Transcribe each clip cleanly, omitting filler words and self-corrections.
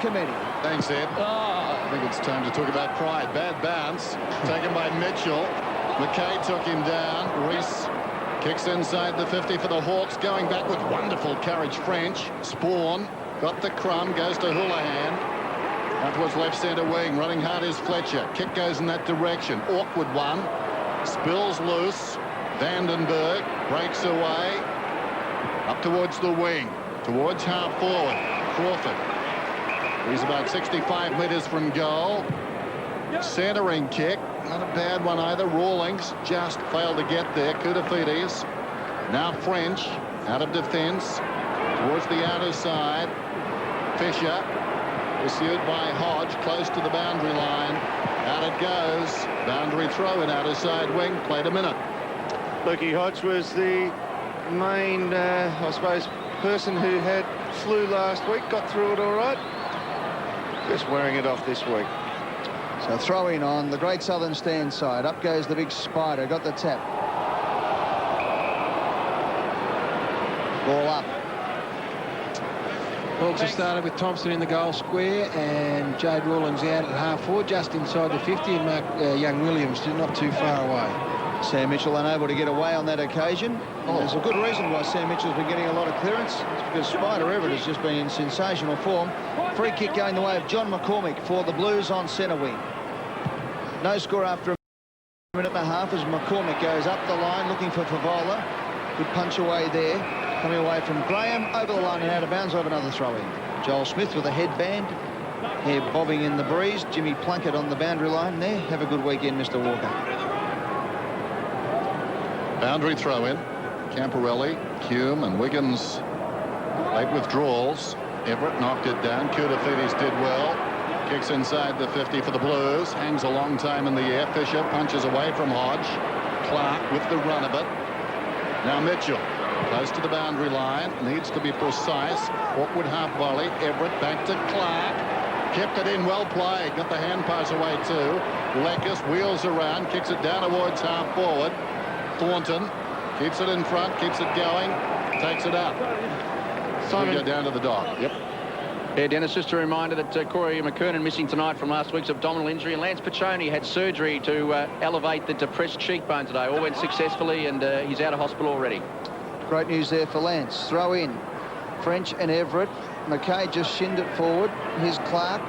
committee. Thanks, Ed. I think it's time to talk about pride. Bad bounce taken by Mitchell. McKay took him down. Reese kicks inside the 50 for the Hawks. Going back with wonderful courage, French. Spawn got the crumb, goes to Houlihan. Out towards left centre wing. Running hard is Fletcher. Kick goes in that direction. Awkward one. Spills loose. Vandenberg breaks away. Up towards the wing. Towards half forward. Crawford. He's about 65 metres from goal. Centering kick. Not a bad one either. Rawlings just failed to get there. Koutoufides. Now French out of defence. Towards the outer side. Fisher. Pursued by Hodge. Close to the boundary line. Out it goes. Boundary throw in outer side wing. Played a minute. Lukey Hodge was the main, I suppose, person who had flu last week. Got through it all right. Just wearing it off this week. So throw in on the Great Southern stand side. Up goes the big Spider. Got the tap. Ball up. Hawks have started with Thompson in the goal square and Jade Rawlings out at half forward, just inside the 50, and Mark Young Williams not too far away. Sam Mitchell unable to get away on that occasion. There's a good reason why Sam Mitchell's been getting a lot of clearance. It's because Spider Everett has just been in sensational form. Free kick going the way of John McCormick for the Blues on centre wing. No score after a minute and a half as McCormick goes up the line looking for Favola. Good punch away there. Coming away from Graham, over the line and out of bounds. We'll have another throw in. Joel Smith with a headband. Hair bobbing in the breeze. Jimmy Plunkett on the boundary line there. Have a good weekend, Mr. Walker. Boundary throw in. Camporelli, Hume and Wiggins late withdrawals. Everett knocked it down. Koutoufides did well. Kicks inside the 50 for the Blues. Hangs a long time in the air. Fisher punches away from Hodge. Clark with the run of it. Now Mitchell. Close to the boundary line. Needs to be precise. Awkward half volley. Everett back to Clark. Kept it in. Well played. Got the hand pass away too. Lekis wheels around. Kicks it down towards half forward. Thornton keeps it in front. Keeps it going. Takes it up. Simon. We go down to the dock. Yep. Yeah, Dennis, just a reminder that Corey McKernan missing tonight from last week's abdominal injury, and Lance Piccioni had surgery to elevate the depressed cheekbone today. All went successfully, and he's out of hospital already. Great news there for Lance. Throw in. French and Everett. McKay just shinned it forward. Here's Clark.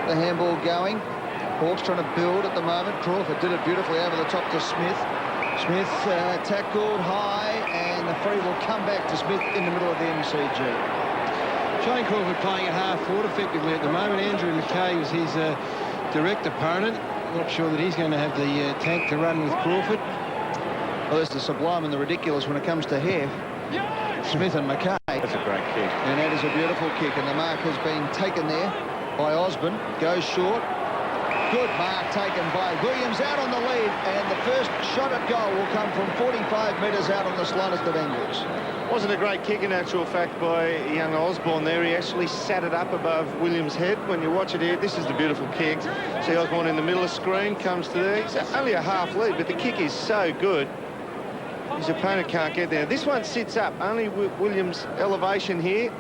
The handball going. Hawks trying to build at the moment. Crawford did it beautifully over the top to Smith. Smith tackled high, and the free will come back to Smith in the middle of the MCG. Shane Crawford playing at half forward effectively at the moment. Andrew McKay was his direct opponent. Not sure that he's going to have the tank to run with Crawford. Well, there's the sublime and the ridiculous when it comes to hair. Smith and McKay. That's a great kick. And that is a beautiful kick, and the mark has been taken there by Osborne. Goes short. Good mark taken by Williams out on the lead, and the first shot at goal will come from 45 metres out on the slightest of angles. Wasn't a great kick in actual fact by young Osborne there. He actually sat it up above Williams' head. When you watch it here, this is the beautiful kick. See Osborne in the middle of the screen, comes to there. It's only a half lead, but the kick is so good. His opponent can't get there. This one sits up, only Williams' elevation here.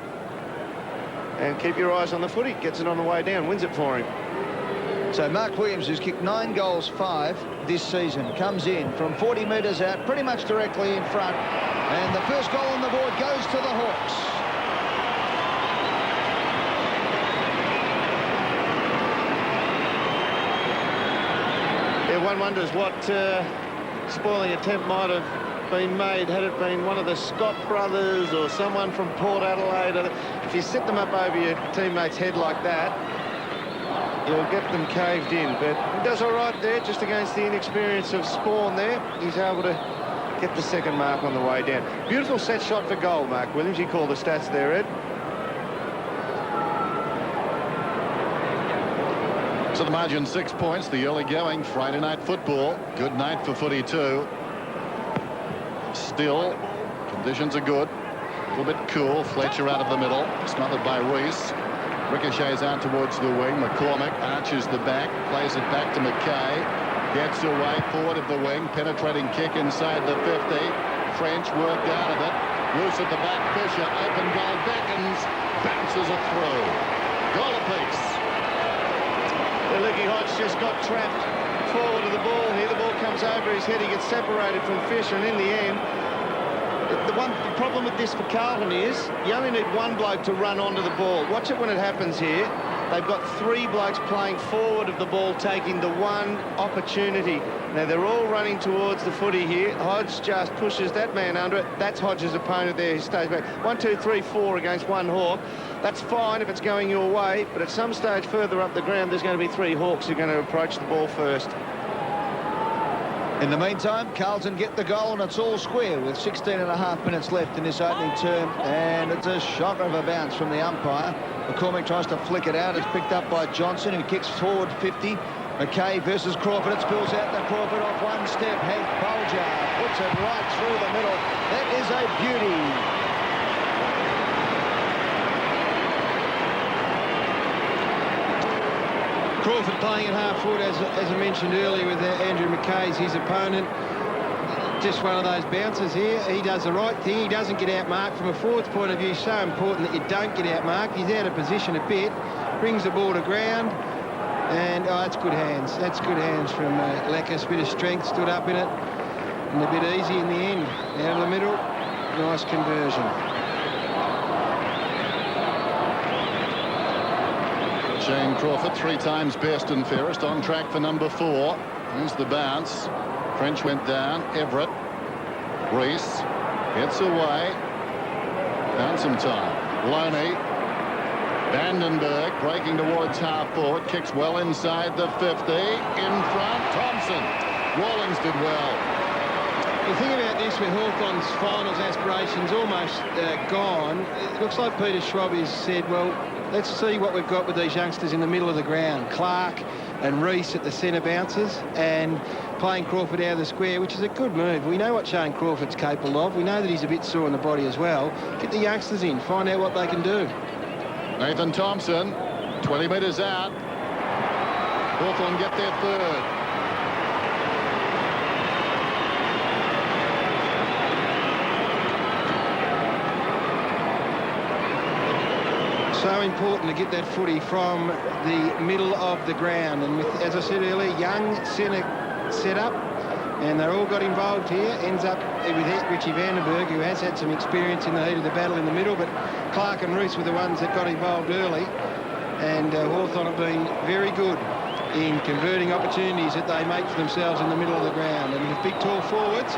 And keep your eyes on the footy. Gets it on the way down, wins it for him. So Mark Williams, who's kicked 9 goals, 5 this season, comes in from 40 metres out, pretty much directly in front. And the first goal on the board goes to the Hawks. Yeah, one wonders what spoiling attempt might have been made had it been one of the Scott brothers or someone from Port Adelaide. If you sit them up over your teammate's head like that, you'll get them caved in. But he does all right there, just against the inexperience of Spawn there. He's able to get the second mark on the way down. Beautiful set shot for goal, Mark Williams. You call the stats there, Ed. So the margin 6 points. The early going Friday night football. Good night for footy too. Still, conditions are good. A little bit cool. Fletcher out of the middle. Smothered by Reese. Ricochets out towards the wing. McCormick arches the back. Plays it back to McKay. Gets away forward of the wing. Penetrating kick inside the 50. French worked out of it. Loose at the back. Fisher. Open goal. Beckons. Bounces it through. Goal apiece. Lucky Hodge just got trapped forward of the ball here. The ball comes over his head. He gets separated from Fisher, and in the end, the problem with this for Carlton is you only need one bloke to run onto the ball. Watch it when it happens here. They've got three blokes playing forward of the ball, taking the one opportunity. Now, they're all running towards the footy here. Hodge just pushes that man under it. That's Hodge's opponent there. He stays back. 1, 2, 3, 4 against one Hawk. That's fine if it's going your way, but at some stage further up the ground, there's going to be three Hawks who are going to approach the ball first. In the meantime, Carlton get the goal, and it's all square with 16.5 minutes left in this opening term, and it's a shocker of a bounce from the umpire. McCormick tries to flick it out. It's picked up by Johnson, who kicks forward 50. McKay versus Crawford. It spills out to Crawford off one step. Hank Bolger puts it right through the middle. That is a beauty. Crawford playing at half forward, as I mentioned earlier, with Andrew McKay's his opponent. Just one of those bouncers here. He does the right thing. He doesn't get outmarked. From a forward's point of view, so important that you don't get outmarked. He's out of position a bit, brings the ball to ground, and that's good hands. That's good hands from Lekas. Bit of strength, stood up in it, and a bit easy in the end. Out of the middle, nice conversion. Shane Crawford, 3 times best and fairest, on track for number 4. Here's the bounce. French went down. Everett. Reese gets away. Found some time. Loney. Vandenberg breaking towards half forward. Kicks well inside the 50. In front, Thompson. Rawlings did well. The thing about this with Hawthorn's finals aspirations almost gone, it looks like Peter Schwab has said, well, let's see what we've got with these youngsters in the middle of the ground. Clark and Reese at the centre bouncers, and playing Crawford out of the square, which is a good move. We know what Shane Crawford's capable of. We know that he's a bit sore in the body as well. Get the youngsters in, find out what they can do. Nathan Thompson, 20 metres out. Hawthorn get their third. So important to get that footy from the middle of the ground, and with, as I said earlier, young centre set up, and they're all got involved here. Ends up with Richie Vandenberg, who has had some experience in the heat of the battle in the middle, but Clark and Reese were the ones that got involved early, and Hawthorn have been very good in converting opportunities that they make for themselves in the middle of the ground. And with big tall forwards,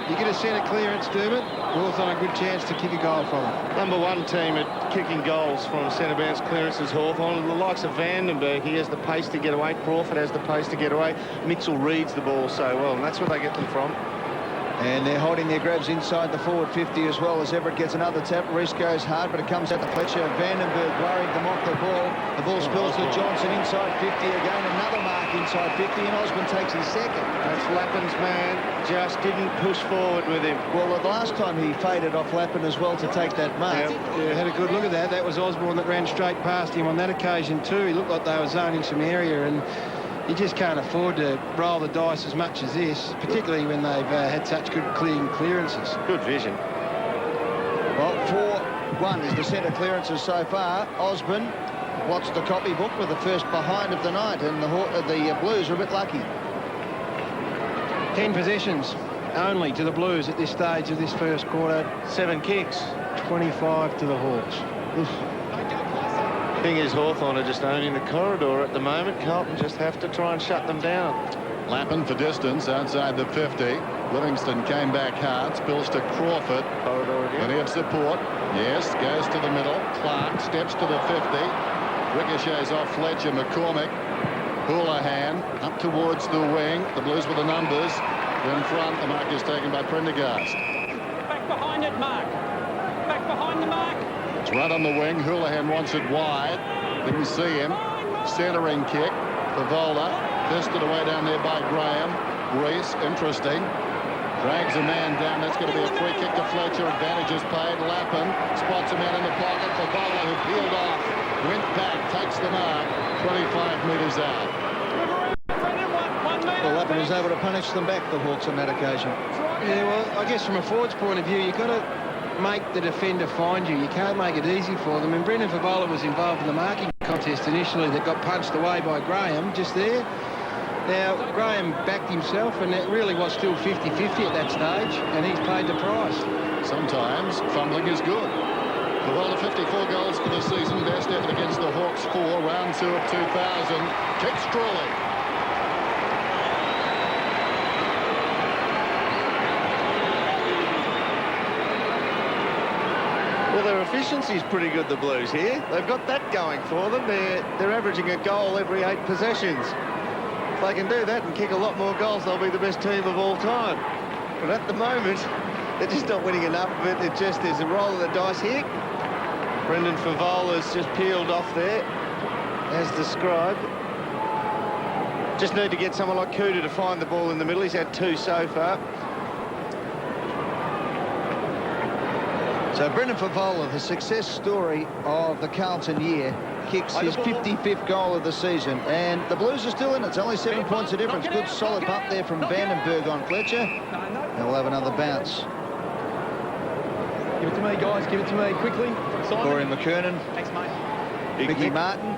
you get a centre clearance, Dermot, Hawthorn a good chance to kick a goal from it. Number 1 team at kicking goals from centre bounce clearances, Hawthorn. The likes of Vandenberg, he has the pace to get away. Crawford has the pace to get away. Mitchell reads the ball so well, and that's where they get them from. And they're holding their grabs inside the forward 50 as well, as Everett gets another tap. Reese goes hard, but it comes out to Fletcher. Vandenberg worried them off the ball. The ball spills to Johnson inside 50 again. Another mark inside 50, and Osborne takes his second. That's Lappin's man. Just didn't push forward with him. Well, the last time he faded off Lappin as well to take that mark. Yeah, had a good look at that. That was Osborne that ran straight past him on that occasion too. He looked like they were zoning some area, and you just can't afford to roll the dice as much as this, particularly when they've had such good clearances. Good vision. Well, 4-1 is the centre clearances so far. Osborne blots the copybook with the first behind of the night, and the Blues are a bit lucky. 10 possessions only to the Blues at this stage of this first quarter. 7 kicks. 25 to the Hawks. Thing is, Hawthorn are just owning the corridor at the moment. Carlton just have to try and shut them down. Lappin for distance outside the 50. Livingston came back hard, spills to Crawford. Corridor again. Plenty of support. Yes, goes to the middle. Clark steps to the 50. Ricochets off Fletcher. McCormick. Houlihan up towards the wing. The Blues with the numbers. In front, the mark is taken by Prendergast. Back behind it, Mark. Back behind the mark. It's right on the wing. Houlihan wants it wide. Didn't see him. Centering kick for Volder. Fisted away down there by Graham. Reese, interesting. Drags a man down. That's going to be a free kick to Fletcher. Advantage is paid. Lappin spots a man in the pocket for Volder, who peeled off. Went back, takes the mark. 25 metres out. Well, Lappin was able to punish them back, the Hawks, on that occasion. Yeah, well, I guess from a forward's point of view, you've got to make the defender find you. You can't make it easy for them. And Brendan Favola was involved in the marking contest initially that got punched away by Graham just there. Now, Graham backed himself, and it really was still 50-50 at that stage, and he's paid the price. Sometimes fumbling is good. Favola 54 goals for the season. Best effort against the Hawks 4, round 2 of 2000. Kicks Crawley. Well, their efficiency's pretty good, the Blues here. They've got that going for them. They're averaging a goal every 8 possessions. If they can do that and kick a lot more goals, they'll be the best team of all time. But at the moment, they're just not winning enough of it. It just is a roll of the dice here. Brendan Favola's just peeled off there, as described. Just need to get someone like Kuda to find the ball in the middle. He's had 2 so far. So Brendan Favola, the success story of the Carlton year, kicks his 55th goal of the season, and the Blues are still in it. It's only 7 points of difference. Good solid bump there from Vandenberg on Fletcher, and we'll have another bounce. Give it to me, guys. Give it to me quickly. Corey McKernan, Thanks, mate. Mickey Martin.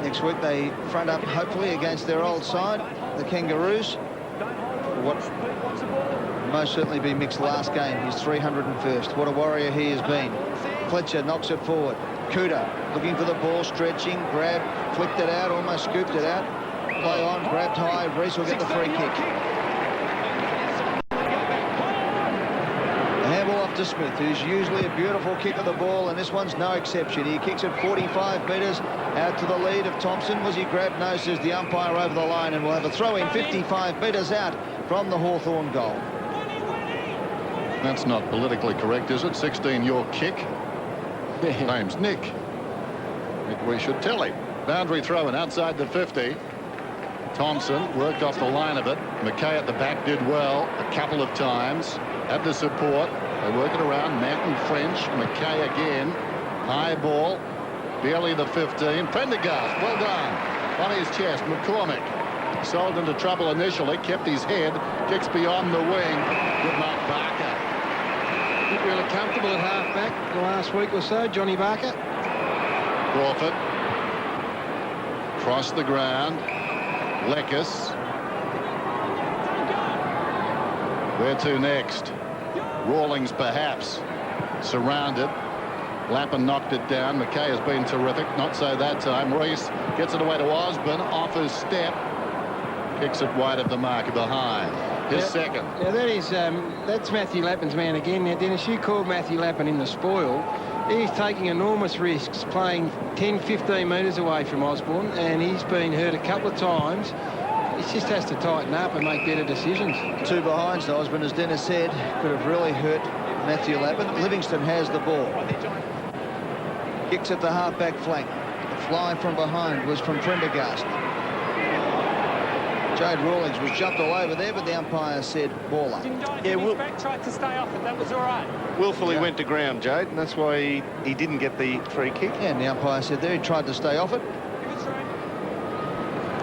Next week they front up hopefully against their old side, the Kangaroos. What most certainly be Mick's last game, his 301st. What a warrior he has been. Fletcher knocks it forward. Kuda looking for the ball, stretching, grabbed, flicked it out, almost scooped it out. Play on, grabbed high. Reese will get the free kick. A handball off to Smith, who's usually a beautiful kick of the ball, and this one's no exception. He kicks it 45 metres out to the lead of Thompson. Was he grabbed? No, says the umpire over the line, and we'll have a throw in 55 metres out from the Hawthorn goal. That's not politically correct, is it? 16, your kick. Name's Nick. Nick, we should tell him. Boundary throw in outside the 50. Thompson worked off the line of it. McKay at the back did well a couple of times. Had the support. They work it around. Matt and French. McKay again. High ball. Barely the 15. Prendergast, well done. On his chest, McCormick. Sold into trouble initially. Kept his head. Kicks beyond the wing. Good mark, Barker. Really comfortable at half-back the last week or so, Johnny Barker. Crawford. Cross the ground. Lekis. Where to next? Rawlings perhaps. Surrounded. Lappin knocked it down. McKay has been terrific. Not so that time. Reese gets it away to Osborne. Off his step. Kicks it wide of the marker behind. His second. Yeah, that's Matthew Lappin's man again. Now, Dennis, you called Matthew Lappin in the spoil. He's taking enormous risks, playing 10, 15 metres away from Osborne, and he's been hurt a couple of times. He just has to tighten up and make better decisions. 2 behinds to Osborne, as Dennis said, could have really hurt Matthew Lappin. Livingston has the ball. Kicks at the half-back flank. The fly from behind was from Prendergast. Jade Rawlings was jumped all over there, but the umpire said ball up. Yeah, Will tried to stay off it. That was all right. Willfully went to ground, Jade, and that's why he didn't get the free kick. Yeah, and the umpire said there he tried to stay off it.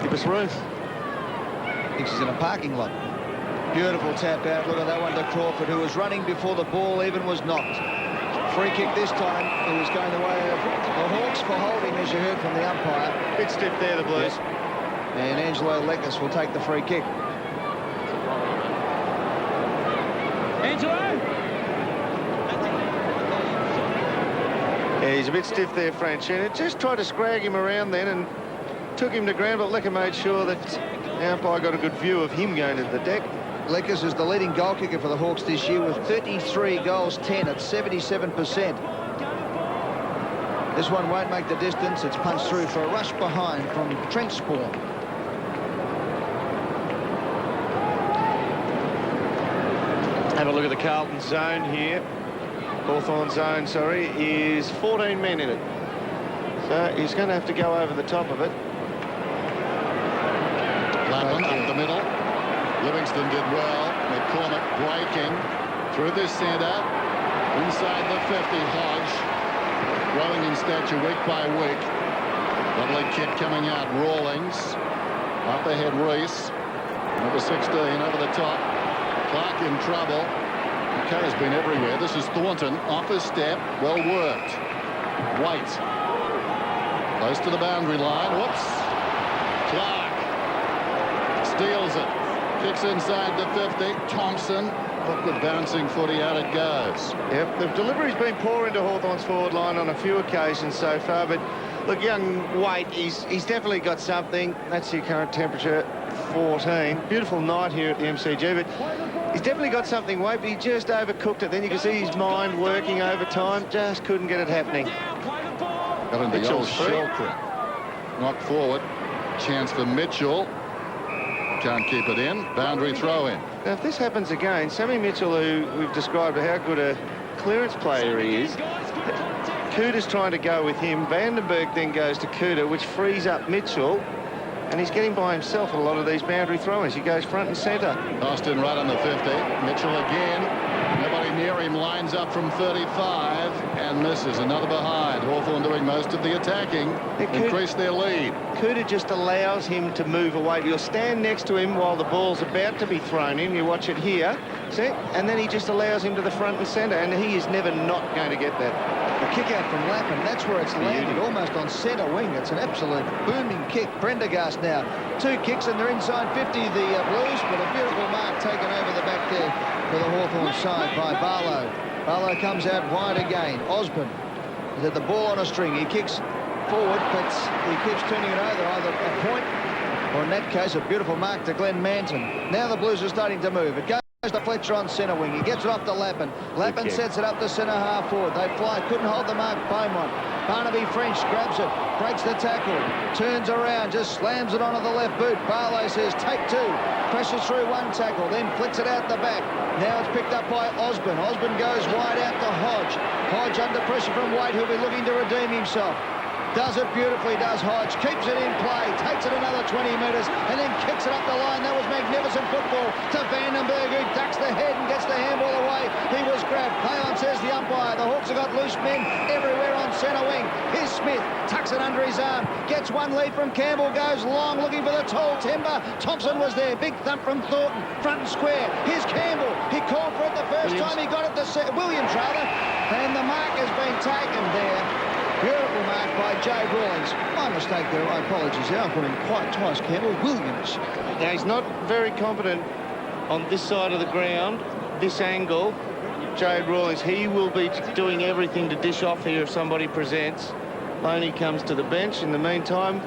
Give us room. Thinks he's in a parking lot. Beautiful tap out. Look at that one to Crawford, who was running before the ball even was knocked. Free kick this time. It was going the way of the Hawks for holding, as you heard from the umpire. Bit stiff there, the Blues. Yes. And Angelo Lekis will take the free kick. Angelo! Yeah, he's a bit stiff there, French. And it just tried to scrag him around then and took him to ground, but Lecker made sure that the umpire got a good view of him going to the deck. Lekis is the leading goal kicker for the Hawks this year with 33 goals, 10 at 77%. This one won't make the distance. It's punched through for a rush behind from Trent Spawn. Have a look at the Carlton zone here. Hawthorn zone, sorry, is 14 men in it. So he's going to have to go over the top of it. Lappin up the middle. Livingston did well. McCormick breaking through the centre. Inside the 50, Hodge. Growing in stature week by week. Lovely kick coming out. Rawlings. Up ahead, Reese. Number 16 over the top. Clark in trouble. McKay has been everywhere. This is Thornton. Off his step. Well worked. White. Close to the boundary line. Whoops. Clark steals it. Kicks inside the 50. Thompson. Look, with bouncing footy, out it goes. Yep, the delivery's been poor into Hawthorn's forward line on a few occasions so far, but look, young Waite, he's definitely got something. That's your current temperature, 14. Beautiful night here at the MCG, but he's definitely got something, Waite, but he just overcooked it. Then you can see his mind working over time. Just couldn't get it happening. Got into the old Mitchell's free. shell creep. Knocked forward. Chance for Mitchell. Can't keep it in. Boundary throw in. Now, if this happens again, Sammy Mitchell, who we've described how good a clearance player he is, Cooter's trying to go with him. Vandenberg then goes to Cooter, which frees up Mitchell, and he's getting by himself a lot of these boundary throw-ins. He goes front and centre. Austin right on the 50. Mitchell again. Nobody near him. Lines up from 35 and misses. Another behind. Hawthorn doing most of the attacking. Increase their lead. Cooter just allows him to move away. You'll stand next to him while the ball's about to be thrown in. You watch it here. See? And then he just allows him to the front and centre, and he is never not going to get that. The kick out from Lappin, that's where it's landed, almost on centre wing. It's an absolute booming kick. Prendergast now. 2 kicks and they're inside 50, the Blues, but a beautiful mark taken over the back there for the Hawthorn side by Barlow. Barlow comes out wide again. Osborne is at the ball on a string. He kicks forward, but he keeps turning it over, either a point or in that case a beautiful mark to Glenn Manton. Now the Blues are starting to move. It goes to Fletcher on centre wing. He gets it off to Lappin. Lappin sets it up to centre half forward. They fly. Couldn't hold the mark. Beaumont. Barnaby French grabs it. Breaks the tackle. Turns around. Just slams it onto the left boot. Barlow says take 2. Presses through 1 tackle. Then flicks it out the back. Now it's picked up by Osborne. Osborne goes wide out to Hodge. Hodge under pressure from Waite, who'll be looking to redeem himself. Does it beautifully, does Hodge. Keeps it in play. Takes it another 20 metres and then kicks it up the line. That was magnificent football to Vandenberg, who ducks the head and gets the handball away. He was grabbed. Play on, says the umpire. The Hawks have got loose men everywhere on centre wing. Here's Smith. Tucks it under his arm. Gets one lead from Campbell. Goes long looking for the tall timber. Thompson was there. Big thump from Thornton. Front and square. Here's Campbell. He called for it the first time. He got it to Williams, rather. And the mark has been taken there. Beautiful mark by Jade Rawlings. My mistake there. I apologise. I put him quite twice, Campbell. Williams. Now, he's not very competent on this side of the ground, this angle. Jade Rawlings, he will be doing everything to dish off here if somebody presents. Loney comes to the bench in the meantime.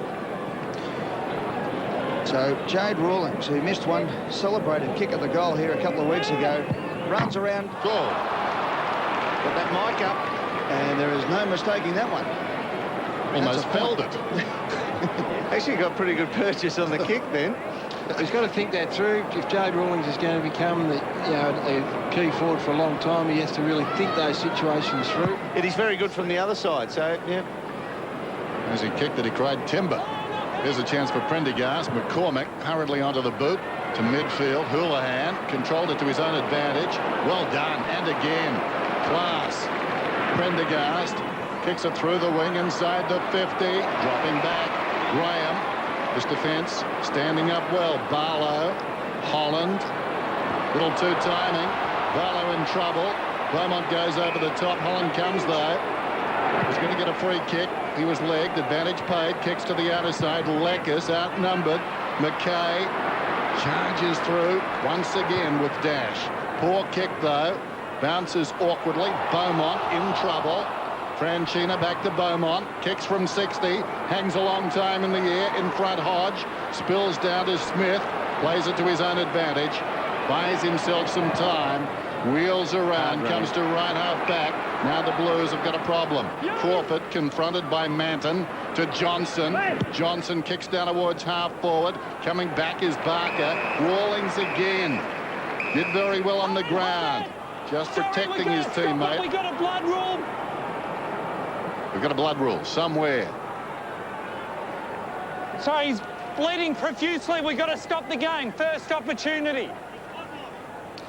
So Jade Rawlings, who missed one celebrated kick at the goal here a couple of weeks ago, runs around. Goal. Got that mic up. And there is no mistaking that one. Almost felled it. Actually got pretty good purchase on the kick then. He's got to think that through. If Jade Rawlings is going to become a key forward for a long time, he has to really think those situations through. It is very good from the other side, so, yeah. As he kicked it, he cried timber. Here's a chance for Prendergast. McCormick hurriedly onto the boot to midfield. Houlihan controlled it to his own advantage. Well done. And again. Class. Prendergast kicks it through the wing inside the 50. Dropping back. Graham. This defence standing up well. Barlow. Holland. Little too timing. Barlow in trouble. Beaumont goes over the top. Holland comes though. He's going to get a free kick. He was legged. Advantage paid. Kicks to the outer side. Leckis outnumbered. McKay charges through once again with dash. Poor kick though. Bounces awkwardly. Beaumont in trouble. Franchina back to Beaumont. Kicks from 60. Hangs a long time in the air. In front Hodge. Spills down to Smith. Plays it to his own advantage. Buys himself some time. Wheels around. Comes to right half back. Now the Blues have got a problem. Crawford confronted by Manton to Johnson. Johnson kicks down towards half forward. Coming back is Barker. Rawlings again. Did very well on the ground. Just protecting his teammate. We got a blood rule. We've got a blood rule somewhere. So he's bleeding profusely. We've got to stop the game. First opportunity.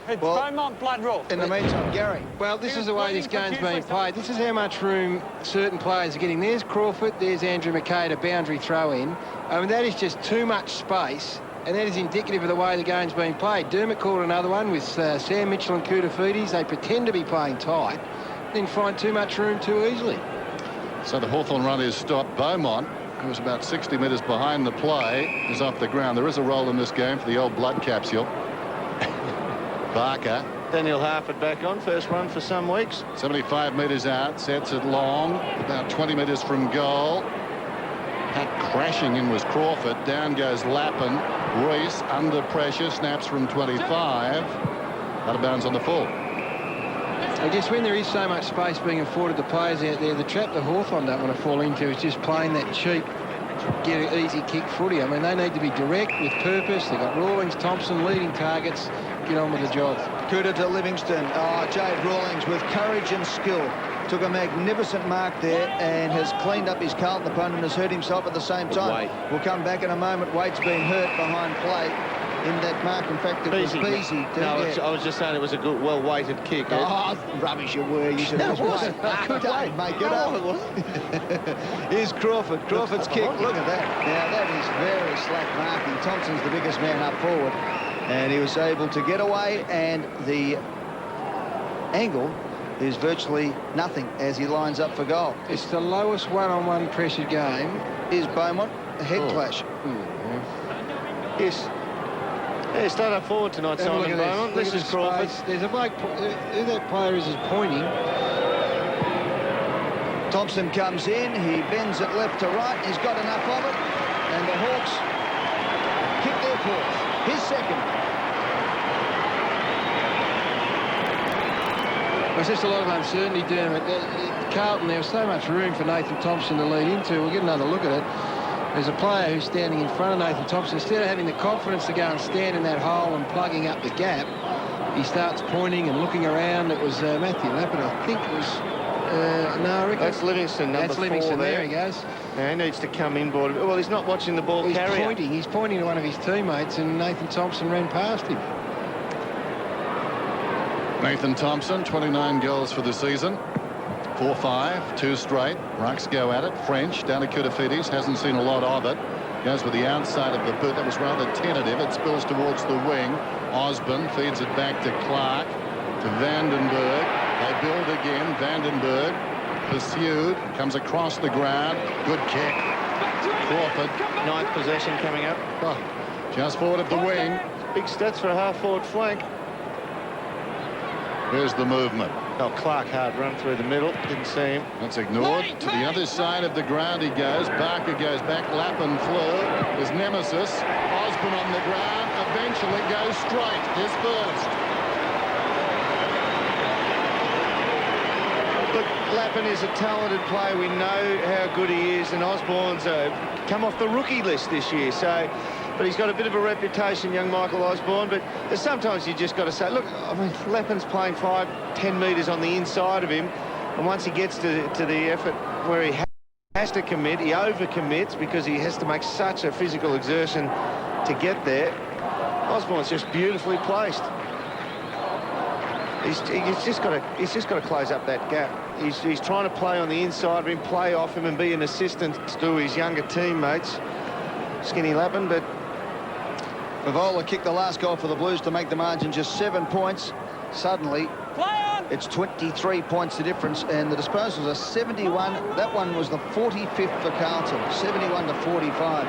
It's Beaumont blood rule. In the meantime, Gary. Well, this is the way this game's being played. This is how much room certain players are getting. There's Crawford, there's Andrew McKay to boundary throw in. I mean, that is just too much space, and that is indicative of the way the game's being played. Dermott called another one with Sam Mitchell and Koutafidis. They pretend to be playing tight, then find too much room too easily. So the Hawthorn run is stopped. Beaumont who was about 60 metres behind the play, is off the ground. There is a role in this game for the old blood capsule. Barker. Daniel Harford back on. First run for some weeks. 75 metres out. Sets it long. About 20 metres from goal. Pat crashing in was Crawford. Down goes Lappin. Reese under pressure. Snaps from 25. Out of bounds on the full. I guess when there is so much space being afforded to players out there, the trap the Hawthorn don't want to fall into is just playing that cheap, get an easy kick footy. I mean, they need to be direct with purpose. They've got Rawlings, Thompson leading targets. Get on with the job. Kuda to Livingston. Oh, Jade Rawlings with courage and skill. Took a magnificent mark there and has cleaned up his Carlton opponent, has hurt himself at the same time. We'll come back in a moment. Waite's been hurt behind play in that mark. In fact, it was Beasy. No, I was just saying it was a good, well-weighted kick. Oh, rubbish you were. You said it was Wait. Don't make it up. Here's Crawford. Crawford's kick. Look at that. Now, that is very slack marking. Thompson's the biggest man up forward. And he was able to get away, and the angle is virtually nothing as he lines up for goal. It's the lowest one-on-one pressure game. Is Beaumont a head clash? Yes. Yeah, start up forward tonight, Simon Beaumont. This is Crawford. There's a bloke, who that player is pointing. Thompson comes in, he bends it left to right, he's got enough of it, and the Hawks kick their fourth. His second. There's just a lot of uncertainty, Dermot. Carlton, there was so much room for Nathan Thompson to lead into. We'll get another look at it. There's a player who's standing in front of Nathan Thompson. Instead of having the confidence to go and stand in that hole and plugging up the gap, he starts pointing and looking around. It was Matthew Lappin, I think it was... no, Rick. That's Livingston, number 4. That's Livingston, there he goes. Yeah, he needs to come inboard. Well, he's not watching the ball carrier. He's pointing to one of his teammates, and Nathan Thompson ran past him. Nathan Thompson, 29 goals for the season. 4-5, 2 straight. Rucks go at it. French down to Koutafidis. Hasn't seen a lot of it. Goes with the outside of the boot. That was rather tentative. It spills towards the wing. Osborne feeds it back to Clark. To Vandenberg. They build again. Vandenberg pursued. Comes across the ground. Good kick. Crawford. 9th possession coming up. Oh, just forward of the wing. Big stats for a half-forward flank. Here's the movement. Oh, Clark hard run through the middle. Didn't see him. That's ignored. To the other side of the ground he goes. Barker goes back. Lappin flew. His nemesis. Osborne on the ground. Eventually goes straight. His first. Look, Lappin is a talented player. We know how good he is, and Osborne's come off the rookie list this year. But he's got a bit of a reputation, young Michael Osborne. But sometimes you just got to say, look, I mean, Lappin's playing 5-10 metres on the inside of him, and once he gets to the effort where he has to commit, he overcommits because he has to make such a physical exertion to get there. Osborne's just beautifully placed. He's just got to close up that gap. He's trying to play on the inside of him, play off him, and be an assistant to his younger teammates. Skinny Lappin, but Favola kicked the last goal for the Blues to make the margin just 7 points. Suddenly, it's 23 points the difference, and the disposals are 71. That one was the 45th for Carlton, 71 to 45.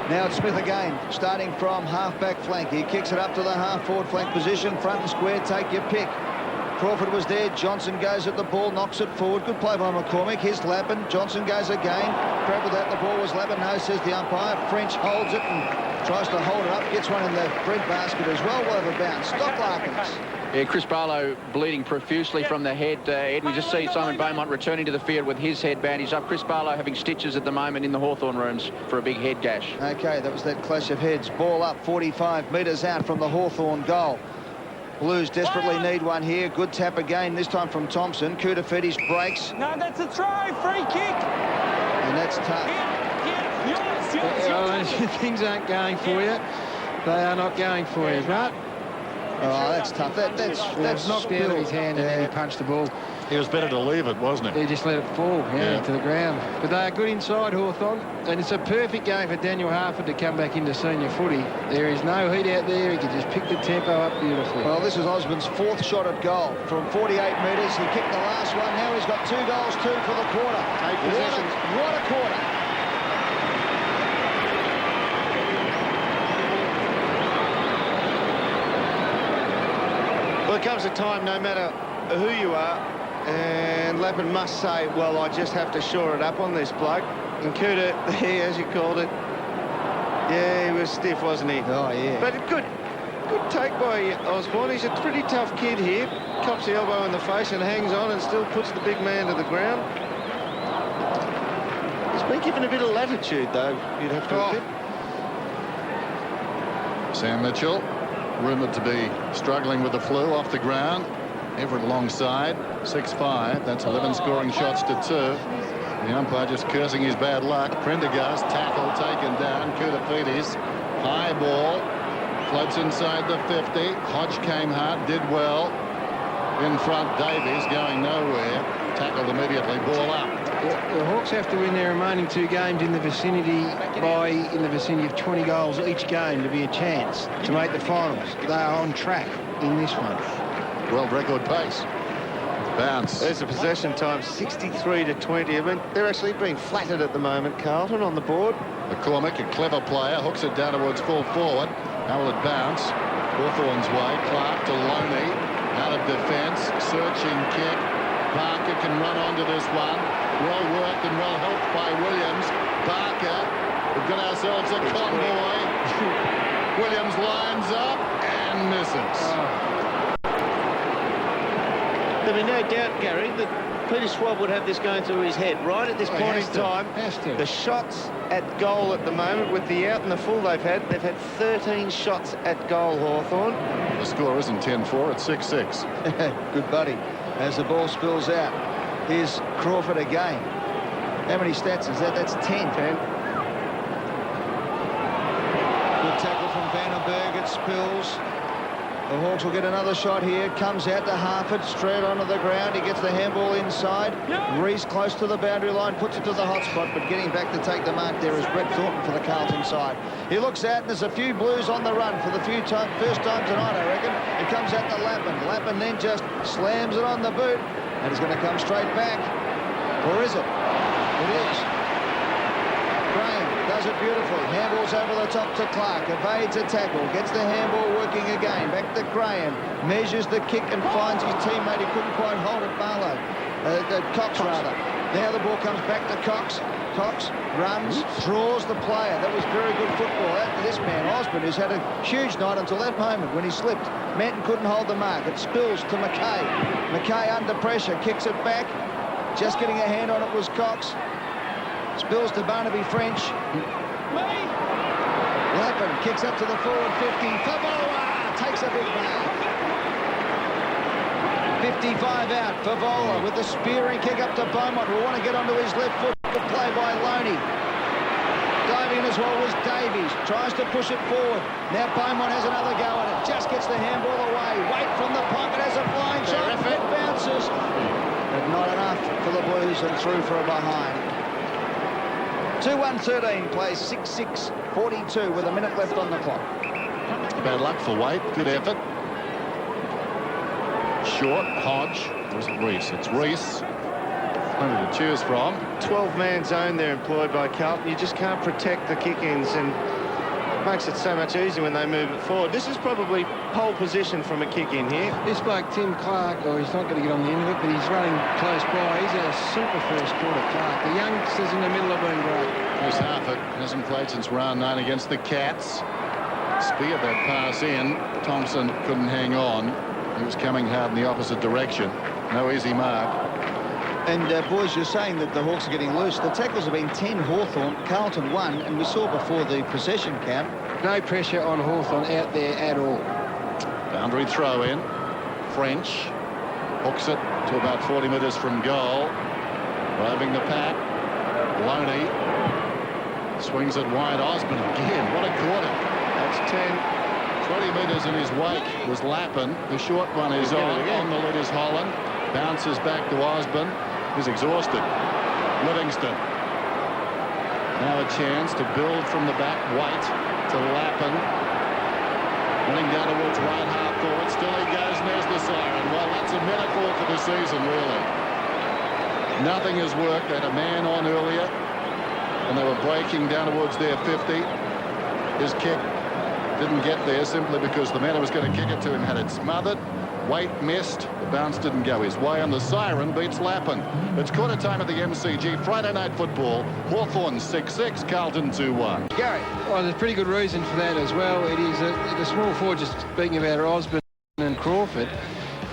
Now it's Smith again, starting from half-back flank. He kicks it up to the half-forward flank position, front and square, take your pick. Crawford was there. Johnson goes at the ball, knocks it forward. Good play by McCormick. Here's Lappin. Johnson goes again. Grab with that. The ball was Lappin. No, says the umpire. French holds it and tries to hold it up. Gets one in the breadbasket as well. Well over bounds. Stock Larkins. Yeah, Chris Barlow bleeding profusely from the head. Ed, we just see Simon Beaumont returning to the field with his head bandaged up. Chris Barlow having stitches at the moment in the Hawthorn rooms for a big head gash. OK, that was that clash of heads. Ball up 45 metres out from the Hawthorn goal. Blues desperately need one here. Good tap again, this time from Thompson. Koutafidis breaks. No, that's a try. Free kick. And that's tough. Things aren't going for you. They are not going for you, right? Oh, that's tough. That's knocked out of his hand, and then he punched the ball. He was better to leave it, wasn't he? He just let it fall to the ground. But they are good inside, Hawthorn, and it's a perfect game for Daniel Harford to come back into senior footy. There is no heat out there. He can just pick the tempo up beautifully. Well, this is Osborne's 4th shot at goal from 48 metres. He kicked the last one. Now he's got 2 goals, 2 for the quarter. 8 possessions. What a quarter. Well, there comes a time, no matter who you are, and Lappin must say, well, I just have to shore it up on this bloke. And Cooter, as you called it, yeah, he was stiff, wasn't he? Oh, yeah. But good take by Osborne. He's a pretty tough kid here. Cops the elbow in the face and hangs on and still puts the big man to the ground. He's been given a bit of latitude, though, you'd have to admit. Sam Mitchell, rumoured to be struggling with the flu, off the ground. Everett alongside, 6-5. That's 11 scoring shots to 2. The umpire just cursing his bad luck. Prendergast, tackle taken down. Koutafidis, high ball, floats inside the 50. Hodge came hard, did well. In front, Davies going nowhere. Tackled immediately, ball up. The Hawks have to win their remaining 2 games in the vicinity of 20 goals each game to be a chance to make the finals. They are on track in this one. World record pace. Bounce. There's the possession time, 63-20. I mean, they're actually being flattered at the moment, Carlton, on the board. McCormick, a clever player, hooks it down towards full forward. How will it bounce? Hawthorn's way. Clark to Loney. Out of defence. Searching kick. Barker can run onto this one. Well worked and well helped by Williams. Barker. We've got ourselves a convoy. Williams lines up and misses. There'll be no doubt, Gary, that Peter Schwab would have this going through his head. Right at this point in time, the shots at goal at the moment, with the out and the full they've had 13 shots at goal, Hawthorn. The score isn't 10-4, it's 6-6. Good buddy. As the ball spills out, here's Crawford again. How many stats is that? That's 10. Good tackle from Vandenberg. It spills. The Hawks will get another shot here. Comes out to Harford, straight onto the ground. He gets the handball inside. Reese close to the boundary line, puts it to the hot spot, but getting back to take the mark there is Brett Thornton for the Carlton side. He looks out, and there's a few Blues on the run for the first time tonight, I reckon. It comes out to Lappin. Lappin then just slams it on the boot, and it's going to come straight back. Or is it? It is. Graham does it beautifully. Handballs over the top to Clark. Evades a tackle. Gets the handball working again. Back to Graham. Measures the kick and finds his teammate. He couldn't quite hold it. Barlow. Cox, rather. Now the ball comes back to Cox. Cox runs, draws the player. That was very good football. This man, Osborne, has had a huge night until that moment when he slipped. Manton couldn't hold the mark. It spills to McKay. McKay under pressure. Kicks it back. Just getting a hand on it was Cox. Spills to Barnaby French. Lappin kicks up to the forward 50. Favola takes a big mark. 55 out. Favola with the spearing kick up to Beaumont. We want to get onto his left foot. Good play by Loney. Diving as well was Davies. Tries to push it forward. Now Beaumont has another go at it. Just gets the handball away. Wait from the pocket as a flying shot. It bounces. But not enough for the Blues and through for a behind. 2-1-13 plays 6-6-42 with a minute left on the clock. Bad luck for Waite. Good effort. Short. Hodge. Or is it Reese? It's Reese. Plenty to choose from. 12-man zone there employed by Carlton. You just can't protect the kick-ins, and makes it so much easier when they move it forward. This is probably pole position from a kick-in here. This bloke, Tim Clark, he's not going to get on the end of it, but he's running close by. He's had a super first quarter, Clark. The youngsters in the middle have been great. Chris Harford hasn't played since round 9 against the Cats. Speared that pass in. Thompson couldn't hang on. He was coming hard in the opposite direction. No easy mark. And, boys, you're saying that the Hawks are getting loose. The tackles have been 10 Hawthorn, Carlton 1, and we saw before the possession count. No pressure on Hawthorn out there at all. Boundary throw in. French hooks it to about 40 metres from goal. Driving the pack. Loney swings it wide. Osborne again. What a quarter. That's 10. 20 metres in his wake was Lappin. The short one is on the lead is Holland. Bounces back to Osborne. He's exhausted. Livingston. Now a chance to build from the back. White to Lappin. Running down towards right half forward. Still he goes, and there's the siren. Well, that's a metaphor for the season, really. Nothing has worked. They had a man on earlier, and they were breaking down towards their 50. His kick didn't get there simply because the man who was going to kick it to him had it smothered. Waite missed. The bounce didn't go his way, and the siren beats Lappin. It's quarter time at the MCG. Friday night football. Hawthorn 6-6, Carlton 2-1. Gary. Well, there's a pretty good reason for that as well. It is the small forward, just speaking about Osborne and Crawford,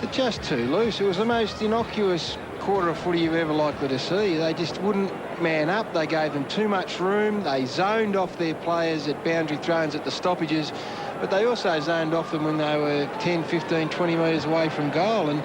they're just too loose. It was the most innocuous quarter of footy you're ever likely to see. They just wouldn't man up. They gave them too much room. They zoned off their players at boundary throws at the stoppages, but they also zoned off them when they were 10, 15, 20 metres away from goal, and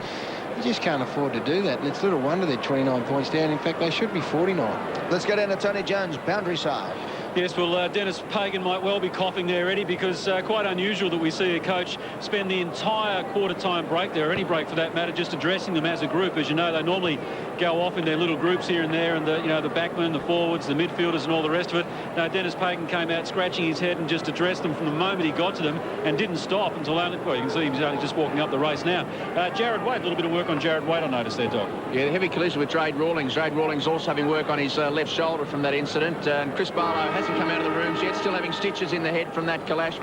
you just can't afford to do that. And it's little wonder they're 29 points down. In fact, they should be 49. Let's go down to Tony Jones, boundary side. Yes, well, Dennis Pagan might well be coughing there, Eddie, because quite unusual that we see a coach spend the entire quarter-time break there, or any break for that matter, just addressing them as a group. As you know, they normally go off in their little groups here and there, and the backmen, the forwards, the midfielders, and all the rest of it. Now, Dennis Pagan came out scratching his head and just addressed them from the moment he got to them, and didn't stop until only, well, you can see he's only just walking up the race now. Jared Waite, a little bit of work on Jared Waite, I noticed there, Doc. Yeah, heavy collision with Jade Rawlings. Jade Rawlings also having work on his left shoulder from that incident, and Chris Barlow hasn't come out of the rooms yet, still having stitches in the head from that clash,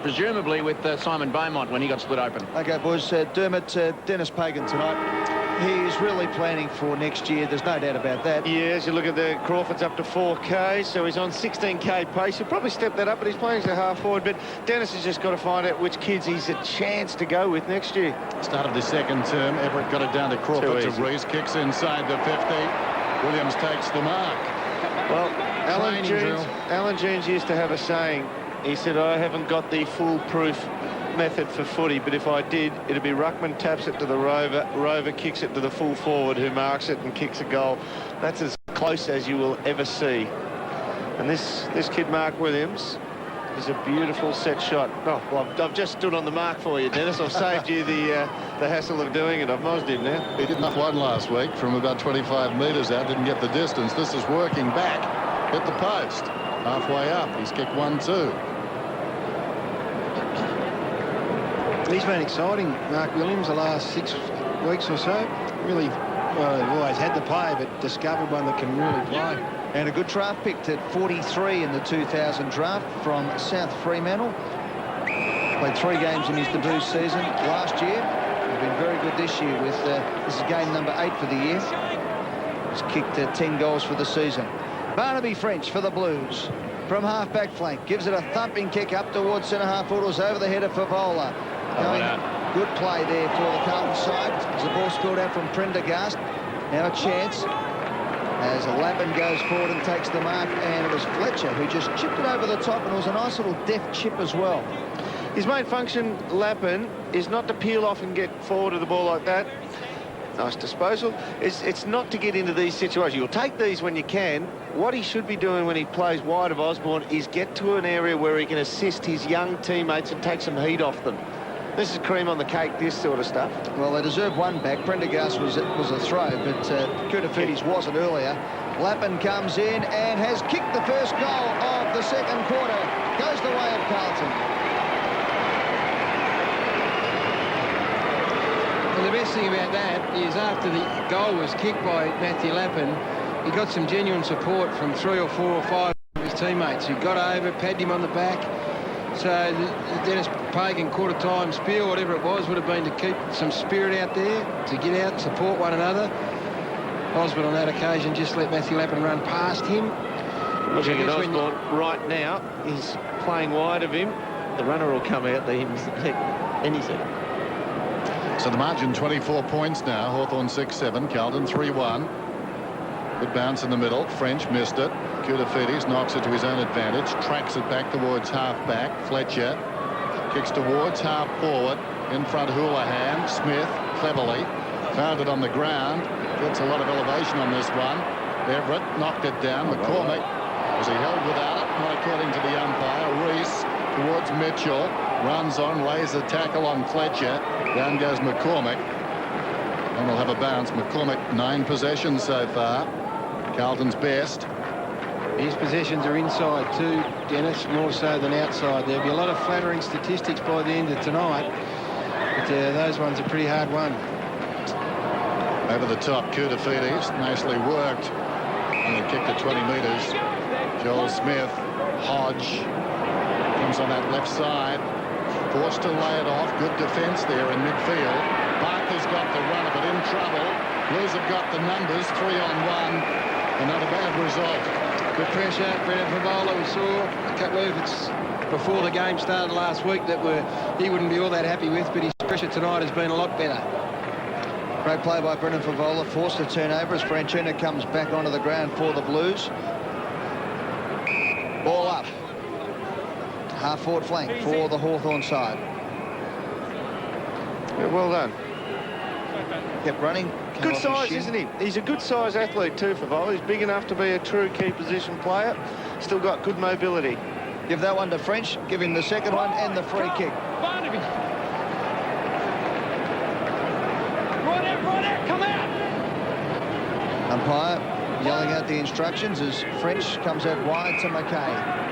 presumably with Simon Beaumont when he got split open. OK, boys, Dermot, Dennis Pagan tonight. He's really planning for next year. There's no doubt about that. Yes, you look at the Crawford's up to 4K, so he's on 16K pace. He'll probably step that up, but he's playing as a half forward. But Dennis has just got to find out which kids he's a chance to go with next year. Start of the second term, Everett got it down to Crawford to Rees, kicks inside the 50. Williams takes the mark. Well, Alan Jones used to have a saying. He said, I haven't got the foolproof method for footy, but if I did, it'd be ruckman taps it to the rover, rover kicks it to the full forward who marks it and kicks a goal. That's as close as you will ever see. And this kid Mark Williams is a beautiful set shot. Oh, well, I've just stood on the mark for you, Dennis. I've saved you the hassle of doing it. I've mozzed him now. He did not one last week from about 25 metres out, didn't get the distance. This is working back, hit the post, halfway up. He's kicked 1-2. He's been exciting, Mark Williams, the last 6 weeks or so. Really, well, they've always had the play, but discovered one that can really play. And a good draft pick at 43 in the 2000 draft from South Fremantle. Played 3 games in his debut season last year. He's been very good this year with, this is game number 8 for the year. He's kicked 10 goals for the season. Barnaby French for the Blues. From half-back flank, gives it a thumping kick up towards centre-half forwards over the head of Favola. Good play there for the Carlton side. As the ball spilled out from Prendergast. Now a chance as Lappin goes forward and takes the mark, and it was Fletcher who just chipped it over the top, and it was a nice little deft chip as well. His main function, Lappin, is not to peel off and get forward of the ball like that. Nice disposal. It's not to get into these situations. You'll take these when you can. What he should be doing when he plays wide of Osborne is get to an area where he can assist his young teammates and take some heat off them. This is cream on the cake, this sort of stuff. Well, they deserve one back. Prendergast was a throw, but Koutafidis wasn't earlier. Lappin comes in and has kicked the first goal of the second quarter. Goes the way of Carlton. Well, the best thing about that is after the goal was kicked by Matthew Lappin, he got some genuine support from 3 or 4 or 5 of his teammates who got over, patted him on the back. So the Dennis Pagan quarter-time spiel, whatever it was, would have been to keep some spirit out there, to get out and support one another. Osborne on that occasion just let Matthew Lappin run past him. Looking at Osborne right now, he's playing wide of him. The runner will come out there anything. So the margin 24 points now. Hawthorn 6-7, Carlton 3-1. Good bounce in the middle. French missed it. Koutafidis knocks it to his own advantage. Tracks it back towards half-back. Fletcher kicks towards half-forward. In front Houlihan. Smith cleverly found it on the ground. Gets a lot of elevation on this one. Everett knocked it down. McCormick, was he held without it? Not according to the umpire. Rees towards Mitchell. Runs on, lays a tackle on Fletcher. Down goes McCormick. And we'll have a bounce. McCormick, 9 possessions so far. Carlton's best. His possessions are inside too, Dennis, more so than outside. There'll be a lot of flattering statistics by the end of tonight, but those ones are pretty hard won. Over the top, Koutafidis, nicely worked. And he kicked it 20 metres. Joel Smith, Hodge, comes on that left side. Forced to lay it off. Good defence there in midfield. Parker's got the run of it, in trouble. Blues have got the numbers, 3-on-1. Another bad result. Good pressure. Brendan Favola, we saw a couple of efforts before the game started last week that he wouldn't be all that happy with, but his pressure tonight has been a lot better. Great play by Brendan Favola, forced a turnover as Franchina comes back onto the ground for the Blues. Ball up. Half-forward flank for the Hawthorn side. Yeah, well done. Kept running. Good size, isn't he? He's a good size athlete too, Favola. He's big enough to be a true key position player. Still got good mobility. Give that one to French. Give him the second one and the free kick. Barnaby. Right out, come out. Umpire yelling out the instructions as French comes out wide to McKay.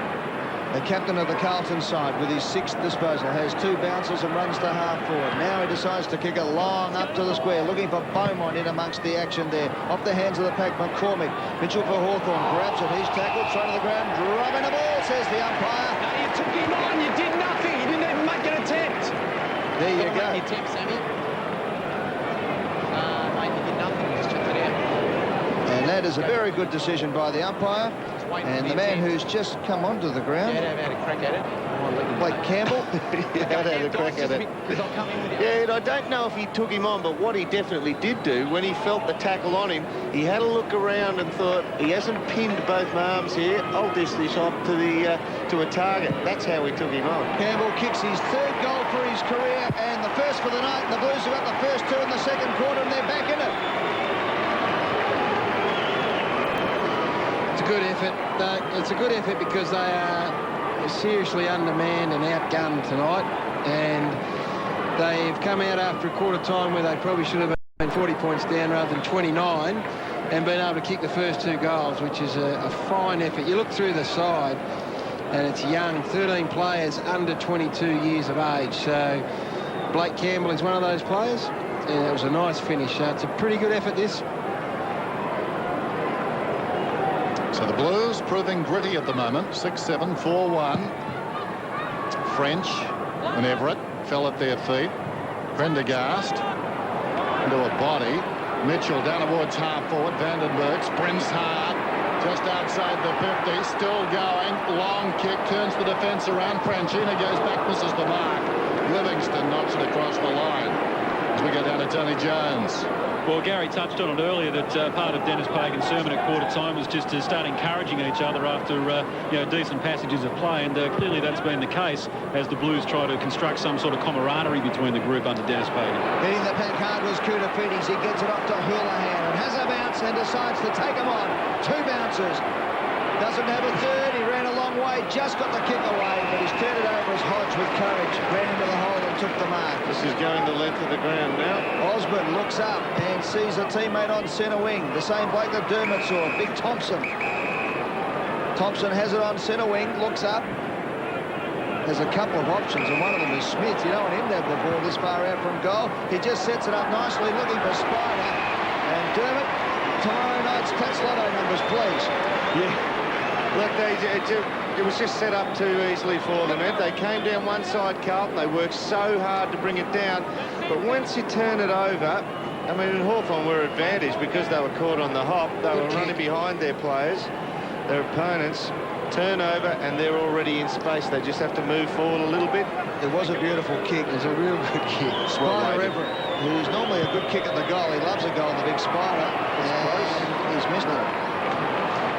The captain of the Carlton side with his 6th disposal has 2 bounces and runs to half-forward. Now he decides to kick it long up to the square, looking for Beaumont in amongst the action there. Off the hands of the pack, McCormick. Mitchell for Hawthorn grabs it. He's tackled, thrown to the ground, dropping the ball, says the umpire. No, you took him on. You did nothing. You didn't even make an attempt. There you go. Make the attempt, Sammy. Mate, you did nothing. You just chucked it out. And that is a very good decision by the umpire. And the man who's just come onto the ground, Yeah, had a crack at it. Blake Campbell. Yeah, I'd have a crack at it. Yeah, and I don't know if he took him on, but what he definitely did do, when he felt the tackle on him, he had a look around and thought, he hasn't pinned both my arms here, I'll dish this off to a target. That's how he took him on. Campbell kicks his 3rd goal for his career and the first for the night. And the Blues have got the first 2 in the second quarter and they're back in it. It's a good effort. It's a good effort because they are seriously undermanned and outgunned tonight, and they've come out after a quarter time where they probably should have been 40 points down rather than 29 and been able to kick the first 2 goals, which is a fine effort. You look through the side and it's young, 13 players under 22 years of age, so Blake Campbell is one of those players, and it was a nice finish. So it's a pretty good effort, this. So the Blues proving gritty at the moment. 6-7, 4-1. French and Everett fell at their feet. Prendergast into a body. Mitchell down towards half-forward. Vandenberg sprints hard. Just outside the 50. Still going. Long kick. Turns the defence around. Franchina goes back. Misses the mark. Livingston knocks it across the line. As we go down to Tony Jones. Well, Gary touched on it earlier that part of Dennis Pagan's sermon at quarter time was just to start encouraging each other after decent passages of play, and clearly that's been the case as the Blues try to construct some sort of camaraderie between the group under Dennis Pagan. Hitting the pack hard was Koutafidis. He gets it off to Houlihan and has a bounce and decides to take him on. 2 bounces. Doesn't have a third. He ran a long way, just got the kick away, but he's turned it over as Hodge with courage ran into the hole and took the mark. This is going the length of the ground now. Osborne looks up and sees a teammate on centre wing, the same bloke that Dermott saw, Big Thompson. Thompson has it on centre wing, looks up. There's a couple of options, and one of them is Smith. You don't want him to have the ball this far out from goal. He just sets it up nicely, looking for Spider. And Dermott, tomorrow night's Tats Lotto numbers, please. Yeah. Look, it was just set up too easily for them, Ed. They came down one side, Carlton. They worked so hard to bring it down. But once you turn it over, I mean, Hawthorn were advantaged because they were caught on the hop. They were running behind their players, their opponents. Turnover, and they're already in space. They just have to move forward a little bit. It was a beautiful kick. It was a real good kick. Spider Everett, who's normally a good kick at the goal. He loves a goal, the big Spider. And he's missed it.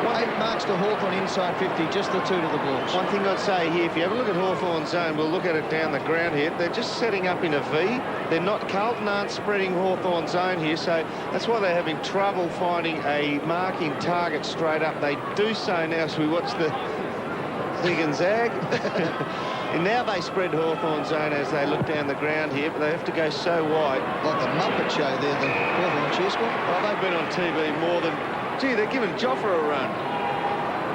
8 marks to Hawthorn inside 50, just the 2 to the Blues. One thing I'd say here, if you have a look at Hawthorn's zone, we'll look at it down the ground here. They're just setting up in a V. They're not, Carlton aren't spreading Hawthorn's zone here, so that's why they're having trouble finding a marking target straight up. They do so now, so we watch the zig and zag. And now they spread Hawthorn's zone as they look down the ground here, but they have to go so wide. Like the Muppet Show there, the Hawthorn cheer squad. Oh, they've been on TV more than... Gee, they're giving Joffa a run.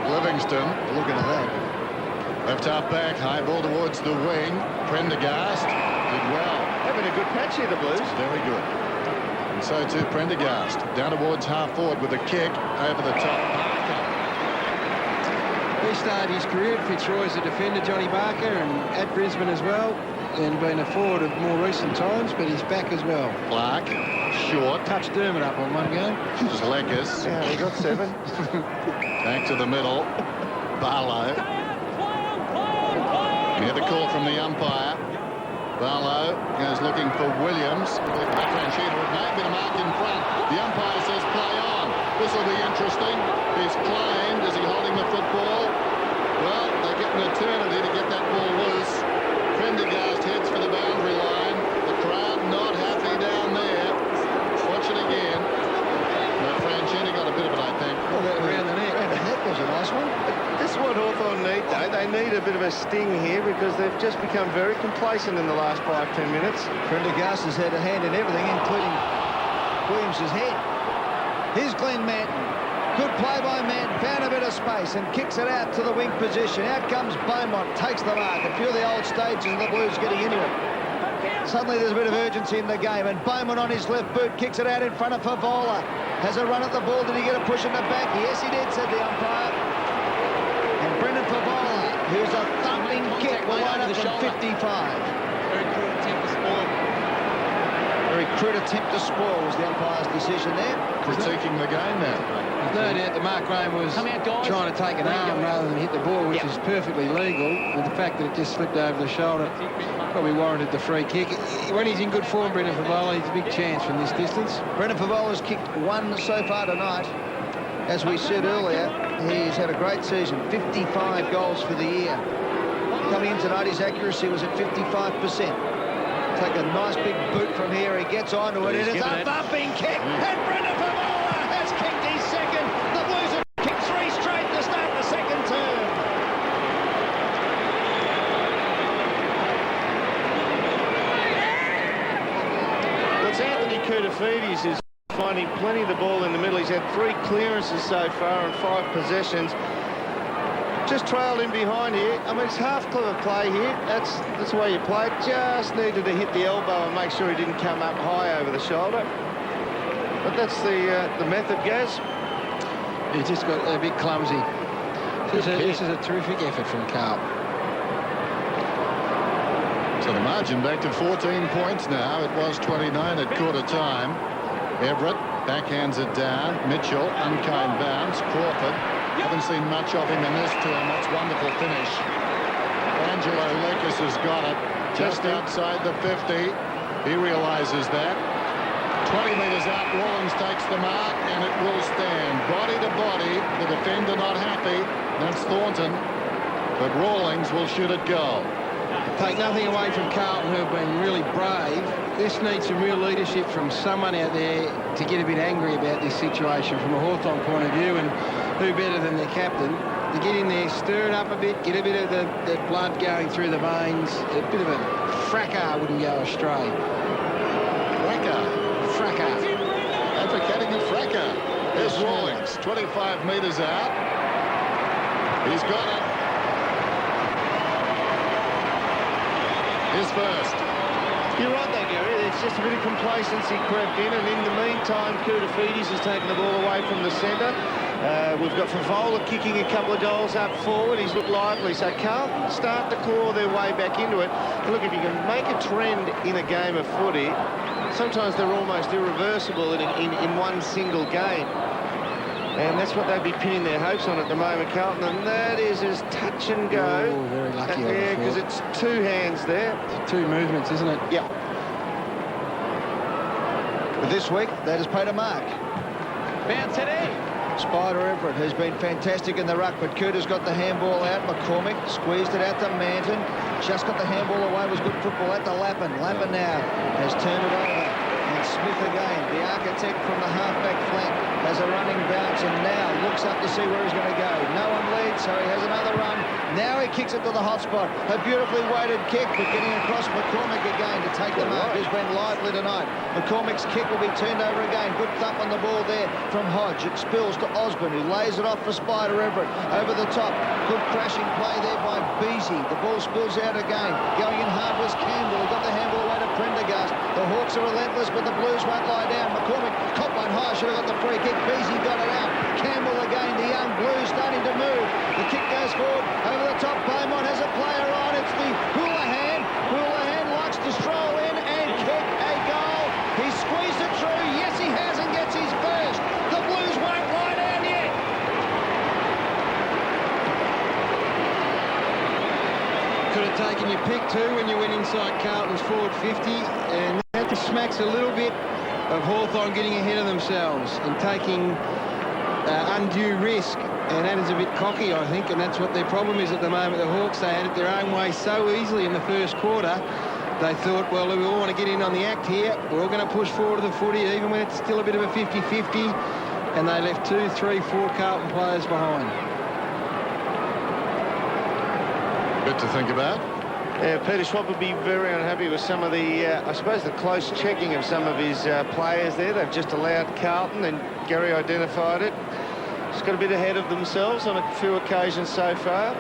Livingston. Looking at that. Left half back, high ball towards the wing. Prendergast did well. Having a good patch here, the Blues. Very good. And so too Prendergast. Down towards half forward with a kick over the top. Parker. restarted his career at Fitzroy as a defender, Johnny Barker, and at Brisbane as well, and been a forward of more recent times, but he's back as well. Clark, short. Touched Dermot up on one game. Zlekas. Yeah, he got 7. Back to the middle. Barlow. You hear the call from the umpire. Barlow is looking for Williams. Left-hand sheet, it may be the mark in front. The umpire says play on. This will be interesting. He's claimed. Is he holding the football? Well, they get an eternity to get that ball loose. Prendergast heads for the boundary line. The crowd not happy down there. Watch it again. No, Franchini got a bit of it, I think. Well, that around the neck. Around the neck was a nice one. This is what Hawthorn need, though. They need a bit of a sting here because they've just become very complacent in the last 5-10 minutes. Prendergast has had a hand in everything, including Williams' head. Here's Glenn Manton. Good play by Manton. Found a bit of space and kicks it out to the wing position. Out comes Beaumont. Takes the mark. A few of the old stages and the Blues getting into it. Suddenly there's a bit of urgency in the game, and Beaumont on his left boot kicks it out in front of Favola. Has a run at the ball. Did he get a push in the back? Yes, he did, said the umpire. And Brendan Favola, who's a thumping kick, will line up from 55. Very cruel attempt to spoil. Very crude attempt to spoil was the umpire's decision there. Critiquing the game now. There's no doubt that Mark Graham was trying to take an arm rather than hit the ball, which is perfectly legal. But the fact that it just slipped over the shoulder probably warranted the free kick. When he's in good form, Brendan Favola, he's a big chance from this distance. Brendan Favola's kicked 1 so far tonight. As we said earlier, he's had a great season. 55 goals for the year. Coming in tonight, his accuracy was at 55%. Take a nice big boot from here. He gets onto it. It is a thumping kick. And Brendan Favola has kicked his second. The Blues have kicked 3 straight to start the second term. What's Anthony Koutafidis is finding plenty of the ball in the middle. He's had 3 clearances so far and 5 possessions. Just trailed in behind here. I mean, it's half clever play here. That's the way you play it. Just needed to hit the elbow and make sure he didn't come up high over the shoulder. But that's the method, Gaz. He just got a bit clumsy. This is a terrific effort from Carlton. So the margin back to 14 points now. It was 29 at quarter time. Everett backhands it down. Mitchell, unkind bounce. Crawford. Haven't seen much of him in this term. That's wonderful finish. Angelo Lekis has got it just outside the 50. He realizes that. 20 metres out, Rawlings takes the mark, and it will stand. Body to body, the defender not happy. That's Thornton. But Rawlings will shoot it goal. Take nothing away from Carlton, who have been really brave. This needs some real leadership from someone out there to get a bit angry about this situation from a Hawthorn point of view, and who better than their captain to get in there, stir it up a bit, get a bit of the blood going through the veins. A bit of a fracas wouldn't go astray. Fracas. Advocating a fracas. There's Rawlings, 25 metres out. He's got it. His first. You're right though, Gary. It's just a bit of complacency crept in, and in the meantime, Koutafidis has taken the ball away from the centre. We've got Favola kicking a couple of goals up forward. He's looked lively. So Carlton start to claw their way back into it. And look, if you can make a trend in a game of footy, sometimes they're almost irreversible in one single game. And that's what they'd be pinning their hopes on at the moment, Carlton. And that is as touch and go. Oh, very lucky. Yeah, because it's 2 hands there. It's 2 movements, isn't it? Yeah. But this week, that has paid a mark. Bounce it in. Spider Everett has been fantastic in the ruck, but Cooter's got the handball out. McCormick squeezed it out to Manton. Just got the handball away. Was good football out to Lappin. Lappin now has turned it over. And Smith again, the architect from the halfback flank, has a running bounce and now looks up to see where he's going to go. No one leads, so he has another run. Now he kicks it to the hot spot. A beautifully weighted kick, but getting across McCormick again to take the mark, who's been lively tonight. McCormick's kick will be turned over again. Good thump on the ball there from Hodge. It spills to Osborne, who lays it off for Spider Everett. Over the top. Good crashing play there by Beasy. The ball spills out again. Going in hard was Campbell. He got the handball away to Prendergast. The Hawks are relentless, but the Blues won't lie down. McCormick caught one high. Should have got the free kick. Beasy got it out. Campbell again, the young Blues starting to move. The kick goes forward, over the top. Beaumont has a player on. It's the Houlihan. Houlihan likes to stroll in and kick a goal. He squeezed it through. Yes, he has, and gets his first. The Blues won't lie down yet. Could have taken your pick too when you went inside Carlton's forward 50, and that smacks a little bit of Hawthorn getting ahead of themselves and taking undue risk, and that is a bit cocky, I think, and that's what their problem is at the moment. The Hawks, they had it their own way so easily in the first quarter. They thought, well, we all want to get in on the act here. We're all going to push forward to the footy, even when it's still a bit of a 50-50, and they left 2, 3, 4 Carlton players behind. Bit to think about. Yeah, Peter Schwab would be very unhappy with some of the, I suppose, the close checking of some of his players there. They've just allowed Carlton, and Gary identified it. Just got a bit ahead of themselves on a few occasions so far.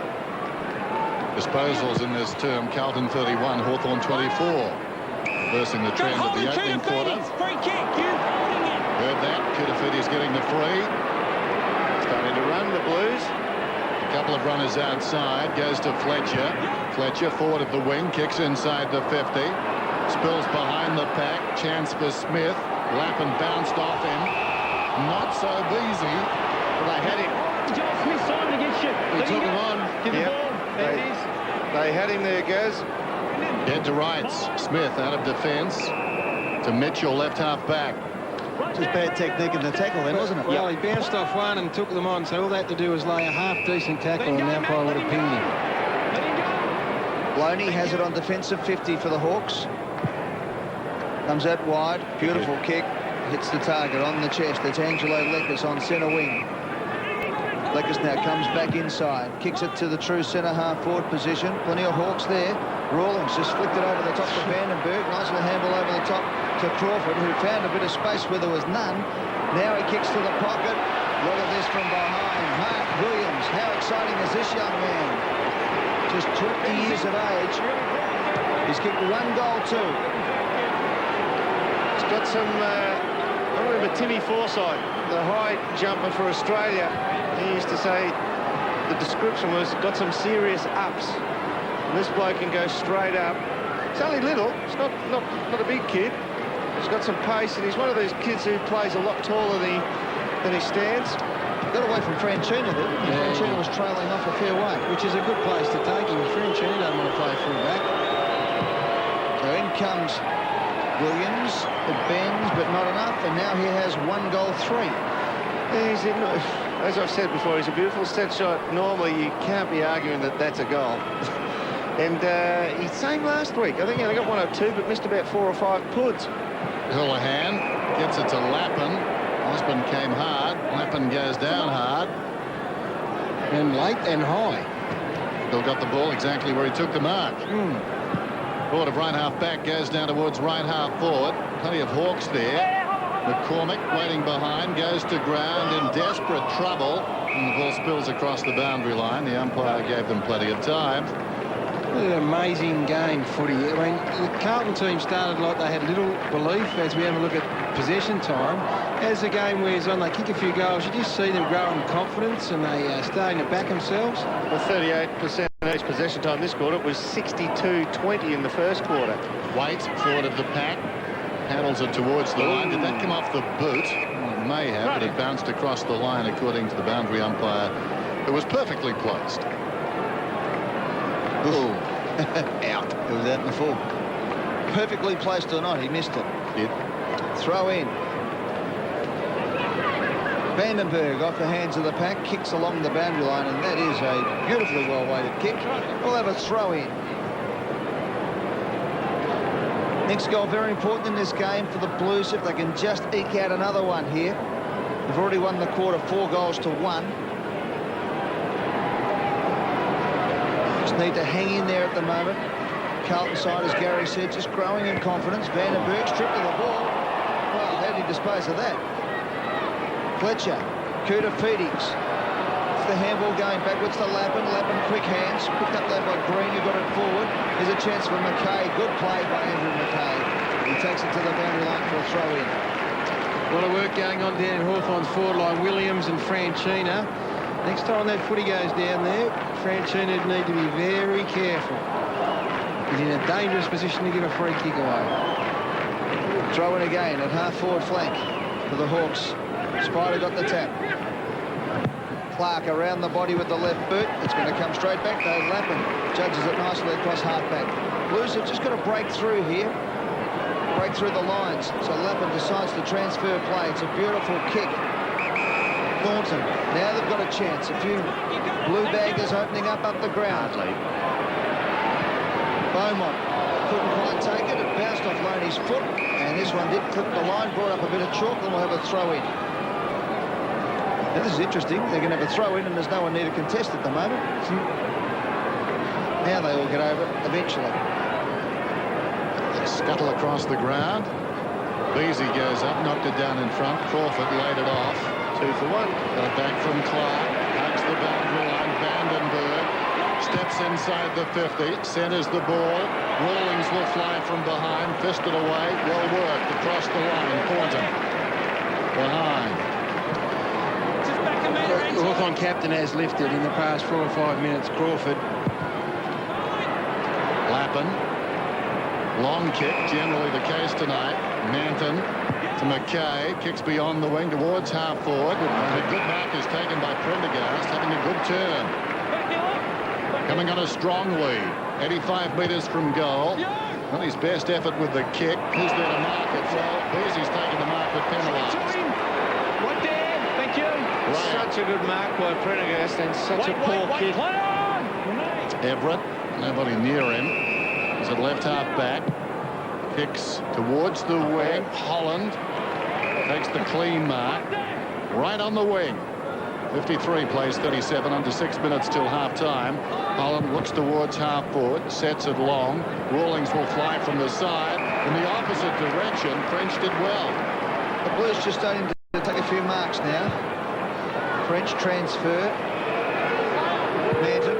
Disposals in this term, Carlton 31, Hawthorn 24. Reversing the trend of the opening quarter. Free kick, you holding it. Heard that. Kudafiti's getting the free. Starting to run, the Blues. A couple of runners outside. Goes to Fletcher. Fletcher forward of the wing. Kicks inside the 50. Spills behind the pack. Chance for Smith. Lappin bounced off him. Not so easy. Well, they had him. Joel Smith's time to get shit. He took him on. Give the ball. There it is. They had him there, Gaz. Head to rights. Smith out of defence. To Mitchell, left half back. Just bad technique in the tackle then, wasn't it? Well, he bounced off one and took them on, so all they had to do was lay a half-decent tackle, and the umpire would have pinged him. Loney has it on defensive 50 for the Hawks. Comes out wide. Beautiful kick. Hits the target on the chest. It's Angelo Lekas on centre wing. Lekas now comes back inside. Kicks it to the true centre half forward position. Plenty of Hawks there. Rawlings just flicked it over the top to Vandenberg. Nice little handball over the top to Crawford, who found a bit of space where there was none. Now he kicks to the pocket. Look at this from behind. Mark Williams. How exciting is this young man? Just 20 years of age. He's kicked 1 goal too. It's got some, I remember Timmy Forsyth, the high jumper for Australia. He used to say the description was got some serious ups. And this bloke can go straight up. He's only little. He's not a big kid. He's got some pace, and he's one of those kids who plays a lot taller than he stands. Got away from Franchina, didn't he? Yeah, Franchina was trailing off a fair way. Which is a good place to take him. Franchina doesn't want to play full-back. So in comes Williams. It bends, but not enough, and now he has 1 goal 3. He's in, as I've said before, he's a beautiful set shot. Normally, you can't be arguing that that's a goal. And he's same last week. I think he only got 1 or 2, but missed about 4 or 5 puds. Houlihan gets it to Lappin. Osborne came hard. Lappin goes down hard. And late and high. Bill got the ball exactly where he took the mark. Forward of right half back goes down towards right half forward. Plenty of Hawks there. McCormick waiting behind, goes to ground in desperate trouble, and the ball spills across the boundary line. The umpire gave them plenty of time. An amazing game, footy. I mean, the Carlton team started like they had little belief as we have a look at possession time. As the game wears on, they kick a few goals. You just see them grow in confidence, and they are starting to back themselves. Well, 38% each possession time this quarter. It was 62-20 in the first quarter. White, forward of the pack, handles it towards the line. Did that come off the boot? Well, it may have, but it bounced across the line according to the boundary umpire. It was perfectly placed. Ooh. Out. It was out in the full. Perfectly placed or not, he missed it. Did. Throw in. Vandenberg off the hands of the pack, kicks along the boundary line, and that is a beautifully well-weighted kick. We'll have a throw in. Next goal very important in this game for the Blues if they can just eke out another one here. They've already won the quarter 4-1. Just need to hang in there at the moment. Carlton side, as Gary said, just growing in confidence. Vandenberg stripped of the ball. Well, how do you dispose of that? Fletcher, Kudafiti's. It's the handball going backwards to Lappin. Lappin, quick hands. Picked up there by Green, who got it forward. There's a chance for McKay. Good play by Andrew McKay. He takes it to the boundary line for a throw-in. A lot of work going on down in Hawthorn's forward line. Williams and Franchina. Next time that footy goes down there, Franchina need to be very careful. He's in a dangerous position to give a free kick away. Throw in again at half-forward flank for the Hawks. Spider got the tap. Clark around the body with the left boot. It's going to come straight back, though. Lappin judges it nicely across half-back. Blues have just got to break through here. Break through the lines. So Lappin decides to transfer play. It's a beautiful kick. Thornton. Now they've got a chance. A few blue baggers opening up the ground. Beaumont couldn't quite take it. It bounced off Loney's foot. And this one did clip the line, brought up a bit of chalk, and we'll have a throw in. Now this is interesting. They're going to have a throw in, and there's no one near to contest at the moment. Now they all get over it eventually. Scuttle across the ground. Beasy goes up, knocked it down in front. Crawford laid it off. 2 for 1. Got it back from Clark. Hugs the boundary line. Vandenberg steps inside the 50. Centers the ball. Rawlings will fly from behind. Fisted away. Well worked across the line. Thornton behind. The Hawthorn captain has lifted in the past 4 or 5 minutes. Crawford. Lappin. Long kick, generally the case tonight. Manton to McKay. Kicks beyond the wing towards half forward. And a good mark is taken by Prendergast, having a good turn. Coming on a strong lead. 85 metres from goal. Not his best effort with the kick. Who's there to mark it? Well, Beasley's taken the mark but penalised. Right there. Thank you. Such a good mark by Prendergast and such a poor kick. Everett, nobody near him. He's at left half back. Kicks towards the wing. Holland takes the clean mark. Right on the wing. 53 plays 37, under 6 minutes till half time. Holland looks towards half forward, sets it long. Rawlings will fly from the side. In the opposite direction, French did well. The Blues just starting to take a few marks now. French transfer. Manton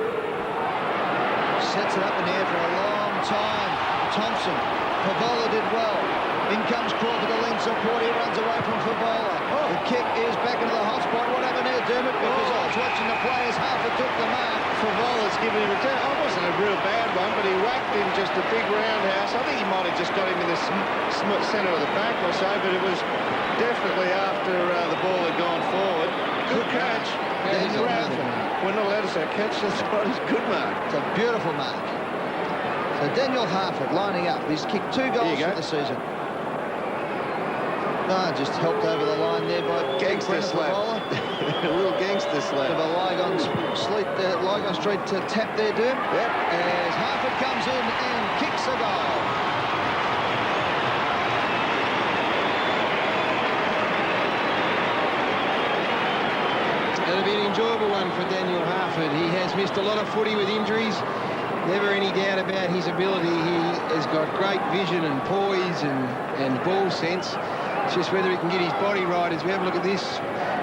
sets it up in the air for a long time. Thompson. Favola did well. In comes Crawford, the length support. He runs away from Favola. The kick is back into the hot spot. What happened there, Dermot? Because I was watching the players. Halford took the mark. Favola's given him a turn. It wasn't a real bad one, but he whacked him just a big roundhouse. I think he might have just got him in the centre of the back or so, but it was definitely after the ball had gone forward. Good catch. Daniel Harford. We're not allowed to say catch. That's right. It's a good mark. It's a beautiful mark. So Daniel Harford lining up. He's kicked 2 goals for the season. No, just helped over the line there by gangster slap. A real gangster slap. Of a Lygon Street tap there, Derm. Yep. As Harford comes in and kicks a goal. It'll be an enjoyable one for Daniel Harford. He has missed a lot of footy with injuries. Never any doubt about his ability. He has got great vision and poise and ball sense. It's just whether he can get his body right. As we have a look at this,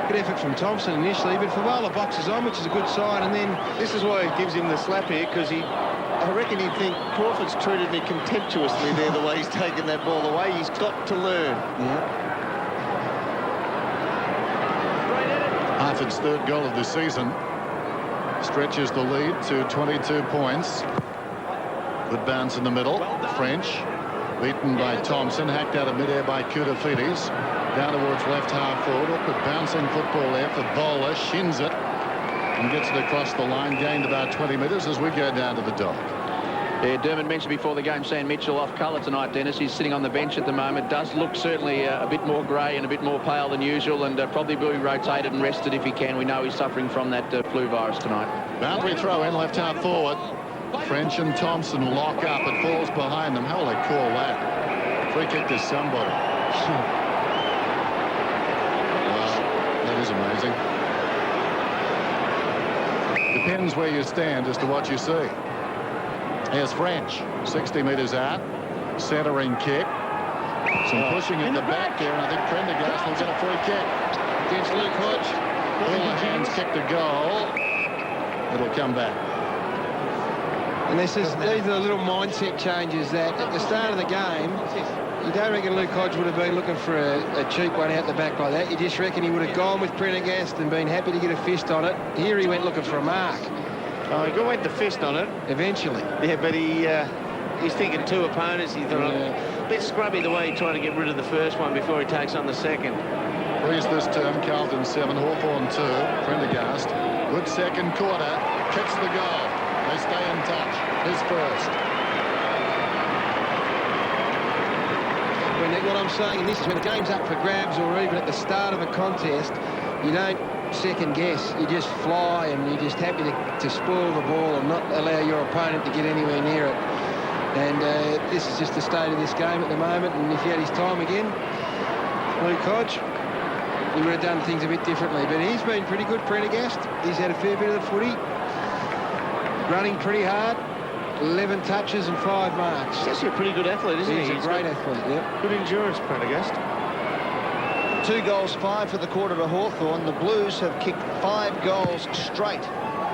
good effort from Thompson initially, but Favola boxes on, which is a good sign. And then this is why he gives him the slap here, because I reckon he'd think Crawford's treated me contemptuously there, the way he's taken that ball away. He's got to learn. Yeah. Harford's 3rd goal of the season stretches the lead to 22 points. Good bounce in the middle. French beaten by Thompson, hacked out of midair by Koutafidis. Down towards left half forward. Awkward bouncing football there for Bowler. Shins it and gets it across the line. Gained about 20 metres as we go down to the dock. Yeah, Dermot mentioned before the game, Sam Mitchell off colour tonight, Dennis. He's sitting on the bench at the moment. Does look certainly a bit more grey and a bit more pale than usual, and probably will be rotated and rested if he can. We know he's suffering from that flu virus tonight. Boundary throw in left half forward. French and Thompson lock up. It falls behind them. How will they call that? Free kick to somebody. Well, that is amazing. Depends where you stand as to what you see. Here's French, 60 metres out, centering kick. Some pushing at the back there, and I think Prendergast will get a free kick. Against Luke Hodge. Houlihan's kicked a goal. It'll come back. And these are the little mindset changes that at the start of the game, You don't reckon Luke Hodge would have been looking for a cheap one out the back like that? You just reckon he would have gone with Prendergast and been happy to get a fist on it. Here he went looking for a mark. Oh, he went the fist on it. Eventually. Yeah, but he's thinking two opponents. He thought, a bit scrubby the way he tried to get rid of the first one before he takes on the second. Breeze this term, Carlton 7, Hawthorn 2, Prendergast. Good second quarter, kicks the goal. They stay in touch. His first. What I'm saying, and this is when the game's up for grabs or even at the start of a contest, you don't second guess. You just fly and you're just happy to spoil the ball and not allow your opponent to get anywhere near it. And this is just the state of this game at the moment. And if he had his time again, Luke Hodge, he would have done things a bit differently. But he's been pretty good, Prendergast. He's had a fair bit of the footy. Running pretty hard. 11 touches and 5 marks. He's actually a pretty good athlete, isn't he? He's a great athlete, yeah. Good endurance, Prendergast. 2 goals, 5 for the quarter to Hawthorn. The Blues have kicked 5 goals straight.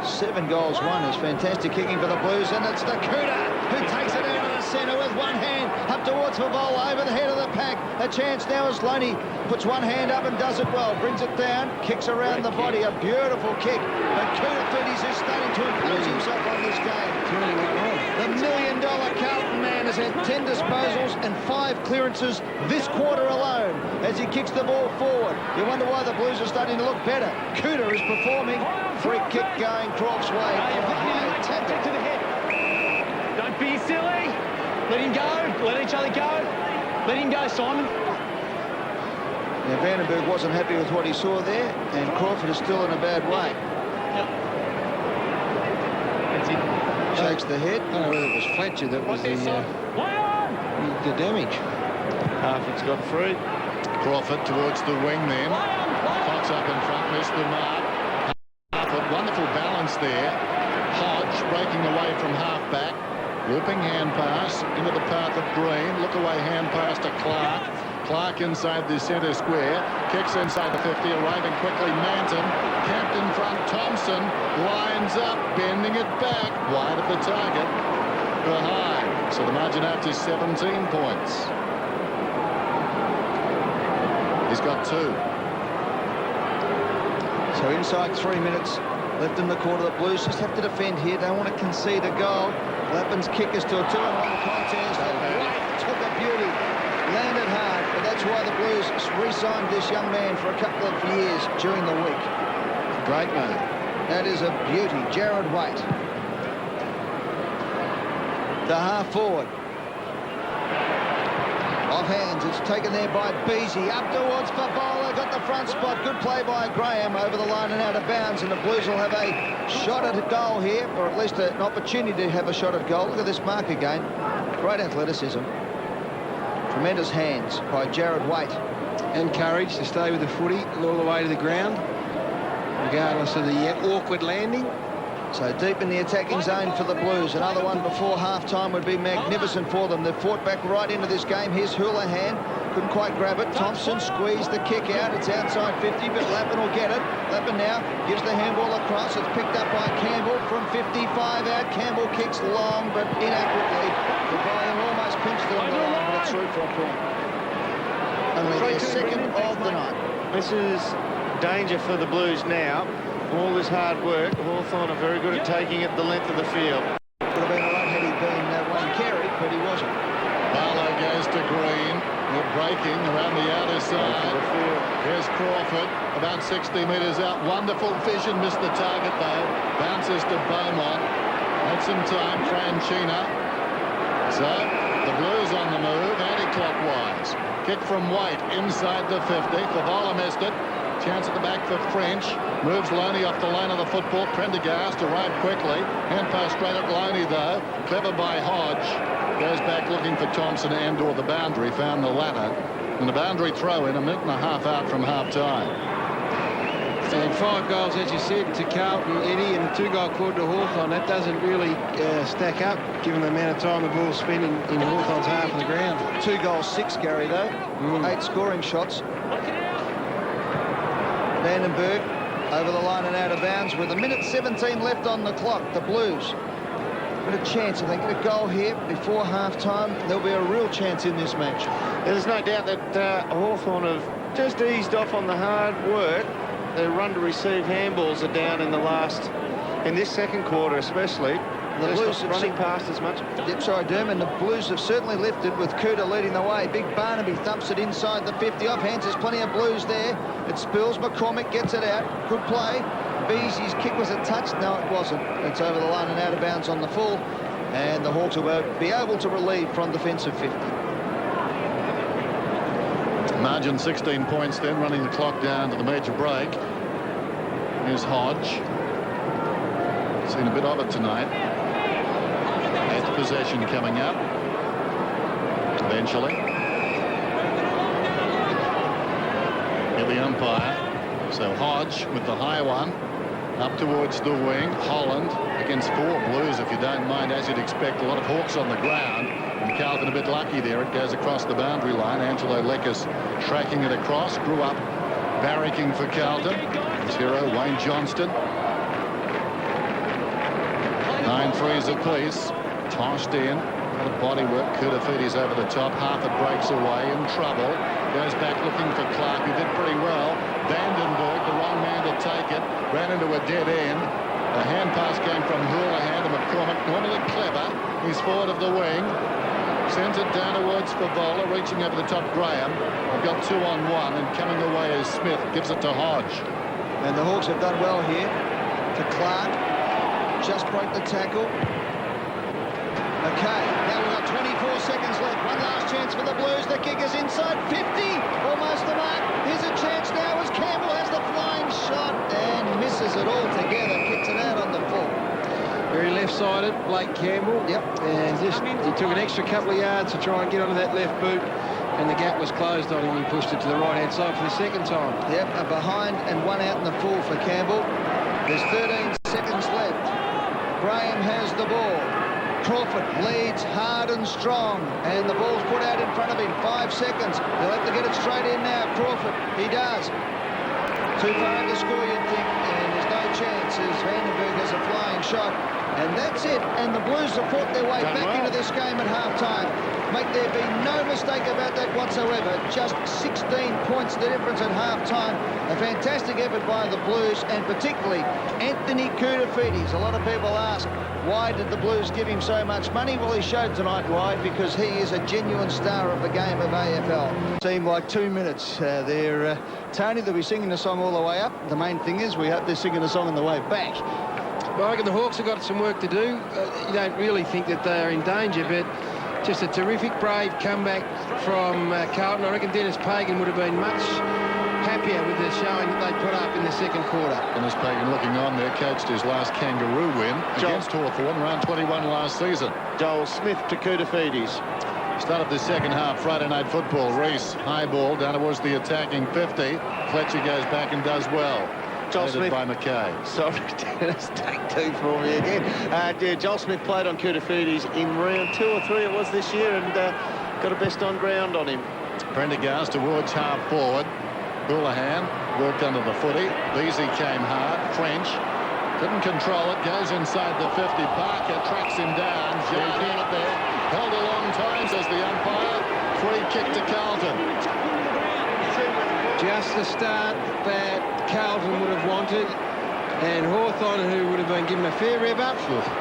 7 goals, 1 is fantastic kicking for the Blues, and it's the Cooter who takes it out of the centre with one hand up towards Favola over the head of the pack. A chance now as Loney puts one hand up and does it well, brings it down, kicks around the body, a beautiful kick. But Cooter Footies is starting to impose himself on this game. The $1 million Carlton man has had 10 disposals and 5 clearances this quarter alone as he kicks the ball forward. You wonder why the Blues are starting to look better. Cooter is performing. Free kick going Croft's way. Tackle to the head. Don't be silly. Let him go. Let each other go. Let him go, Simon. Now, Vandenberg wasn't happy with what he saw there, and Crawford is still in a bad way. That's it. Shakes the head. I don't know whether it was Fletcher that was the damage. Harford's got free. Crawford towards the wing then. Fox up in front, missed the mark. Harford, wonderful balance there. Hodge breaking away from half-back. Looping hand pass into the path of Green. Look away hand pass to Clark. Clark inside the centre square. Kicks inside the 50, arriving quickly. Manton. Camped in front. Thompson lines up, bending it back. Wide of the target. Behind. So the margin out to 17 points. He's got 2. So inside 3 minutes left in the quarter. The Blues just have to defend here. Don't want to concede a goal. Lappin's kick is to a 2-1 contest. White took a beauty. Landed hard, but that's why the Blues re-signed this young man for a couple of years during the week. Great man. That is a beauty. Jared Waite. The half forward. Off hands, it's taken there by Beasy. Up towards Favola, got the front spot. Good play by Graham over the line and out of bounds, and the Blues will have a shot at a goal here, or at least an opportunity to have a shot at goal. Look at this mark again. Great athleticism. Tremendous hands by Jared Waite. And courage to stay with the footy all the way to the ground, regardless of the awkward landing. So deep in the attacking zone for the Blues. Another one before half-time would be magnificent for them. They've fought back right into this game. Here's Houlihan. Couldn't quite grab it. Thompson squeezed the kick out. It's outside 50, but Lappin will get it. Lappin now gives the handball across. It's picked up by Campbell from 55 out. Campbell kicks long, but inaccurately. The bowler almost pinched it on the line, but it's through for a point. Only their second of the night. This is danger for the Blues now. All this hard work. Hawthorn are very good at taking it the length of the field. Would have been a lot had he been Wayne Carey, but he wasn't. Barlow goes to Green. They're breaking around the outer side. Here's Crawford, about 60 metres out. Wonderful vision, missed the target though. Bounces to Beaumont. Had some time, Franchina. So, the Blues on the move, anti-clockwise. Kick from White inside the 50. Favola missed it. Chance at the back for French. Moves Loney off the line of the football. Prendergast arrived quickly. Hand pass straight at Loney though. Clever by Hodge. Goes back looking for Thompson and or the boundary. Found the latter. And the boundary throw in a minute and a half out from half-time. And 5 goals, as you said, to Carlton, Eddie, and a 2-goal quarter to Hawthorn. That doesn't really stack up, given the amount of time the ball's spent in Hawthorn's half of the ground. 2 goals, 6, Gary, though. 8 scoring shots. Vandenberg over the line and out of bounds with 1:17 left on the clock. The Blues got a chance if they get a goal here before half-time. There'll be a real chance in this match. There's no doubt that Hawthorn have just eased off on the hard work. Their run to receive handballs are down in this second quarter especially. The Blues have running past as much. Yep, sorry, Derm, and the Blues have certainly lifted with Cooter leading the way. Big Barnaby thumps it inside the 50. Off hands, there's plenty of Blues there. It spills. McCormick gets it out. Good play. Beasley's kick was a touch. No, it wasn't. It's over the line and out of bounds on the full. And the Hawks will be able to relieve from defensive 50. Margin 16 points then, running the clock down to the major break. Here's Hodge. Seen a bit of it tonight. 8th possession coming up. Eventually. Here the umpire. So Hodge with the high one. Up towards the wing. Holland against 4 Blues, if you don't mind, as you'd expect. A lot of Hawks on the ground. And Carlton a bit lucky there. It goes across the boundary line. Angelo Lekas tracking it across. Grew up barracking for Carlton. His hero, Wayne Johnston. 9 threes apiece. Tossed in. A lot of body work. Kurtafidis over the top. Harford breaks away. In trouble. Goes back looking for Clark, who did pretty well. Vandenberg, the wrong man to take it. Ran into a dead end. A hand pass came from Houlihan to McCormick. Normally clever. He's forward of the wing. Sends it down towards Favola, reaching over the top Graham. They've got 2-on-1, and coming away is Smith. Gives it to Hodge. And the Hawks have done well here. To Clark. Just broke the tackle. Okay, now we've got 24 seconds left. One last chance for the Blues. The kick is inside 50. Almost the mark. Here's a chance now as Campbell has the flying shot and misses it altogether. Kicks it out on the full. Very left-sided, Blake Campbell. Yep. And he took an extra couple of yards to try and get onto that left boot. And the gap was closed on him. He pushed it to the right-hand side for the second time. Yep, a behind and one out in the full for Campbell. There's 13 seconds left. Graham has the ball. Crawford leads hard and strong, and the ball's put out in front of him. 5 seconds. He'll have to get it straight in now. Crawford, he does. Too far out to score, you'd think, and there's no chance as Vandenberg has a flying shot. And that's it. And the Blues have fought their way back into this game at half-time. Make there be no mistake about that whatsoever. Just 16 points the difference at half-time. A fantastic effort by the Blues, and particularly Anthony Kurtafidis. A lot of people ask, why did the Blues give him so much money? Well, he showed tonight why, because he is a genuine star of the game of AFL. Seemed like 2 minutes there. Tony, they'll be singing the song all the way up. The main thing is we hope they're singing the song on the way back. Well, I reckon the Hawks have got some work to do. You don't really think that they're in danger, but just a terrific, brave comeback from Carlton. I reckon Dennis Pagan would have been much happier with the showing that they put up in the second quarter. Dennis Pagan looking on there, coached his last Kangaroo win against Hawthorn, round 21 last season. Joel Smith to Kurtafidis. Start of the second half, Friday night football. Reese, high ball down towards the attacking 50. Fletcher goes back and does well. Joel Smith by McKay. Sorry, Dennis, take 2 for me again. Yeah, Joel Smith played on Kurtafidis in round 2 or 3 it was this year, and got a best on ground on him. Prendergast towards half forward. Houlihan worked under the footy. Beasley came hard. French couldn't control it. Goes inside the 50. Parker tracks him down. Jardy out there. Held a long time, says the umpire. Free kick to Carlton. Just the start that Carlton would have wanted, and Hawthorn, who would have been given a fair rev up.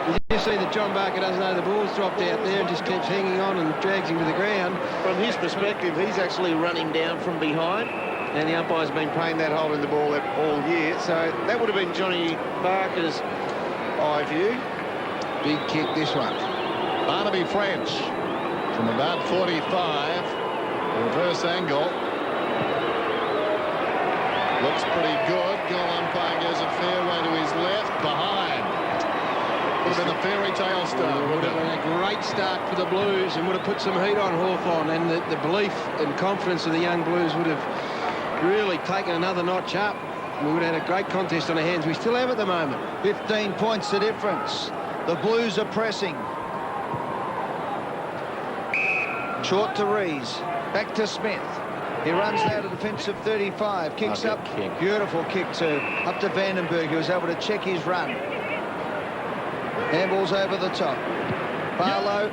You just see that John Barker doesn't know the ball's dropped out there and just keeps hanging on and drags him to the ground. From his perspective, he's actually running down from behind, and the umpire's been playing that hole in the ball all year. So that would have been Johnny Barker's eye view. Big kick, this one. Barnaby French from about 45. Reverse angle. Looks pretty good. Goal umpire goes a fair way to his left. Behind. Would have been a fairy tale start. Would have been a great start for the Blues and would have put some heat on Hawthorn, and the belief and confidence of the young Blues would have really taken another notch up. We would have had a great contest on our hands. We still have at the moment. 15 points the difference. The Blues are pressing. Short to Rees. Back to Smith. He runs now to defensive 35. Kicks up. Kick. Beautiful kick too. Up to Vandenberg, who was able to check his run. Handball's over the top. Barlow.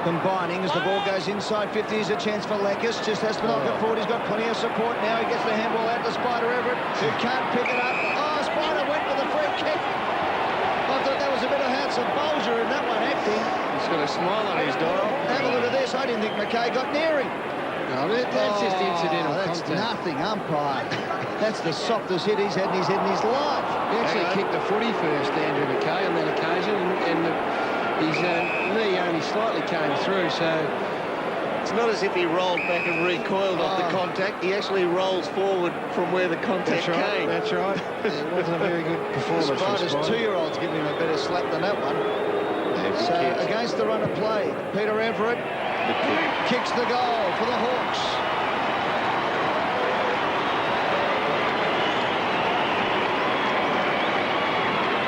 combining as the ball goes inside 50. Is a chance for Leckis. Just has to knock it forward. He's got plenty of support now. He gets the handball out to Spider Everett, who can't pick it up. Oh, Spider went for the free kick. I thought that was a bit of House of Bolger in that one, acting. He's got a smile on his dial. Have a look at this. I didn't think McKay got near him. No, that's just incidental That's contact. nothing, umpire. That's the softest hit he's had in his head in his life. He actually kicked the footy first, Andrew McKay, on that occasion, and his knee only slightly came through, so... It's not as if he rolled back and recoiled off the contact. He actually rolls forward from where the contact came. That's right. It wasn't a very good performance from Spider's Spider. 2-year-old's giving him a better slap than that one. So against the run of play, Peter Everett kicks the goal for the Hawks.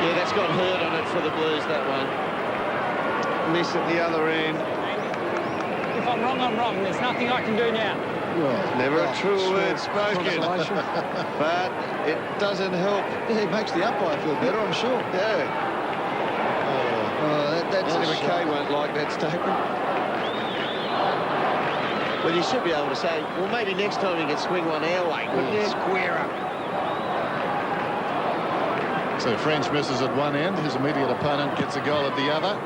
Yeah, that's got hurt on it for the Blues, that one. Miss at the other end. If I'm wrong, I'm wrong. There's nothing I can do now. Well, Never a true word spoken. consolation. But it doesn't help. Yeah, it makes the umpire feel better, I'm sure. Yeah. That's Andy a McKay shock. won't like that statement. Well, you should be able to say, well, maybe next time you can swing one our way, couldn't you? Square up. So French misses at one end. His immediate opponent gets a goal at the other.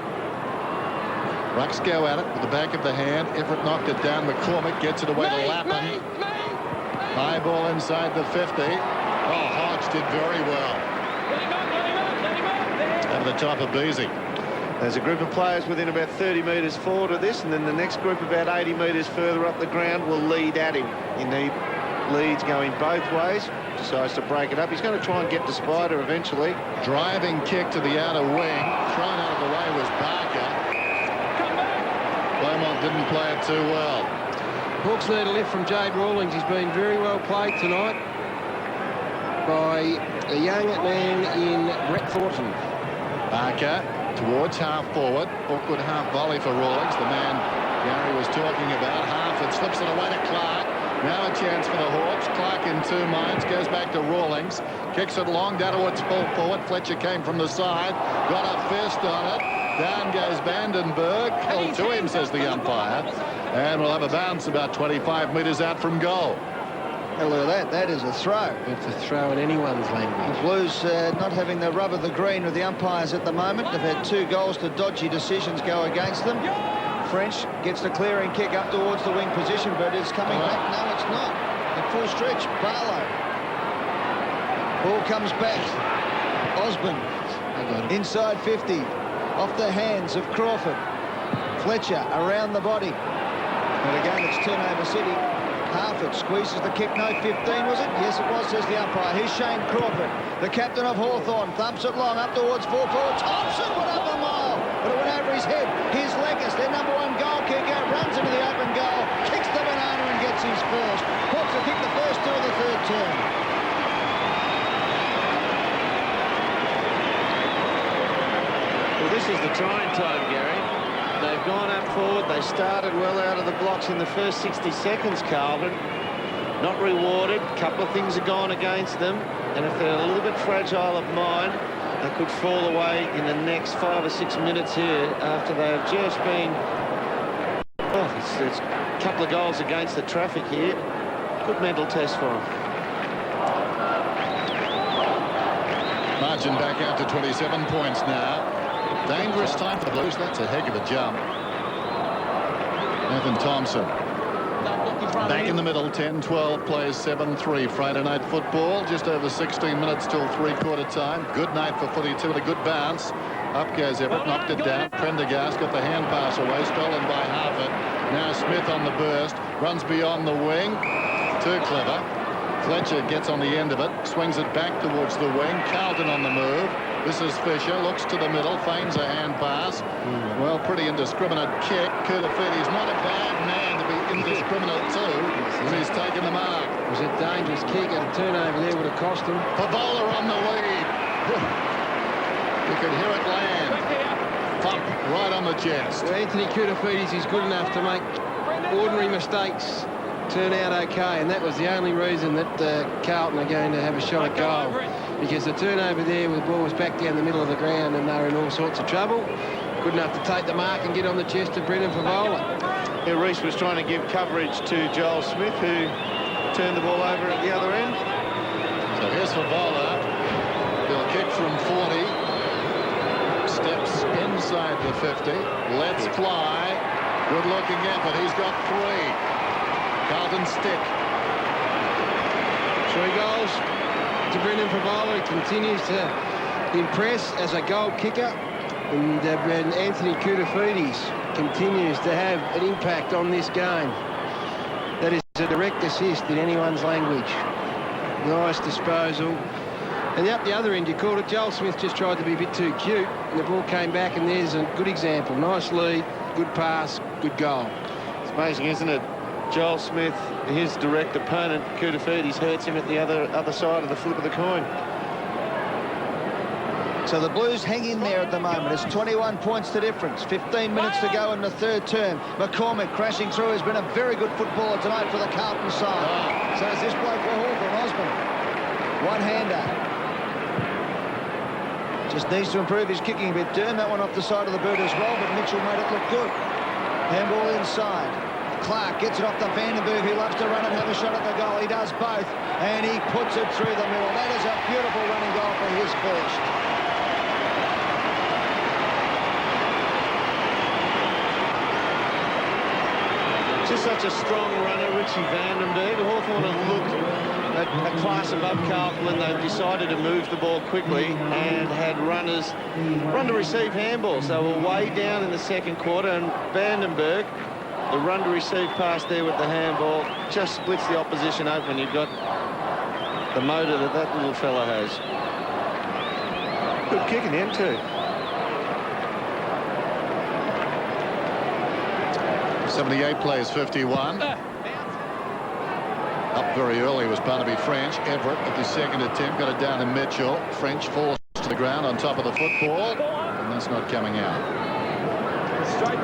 Rucks go at it with the back of the hand. Everett knocked it down. McCormick gets it away to Lappin. High ball inside the 50. Oh, Hodge did very well. Over the top of Beasy. There's a group of players within about 30 metres forward of this, and then the next group about 80 metres further up the ground will lead at him. Indeed, leads going both ways. Decides to break it up. He's going to try and get to Spider eventually. Driving kick to the outer wing. Thrown out of the way was Barker. Beaumont didn't play it too well. Hawks need a lift from Jade Rawlings. He's been very well played tonight by a young man in Brett Thornton. Barker towards half forward. Awkward half volley for Rawlings. The man Gary was talking about. Harford slips it away to Clark. Now a chance for the Hawks. Clark in 2 minds. Goes back to Rawlings. Kicks it long down towards full forward. Fletcher came from the side. Got a fist on it. Down goes Vandenberg. Called to him, says the umpire. And we'll have a bounce about 25 metres out from goal. Look at that. That is a throw. It's a throw in anyone's The language. Blues not having the rub of the green with the umpires at the moment. They've had 2 goals to dodgy decisions go against them. French gets the clearing kick up towards the wing position, but it's coming back. No, it's not. At full stretch, Barlow. Ball comes back. Osborne inside 50. Off the hands of Crawford. Fletcher around the body. But again, it's turnover city. Harford squeezes the kick. No, 15 was it? Yes, it was, says the umpire. Here's Shane Crawford, the captain of Hawthorn. Thumps it long up towards full forward. Thompson went up a mile, but it went over his head. Here's Leckis, their #1 goal kicker, runs into the open goal, kicks the banana and gets his first. Hawks will kick the first 2 of the 3rd term. Well, this is the trying time, Gary. They've gone up forward. They started well out of the blocks in the first 60 seconds, Carlton. Not rewarded. A couple of things have gone against them. And if they're a little bit fragile of mind, they could fall away in the next 5 or 6 minutes here after they've just been... Oh, it's a couple of goals against the traffic here. Good mental test for them. Margin back out to 27 points now. Dangerous time for the Blues. That's a heck of a jump. Nathan Thompson. Back in the middle, 10-12, plays 7-3. Friday night football, just over 16 minutes till 3/4 time. Good night for footy too, and a good bounce. Up goes Everett, knocked it down. Prendergast got the hand pass away, stolen by Harford. Now Smith on the burst, runs beyond the wing. Too clever. Fletcher gets on the end of it, swings it back towards the wing. Carlton on the move. This is Fisher, looks to the middle, feigns a hand pass. Well, pretty indiscriminate kick. Kutafiti's not a bad man to be indiscriminate too, when he's taken the mark. It was a dangerous kick, and a turnover there would have cost him. Pavola on the lead. You could hear it land. Thump right on the chest. Well, Anthony Kutafiti's is good enough to make ordinary mistakes turn out okay, and that was the only reason that Carlton are going to have a shot at goal, because the turnover there with the ball was back down the middle of the ground and they were in all sorts of trouble. good enough to take the mark and get on the chest of Brendan Favola. Yeah, Reese was trying to give coverage to Joel Smith, who turned the ball over at the other end. So here's Favola. He'll kick from 40. Steps inside the 50. Lets fly. Good-looking effort. He's got 3. Carlton stick. 3 goals to Brendan Favola. He continues to impress as a goal kicker. And Anthony Koutoufides continues to have an impact on this game. That is a direct assist in anyone's language. Nice disposal. And up the other end, you called it, Joel Smith just tried to be a bit too cute, and the ball came back, and there's a good example. Nice lead, good pass, good goal. It's amazing, isn't it? Joel Smith, his direct opponent, Koutoufides, hurts him at the other side of the flip of the coin. So the Blues hang in there at the moment. It's 21 points to difference. 15 minutes to go in the third term. McCormick crashing through has been a very good footballer tonight for the Carlton side. So is this bloke for Hawthorn, Osborne. One-hander. Just needs to improve his kicking a bit. That one off the side of the boot as well, but Mitchell made it look good. Handball inside. Clark gets it off the Vandenberg, who loves to run and have a shot at the goal. He does both, and he puts it through the middle. That is a beautiful running goal for his first. Just such a strong runner, Richie Vandenberg. Hawthorn have looked a class above Carlton, and they've decided to move the ball quickly and had runners run to receive handballs. They were way down in the second quarter, and Vandenberg, the run to receive pass there with the handball, just splits the opposition open. You've got the motor that little fella has. Good kicking him too. 78 plays 51. Up very early was Barnaby French. Everett at the second attempt got it down to Mitchell. French forced to the ground on top of the football, and that's not coming out.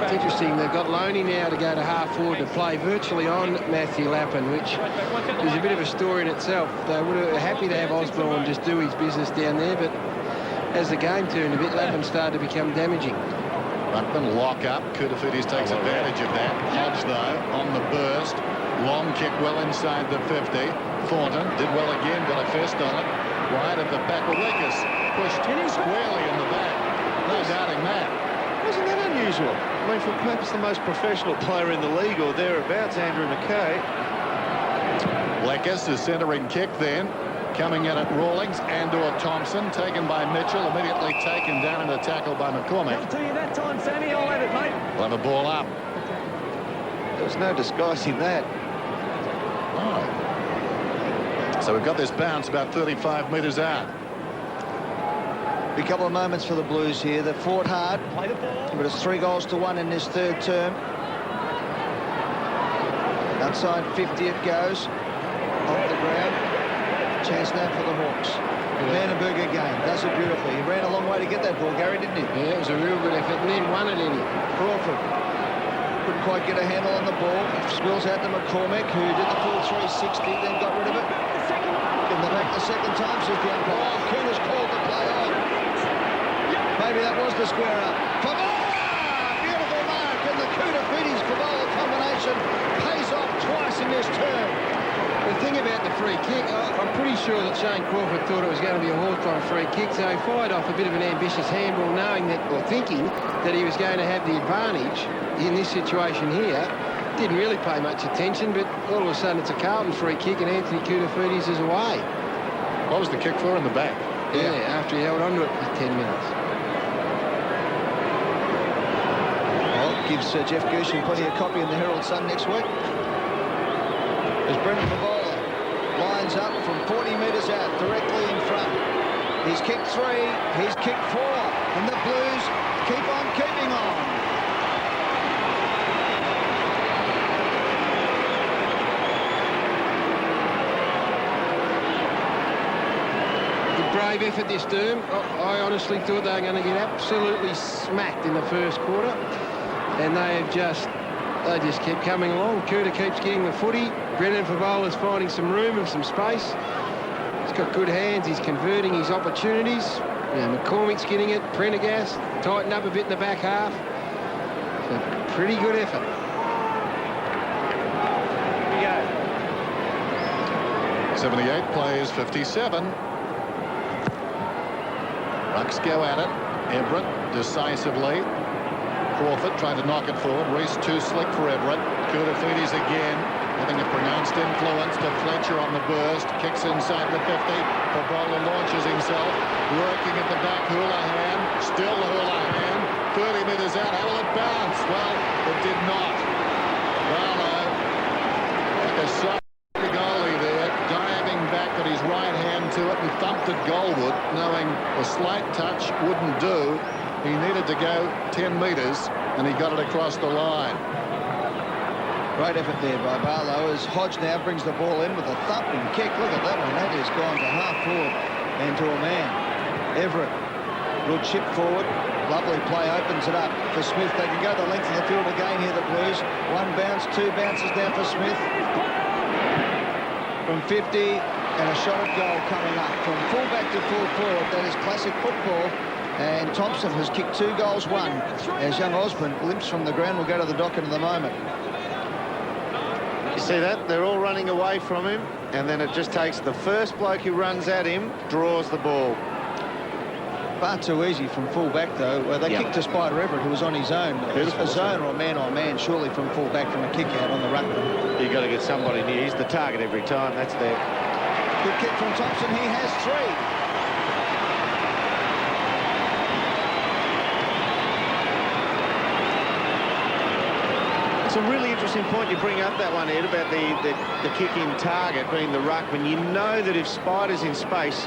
It's interesting, they've got Loney now to go to half forward to play virtually on Matthew Lappin, which is a bit of a story in itself. They were happy to have Osborne just do his business down there, but as the game turned a bit, Lappin started to become damaging. Ruckman lock up. Koutoufides takes advantage of that. Hodge, though, on the burst. Long kick well inside the 50. Thornton did well again, got a fist on it. Wide at the back. Wickes pushed squarely in the back. No doubting that. Wasn't that unusual? I mean, for perhaps the most professional player in the league or thereabouts, Andrew McKay. Wickes, the centering kick then. Coming in at Rawlings, Andor Thompson, taken by Mitchell, immediately taken down in a tackle by McCormick. I'll do you that time, Sammy. I'll have it, mate. We'll have a ball up. There's no disguising that. Oh. So we've got this bounce about 35 metres out. A couple of moments for the Blues here. They've fought hard, but it's 3-1 in this third term. Outside 50 it goes. Off the ground. Chance now for the Hawks. Vandenberg again. Does it beautifully. He ran a long way to get that ball, Gary, didn't he? Yeah, it was a real good effort, and then won it in it. Crawford couldn't quite get a handle on the ball. Spills out to McCormick, who did the full 360, then got rid of it. In the back the second time, says the umpire. Oh, Cooner's called the play on. Maybe that was the square up. Favola! Beautiful mark, and the Koutoufides-Favola combination pays off twice in this term. The thing about the free kick, I'm pretty sure that Shane Crawford thought it was going to be a Hawthorn free kick, so he fired off a bit of an ambitious handball, knowing that, or thinking that he was going to have the advantage in this situation here. Didn't really pay much attention, but all of a sudden it's a Carlton free kick and Anthony Koutoufides is away. What was the kick for in the back? Yeah, after he held on to it for 10 minutes. Well, gives Jeff Gershon plenty of copy in the Herald Sun next week. As Brendan Favola lines up from 40 metres out, directly in front. He's kicked 3, he's kicked 4, and the Blues keep on keeping on. Good brave effort this term. I honestly thought they were going to get absolutely smacked in the first quarter, and they just kept coming along. Cooter keeps getting the footy. Brendan Favola's finding some room and some space. He's got good hands. He's converting his opportunities. Yeah, McCormick's getting it. Prendergast tightened up a bit in the back half. So pretty good effort. Here we go. 78 plays 57. Rucks go at it. Everett decisively. Crawford trying to knock it forward. Reese too slick for Everett. Koutafidis again, having a pronounced influence, but Fletcher on the burst. Kicks inside the 50. Pabola launches himself. Working at the back. Houlihan. Still Houlihan. 30 metres out. How will it bounce? Well, it did not. Barlow, like a side goalie there, diving back with his right hand to it and thumped at Goldwood, knowing a slight touch wouldn't do. He needed to go 10 metres, and he got it across the line. Great effort there by Barlow as Hodge now brings the ball in with a thumping kick. Look at that one. That has gone to half forward and to a man. Everett, good chip forward. Lovely play, opens it up for Smith. They can go the length of the field again here, the Blues. One bounce, two bounces now for Smith. From 50, and a shot at goal coming up. From full-back to full-forward, that is classic football. And Thompson has kicked 2 goals, 1. As young Osborne limps from the ground, we'll go to the dock in a moment. You see that? They're all running away from him, and then it just takes the first bloke who runs at him, draws the ball. Far too easy from full-back, though. They kicked to Spider Everett, who was on his own. A zone or a man-on-man, surely from full-back from a kick-out on the ruckman. You've got to get somebody near. He's the target every time. That's there. Good kick from Thompson. He has 3. It's a really interesting point you bring up, that one, Ed, about the kicking target being the ruckman. You know that if Spider's in space,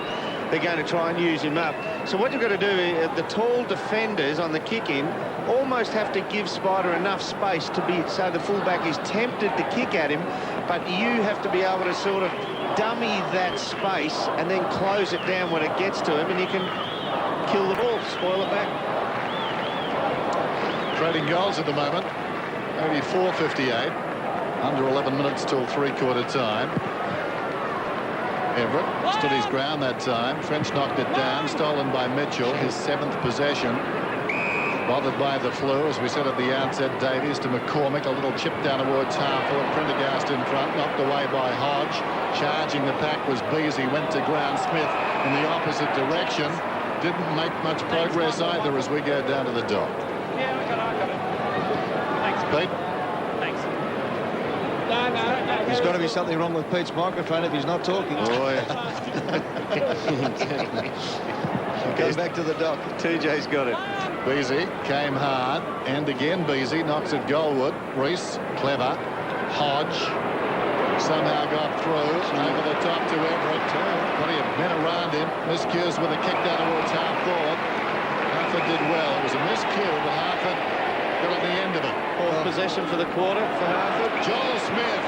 they're going to try and use him up. So what you've got to do, the tall defenders on the kick-in almost have to give Spider enough space to be, so the fullback is tempted to kick at him, but you have to be able to sort of dummy that space and then close it down when it gets to him, and you can kill the ball, spoil it back. Trading goals at the moment. 84-58. Under 11 minutes till three-quarter time. Everett stood his ground that time. French knocked it down. Stolen by Mitchell. His 7th possession. Bothered by the flu, as we said at the outset. Davies to McCormick. A little chip down towards half-forward. Prendergast in front. Knocked away by Hodge. Charging the pack was Beasy. Went to ground. Smith in the opposite direction. Didn't make much progress either as we go down to the dock. Yeah, I got it. Pete? Thanks. There's got to be something wrong with Pete's microphone if he's not talking. Oh, yeah. Goes back to the dock. TJ's got it. Beasy came hard, and again Beasy knocks at Goldwood. Reese, clever. Hodge somehow got through, over the top to Everett. Plenty of men around him. Miscues with a kick down towards half-forward. Harford did well. It was a miscue, but Harford got at the end of it. Possession for the quarter for Hawthorn. Joel Smith,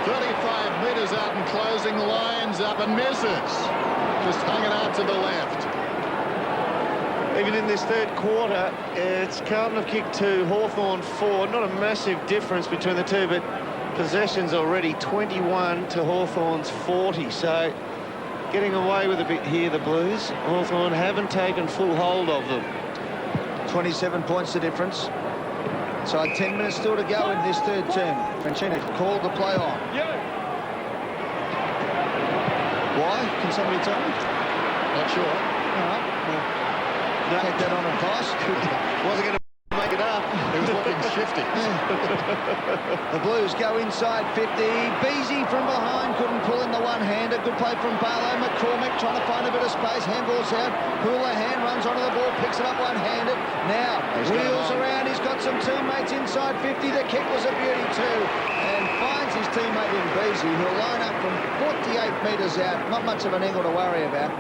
35 metres out and closing lines up and misses. Just hung it out to the left. Even in this third quarter, it's Carlton have kicked 2, Hawthorn 4. Not a massive difference between the two, but possessions already 21 to Hawthorn's 40. So getting away with a bit here, the Blues. Hawthorn haven't taken full hold of them. 27 points the difference. So 10 minutes still to go in this third term. Franchina called the play on. Why? Can somebody tell me? Not sure. All right. Well, take that on advice. Wasn't going to make it up. He was looking shifty. The Blues go inside 50. Beasy from behind couldn't pull in the one-hander. Good play from Barlow. McCormick trying to find a bit of space. Handballs out. Houlihan runs onto the ball, picks it up one-handed. Now wheels around. He's got some teammates inside 50. The kick was a beauty too, and finds his teammate in Beasy, who'll line up from 48 metres out. Not much of an angle to worry about.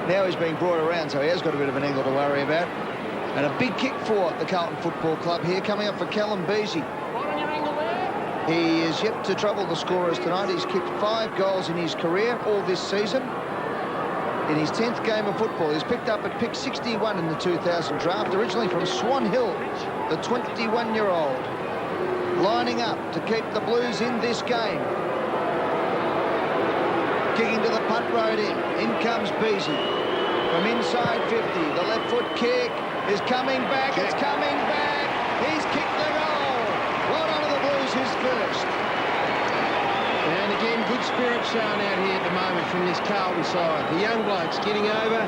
Now he's being brought around, so he has got a bit of an angle to worry about. And a big kick for the Carlton Football Club here, coming up for Callum Beasy. He is yet to trouble the scorers tonight. He's kicked 5 goals in his career all this season. In his 10th game of football, he's picked up at pick 61 in the 2000 draft, originally from Swan Hill, the 21-year-old, lining up to keep the Blues in this game. Kicking to the punt road in. In comes Beasy. from inside 50. The left foot kick is coming back. It's coming back. He's kicked the goal. Well done to the Blues, his first. And again, good spirit shown out here at the moment from this Carlton side. The young blokes getting over,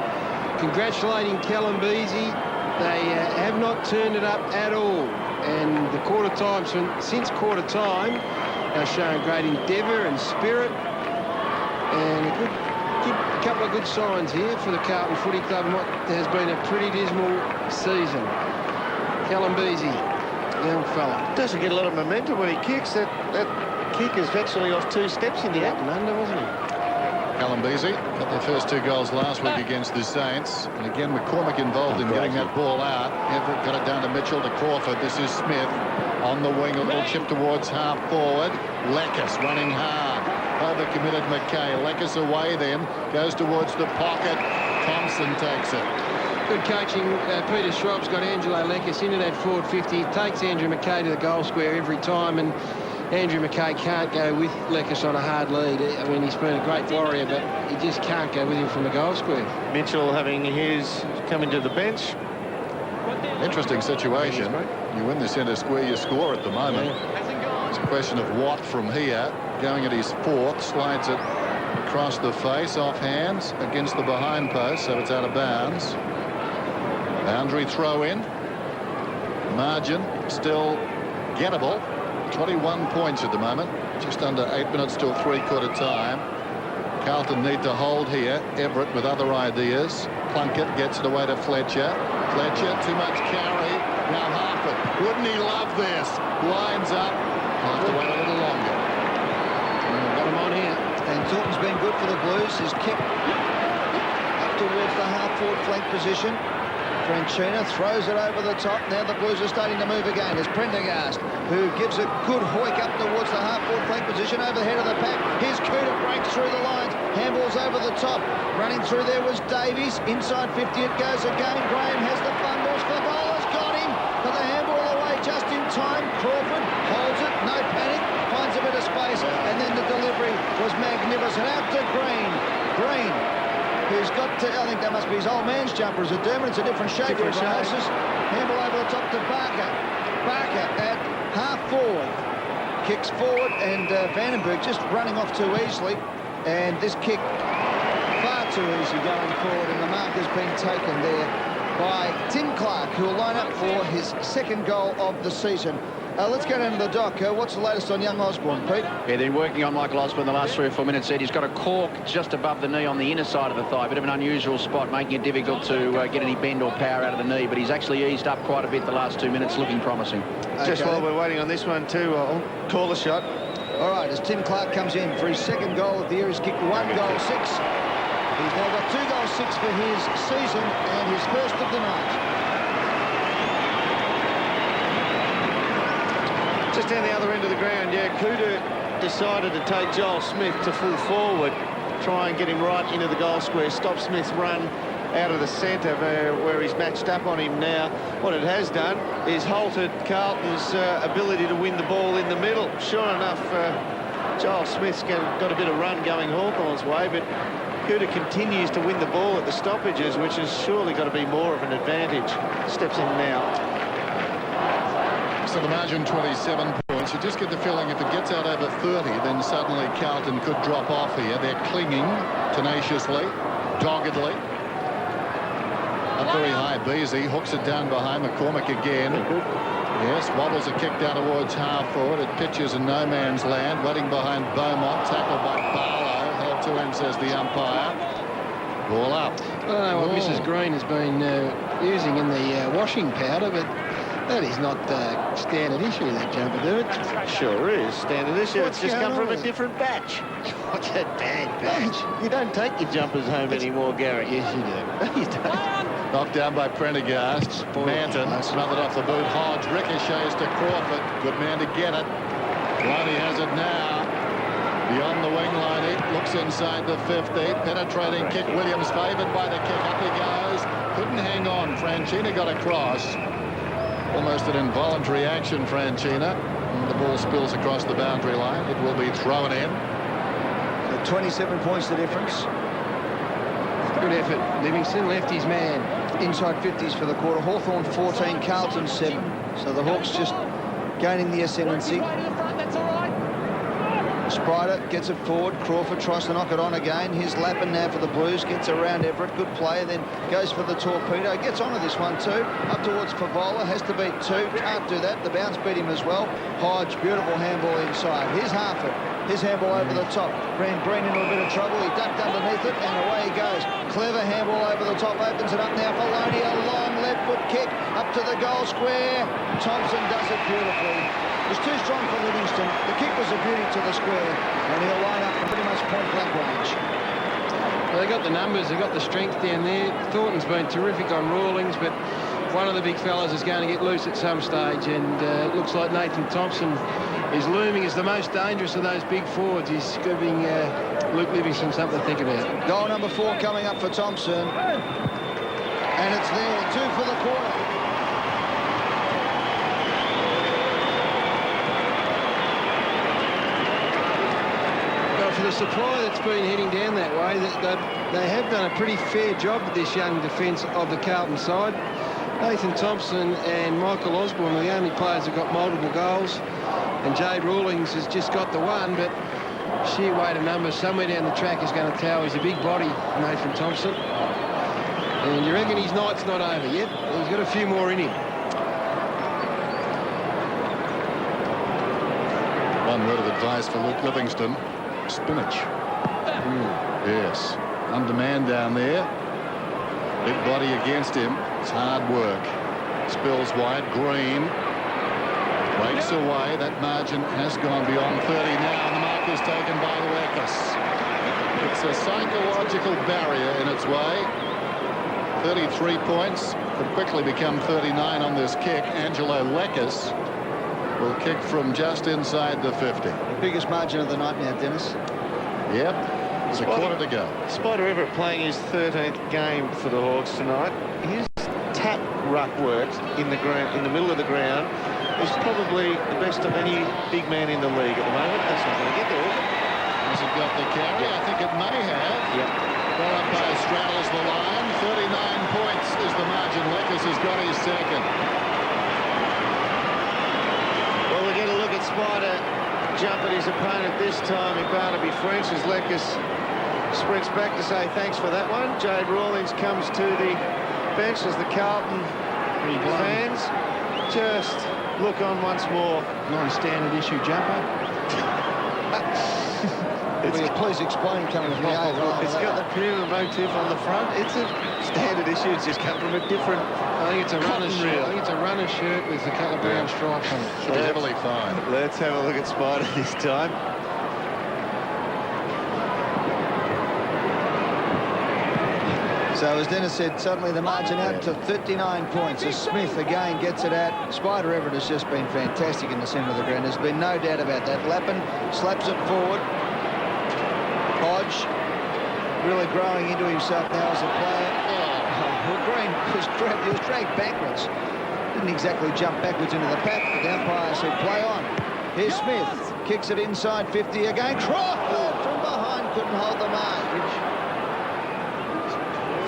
congratulating Callum Beasy. They have not turned it up at all. And the quarter time, since quarter time, they're showing great endeavour and spirit. And a couple of good signs here for the Carlton Footy Club in what has been a pretty dismal season. Callum Beasy, young fella. Doesn't get a lot of momentum when he kicks. That kick is actually off 2 steps in the up and under, wasn't he? Callum Beasy got their first 2 goals last week against the Saints. And again, McCormick involved in getting that ball out. Everett got it down to Mitchell, to Crawford. This is Smith on the wing, a little chip towards half forward. Leckis running hard. Overcommitted McKay. Leckis away then. Goes towards the pocket. Thompson takes it. Good coaching. Peter Schrobb's got Angelo Leckis into that forward 50. Takes Andrew McKay to the goal square every time. And Andrew McKay can't go with Leckis on a hard lead. I mean, he's been a great warrior, but he just can't go with him from the goal square. Mitchell having his coming to the bench. Interesting situation. You win the centre square, you score at the moment. Yeah. It's a question of Watt from here, going at his 4th, slides it across the face, off hands, against the behind post, so it's out of bounds. Boundary throw in. Margin still gettable. 21 points at the moment, just under 8 minutes till 3/4 time. Carlton need to hold here. Everett with other ideas. Plunkett gets it away to Fletcher. Fletcher, too much carry. Now Harford. Wouldn't he love this? Lines up. Have to wait a little longer. Got him on here. And Thornton's been good for the Blues. His kick up towards the half-forward flank position. Franchina throws it over the top. Now the Blues are starting to move again. It's Prendergast who gives a good hoik up towards the half-forward flank position over the head of the pack. Here's Cooter, breaks through the lines. Handballs over the top. Running through there was Davies. Inside 50 it goes again. Graham has the fumbles. Fabola's got him. But the handball away just in time. Crawford holds it. No panic. Finds a bit of space. And then the delivery was magnificent. Out to Green. Green, who's got to, I think that must be his old man's jumper, is it, Dermot? It's a different shape. Handball over the top to Barker. Barker at half forward. Kicks forward, and Vandenberg just running off too easily. And this kick far too easy going forward, and the mark has been taken there by Tim Clark, who will line up for his 2nd goal of the season. Let's go down to the dock. What's the latest on young Osborne, Pete? Yeah, they're working on Michael Osborne the last 3 or 4 minutes. He's got a cork just above the knee on the inner side of the thigh. Bit of an unusual spot, making it difficult to get any bend or power out of the knee. But he's actually eased up quite a bit the last 2 minutes, looking promising. Okay. Just while we're waiting on this one too, I'll call a shot. All right, as Tim Clark comes in for his 2nd goal of the year, he's kicked 1 goal 6. He's now got 2 goals 6 for his season and his first of the night. Just down the other end of the ground, yeah, Cooter decided to take Joel Smith to full forward, try and get him right into the goal square, stop Smith's run out of the centre where he's matched up on him now. What it has done is halted Carlton's ability to win the ball in the middle. Sure enough, Joel Smith's got a bit of run going Hawthorn's way, but Cooter continues to win the ball at the stoppages, which has surely got to be more of an advantage. Steps in now. So the margin 27 points. You just get the feeling if it gets out over 30, then suddenly Carlton could drop off here. They're clinging tenaciously, doggedly. Up very high, Beasy hooks it down behind McCormick again. Yes, wobbles a kick down towards half forward. It pitches in no man's land, waiting behind Beaumont, tackled by Barlow. Held to him, says the umpire. Ball up. I don't know what Mrs. Green has been using in the washing powder, but that is not standard issue, that jumper, do it? Sure is standard issue. It's just come from a different batch. What's a bad batch? You don't take your jumpers home anymore, Gary. Yes, you do. No, you don't. Knocked down by Prendergast. Manton smothered off the boot. Hodge ricochets to Crawford. Good man to get it. Loney has it now. Beyond the wing line, he looks inside the 50. Penetrating kick. Williams favoured by the kick. Up he goes. Couldn't hang on. Franchina got across. Almost an involuntary action, Franchina. And the ball spills across the boundary line. It will be thrown in. So 27 points the difference. Good effort. Livingston left his man. Inside 50s for the quarter. Hawthorn 14, Carlton 7. So the Hawks just gaining the ascendancy. Spider gets it forward. Crawford tries to knock it on again. Here's Lappin now for the Blues. Gets around Everett. Good play. Then goes for the torpedo. Gets onto this one too. Up towards Favola. Has to beat 2. Can't do that. The bounce beat him as well. Hodge, beautiful handball inside. Here's Harford. His handball over the top. Ran Green into a bit of trouble. He ducked underneath it and away he goes. Clever handball over the top. Opens it up now for Loney. A long left foot kick up to the goal square. Thompson does it beautifully. It was too strong for Livingston. The kick was a beauty to the square, and he'll line up from pretty much point-blank range. Well, they got the numbers, they got the strength down there. Thornton's been terrific on Rawlings, but one of the big fellas is going to get loose at some stage, and it looks like Nathan Thompson is looming as the most dangerous of those big forwards. He's giving Luke Livingston something to think about. Goal number 4 coming up for Thompson, and it's there. 2 for the quarter. For the supply that's been heading down that way, they have done a pretty fair job with this young defence of the Carlton side. Nathan Thompson and Michael Osborne are the only players that got multiple goals, and Jade Rawlings has just got the one, but sheer weight of numbers somewhere down the track is going to tell. He's a big body, Nathan Thompson, and you reckon his night's not over yet? He's got a few more in him. One word of advice for Luke Livingston. Spinach. Yes. Undermanned down there. Big body against him. It's hard work. Spills wide. Green. Breaks away. That margin has gone beyond 30 now. And the mark is taken by Lekas. It's a psychological barrier in its way. 33 points. Could quickly become 39 on this kick. Angelo Lekas will kick from just inside the 50. The biggest margin of the night now, Dennis. Yep. It's a quarter to go. Spider Everett playing his 13th game for the Hawks tonight. His tap ruck work in the ground, in the middle of the ground, is probably the best of any big man in the league at the moment. That's not going to get there. Has it got the carry? I think it may have. Yep. Well, umpire straddles the line. 39 points is the margin. Lekas has got his second. Well, we get a look at Spider jump at his opponent this time in Barnaby French as Lekas sprints back to say thanks for that one. Jade Rawlings comes to the bench as the Carlton fans just look on once more. Non-standard issue jumper. Please explain coming from the over. It's got the puma motif on the front. It's a standard issue. It's just come from a different. I think it's a runner's shirt. I think it's a runner's shirt with a couple of brown stripes on it. Should be heavily fined. Let's have a look at Spider this time. So as Dennis said, suddenly the margin out to 39 points as Smith again gets it out. Spider Everett has just been fantastic in the centre of the ground. There's been no doubt about that. Lappin slaps it forward. Hodge really growing into himself now as a player. Green was grabbed, he was dragged backwards. Didn't exactly jump backwards into the pack, but the umpire said play on. Here's Smith, kicks it inside 50 again. Crawford from behind couldn't hold the mark.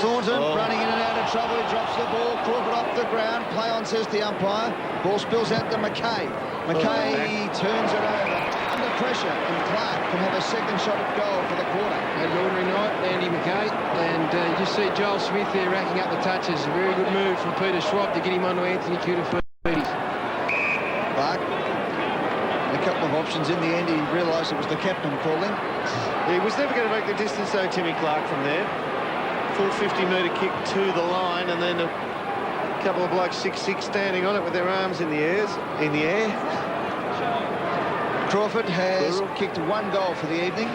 Thornton running in and out of trouble. He drops the ball. Crawford off the ground. Play on, says the umpire. Ball spills out to McKay. McKay turns it over. Under pressure, and Clark can have a second shot at goal for the quarter. Had an ordinary night, Andy McKay, and you just see Joel Smith there racking up the touches. A very good move from Peter Schwab to get him onto Anthony Cutafedes. Clark, a couple of options. In the end, he realised it was the captain calling. He was never going to make the distance, though, Timmy Clark, from there. Full 50-metre kick to the line, and then a couple of blokes 6'6" standing on it with their arms in the air. Crawford has kicked 1 goal for the evening.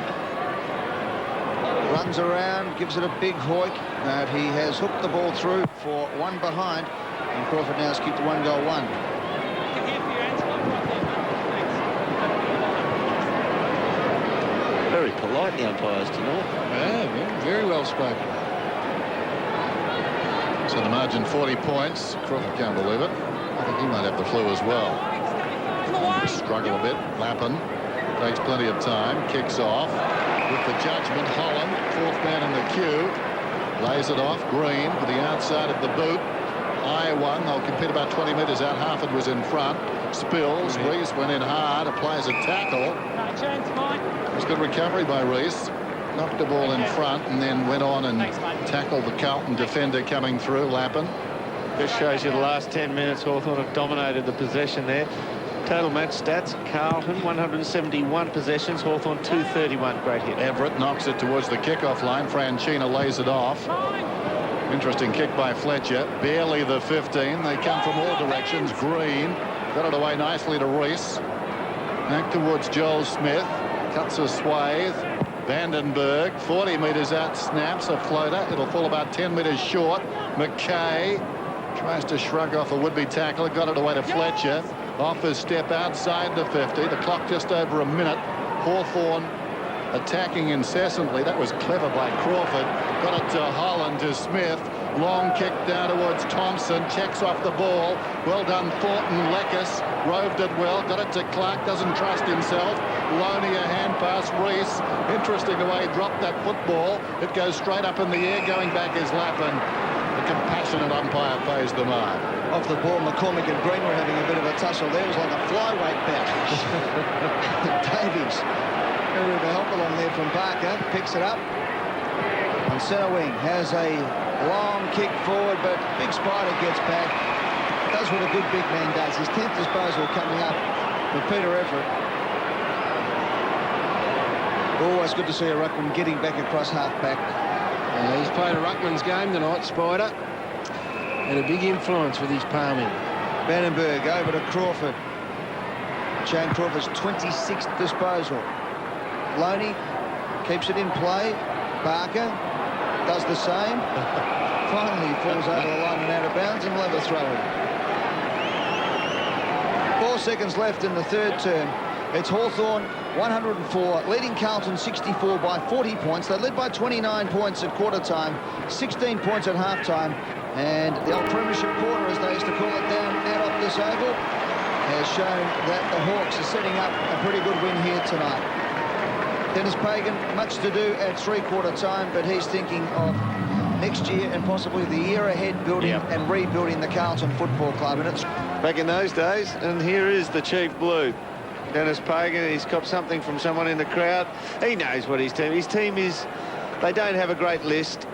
Runs around, gives it a big hoik, but he has hooked the ball through for 1 behind, and Crawford now has kicked 1 goal 1. Very polite, the umpires tonight. Yeah, very well spoken. So the margin 40 points. Crawford can't believe it. I think he might have the flu as well. Struggle a bit. Lappin takes plenty of time. Kicks off. With the judgment, Holland, 4th man in the queue. Lays it off. Green with the outside of the boot. I1. They'll compete about 20 metres out. Harford was in front. Spills. Rees went in hard. Applies a tackle. No chance, Mike. It was good recovery by Rees. Knocked the ball in front and then went on and tackled the Carlton defender coming through, Lappin. Just shows you the last 10 minutes Hawthorn have dominated the possession there. Total match stats, Carlton 171 possessions, Hawthorn 231. Great hit. Everett knocks it towards the kickoff line. Franchina lays it off. Interesting kick by Fletcher. Barely the 15. They come from all directions. Green got it away nicely to Rees. Back towards Joel Smith. Cuts a swathe. Vandenberg, 40 metres out, snaps a floater. It'll fall about 10 metres short. McKay tries to shrug off a would-be tackler. Got it away to Fletcher. Off his step outside the 50. The clock just over a minute. Hawthorn attacking incessantly. That was clever by Crawford. Got it to Holland, to Smith. Long kick down towards Thompson. Checks off the ball. Well done, Thornton. Lekis roved it well. Got it to Clark. Doesn't trust himself. Loney, a hand pass. Rees, interesting the way he dropped that football. It goes straight up in the air. Going back is Lappin. The compassionate umpire pays the mark. Off the ball, McCormick and Green were having a bit of a tussle there. It was like a flyweight bout. Davies, a bit of a help along there from Barker, picks it up. On centre wing, has a long kick forward, but Big Spider gets back. Does what a good big man does. His 10th disposal coming up for Peter Everett. Always good to see a ruckman getting back across half-back. He's played a ruckman's game tonight, Spider, and a big influence with his palming. Vandenberg over to Crawford. Shane Crawford's 26th disposal. Loney keeps it in play. Barker does the same. Finally, he falls over the line and out of bounds, and will have a throw in. 4 seconds left in the third term. It's Hawthorn 104, leading Carlton 64 by 40 points. They led by 29 points at quarter time, 16 points at half time. And the old premiership quarter, as they used to call it, down out off this oval, has shown that the Hawks are setting up a pretty good win here tonight. Dennis Pagan, much to do at three-quarter time, but he's thinking of next year and possibly the year ahead, building and rebuilding the Carlton Football Club. And it's Back in those days, and here is the Chief Blue. Dennis Pagan, he's got something from someone in the crowd. He knows what his team is. They don't have a great list.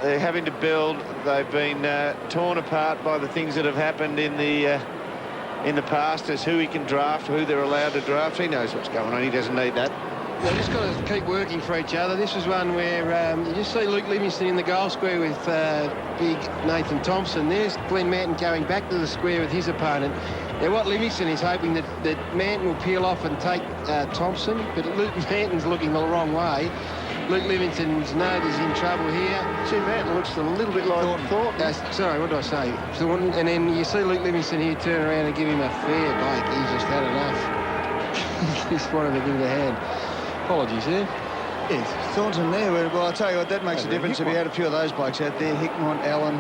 They're having to build. They've been torn apart by the things that have happened in the past as who he can draft, who they're allowed to draft. He knows what's going on. He doesn't need that. They've just got to keep working for each other. This was one where you just see Luke Livingston in the goal square with big Nathan Thompson. There's Glenn Manton going back to the square with his opponent. Now, what Livingston is hoping that Manton will peel off and take Thompson, but Luke Manton's looking the wrong way. Luke Livingston's note is in trouble here. See, Manton looks a little bit like Thornton. Sorry, what did I say? Thornton. And then you see Luke Livingston here turn around and give him a fair break. He's just had enough. He just wanted to give him a hand. Apologies there. Yes, Thornton there. Well, I'll tell you what, that makes a difference if you had a few of those blokes out there. Hickmont, Allen,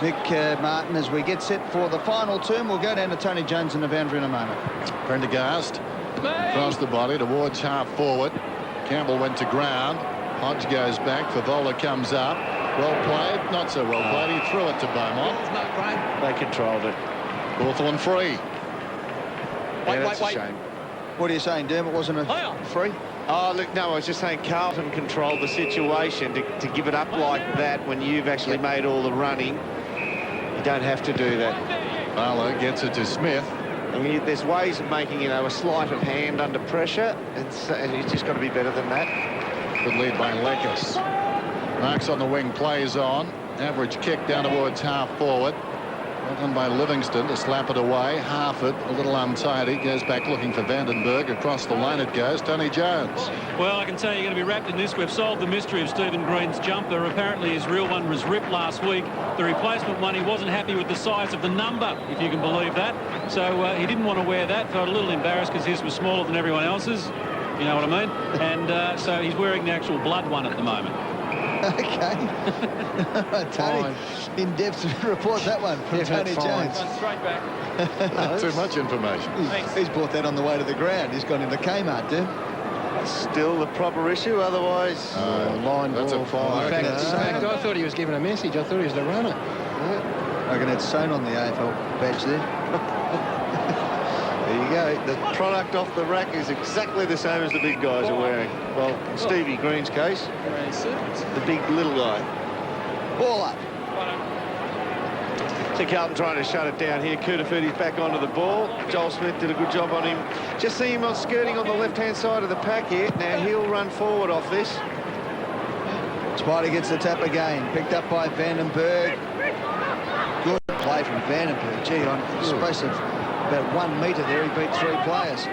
Nick Martin. As we get set for the final term, we'll go down to Tony Jones in the boundary in a moment. Prendergast across the body towards half forward. Campbell went to ground. Hodge goes back. Favola comes up. Well played. Not so well played. He threw it to Beaumont. They controlled it. Hawthorn free. That's a shame. What are you saying, Dermot? Wasn't a free? Oh, look, no, I was just saying Carlton controlled the situation to give it up like that when you've actually made all the running. You don't have to do that. Barlow gets it to Smith. I mean, there's ways of making, a sleight of hand under pressure. It's just got to be better than that. Good lead by Lekis. Marks on the wing, plays on. Average kick down towards half forward. Well done by Livingston to slap it away. Harford, a little untidy, goes back looking for Vandenberg. Across the line it goes. Tony Jones. Well, I can tell you're going to be wrapped in this. We've solved the mystery of Stephen Green's jumper. Apparently his real one was ripped last week. The replacement one, he wasn't happy with the size of the number, if you can believe that. So he didn't want to wear that. Felt a little embarrassed because his was smaller than everyone else's. You know what I mean? And so he's wearing the actual blood one at the moment. Okay. Tony, in-depth report that one from Tony Jones. Straight back. Too much information. He's brought that on the way to the ground. He's gone into Kmart, dude. Still the proper issue, otherwise... line that's a fine. In fact, I thought he was giving a message. I thought he was the runner. I reckon it's sewn on the AFL badge there. There you go. The product off the rack is exactly the same as the big guys are wearing. Well, in Stevie Green's case, the big little guy. Ball up. So Carlton trying to shut it down here. Kudafuti's back onto the ball. Joel Smith did a good job on him. Just see him on skirting on the left-hand side of the pack here. Now he'll run forward off this. Spider gets the tap again. Picked up by Vandenberg. Good play from Vandenberg. Gee, on the space of about 1 metre there, he beat 3 players.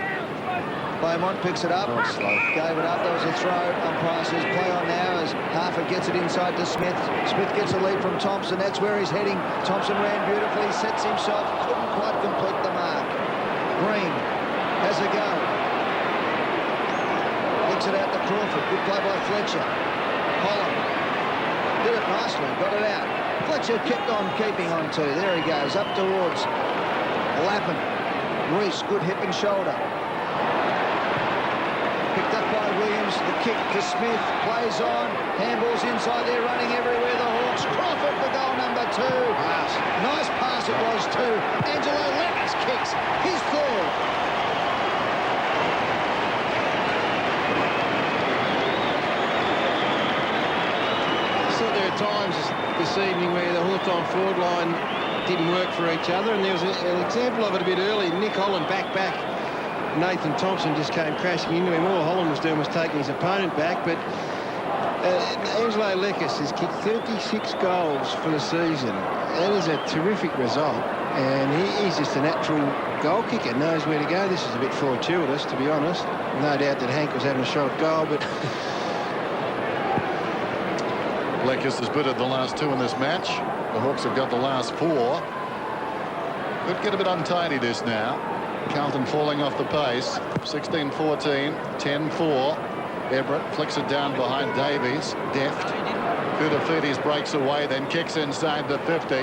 Beaumont picks it up. Gave it up. There was a throw. Umpire says play on now as Harford gets it inside to Smith. Smith gets a lead from Thompson. That's where he's heading. Thompson ran beautifully. Sets himself. Couldn't quite complete the mark. Green has a go. Looks it out to Crawford. Good play by Fletcher. Holland did it nicely. Got it out. Fletcher kept on keeping on to. There he goes. Up towards Lappin. Reese. Good hip and shoulder. Picked up by Williams, the kick to Smith, plays on, handballs inside there, running everywhere, the Hawks. Crawford for goal number 2. Nice pass it was too. Angelo Levis kicks his 3rd. I thought there were times this evening where the Hawthorn forward line didn't work for each other, and there was an example of it a bit early. Nick Holland back. Nathan Thompson just came crashing into him. All Holland was doing was taking his opponent back, but Angelo Lekis has kicked 36 goals for the season. That is a terrific result, and he's just a natural goal kicker, knows where to go. This is a bit fortuitous, to be honest. No doubt that Hank was having a shot at goal, but... Lekis has bitted the last 2 in this match. The Hawks have got the last 4. Could get a bit untidy this now. Carlton falling off the pace. 16-14, 10-4. Everett flicks it down behind Davies. Deft. Kudafuti's breaks away, then kicks inside the 50.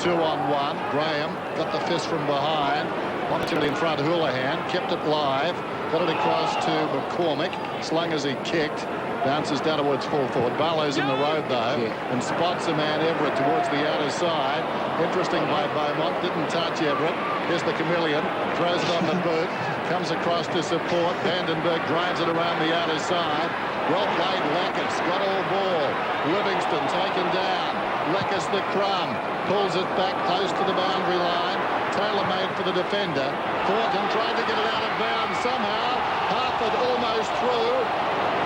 2-on-1. Graham got the fist from behind. Opportunity in front. Houlihan kept it live. Got it across to McCormick. Slung as he kicked. Bounces down towards full forward. Barlow's in the road, though, and spots a man, Everett, towards the outer side. Interesting by Beaumont. Didn't touch Everett. Here's the chameleon. Throws it on the boot. Comes across to support. Vandenberg drives it around the outer side. Well played, Lekis. Got all ball. Livingston taken down. Lekis the crumb. Pulls it back close to the boundary line. Tailor-made for the defender. Thornton tried to get it out of bounds somehow. Harford almost through.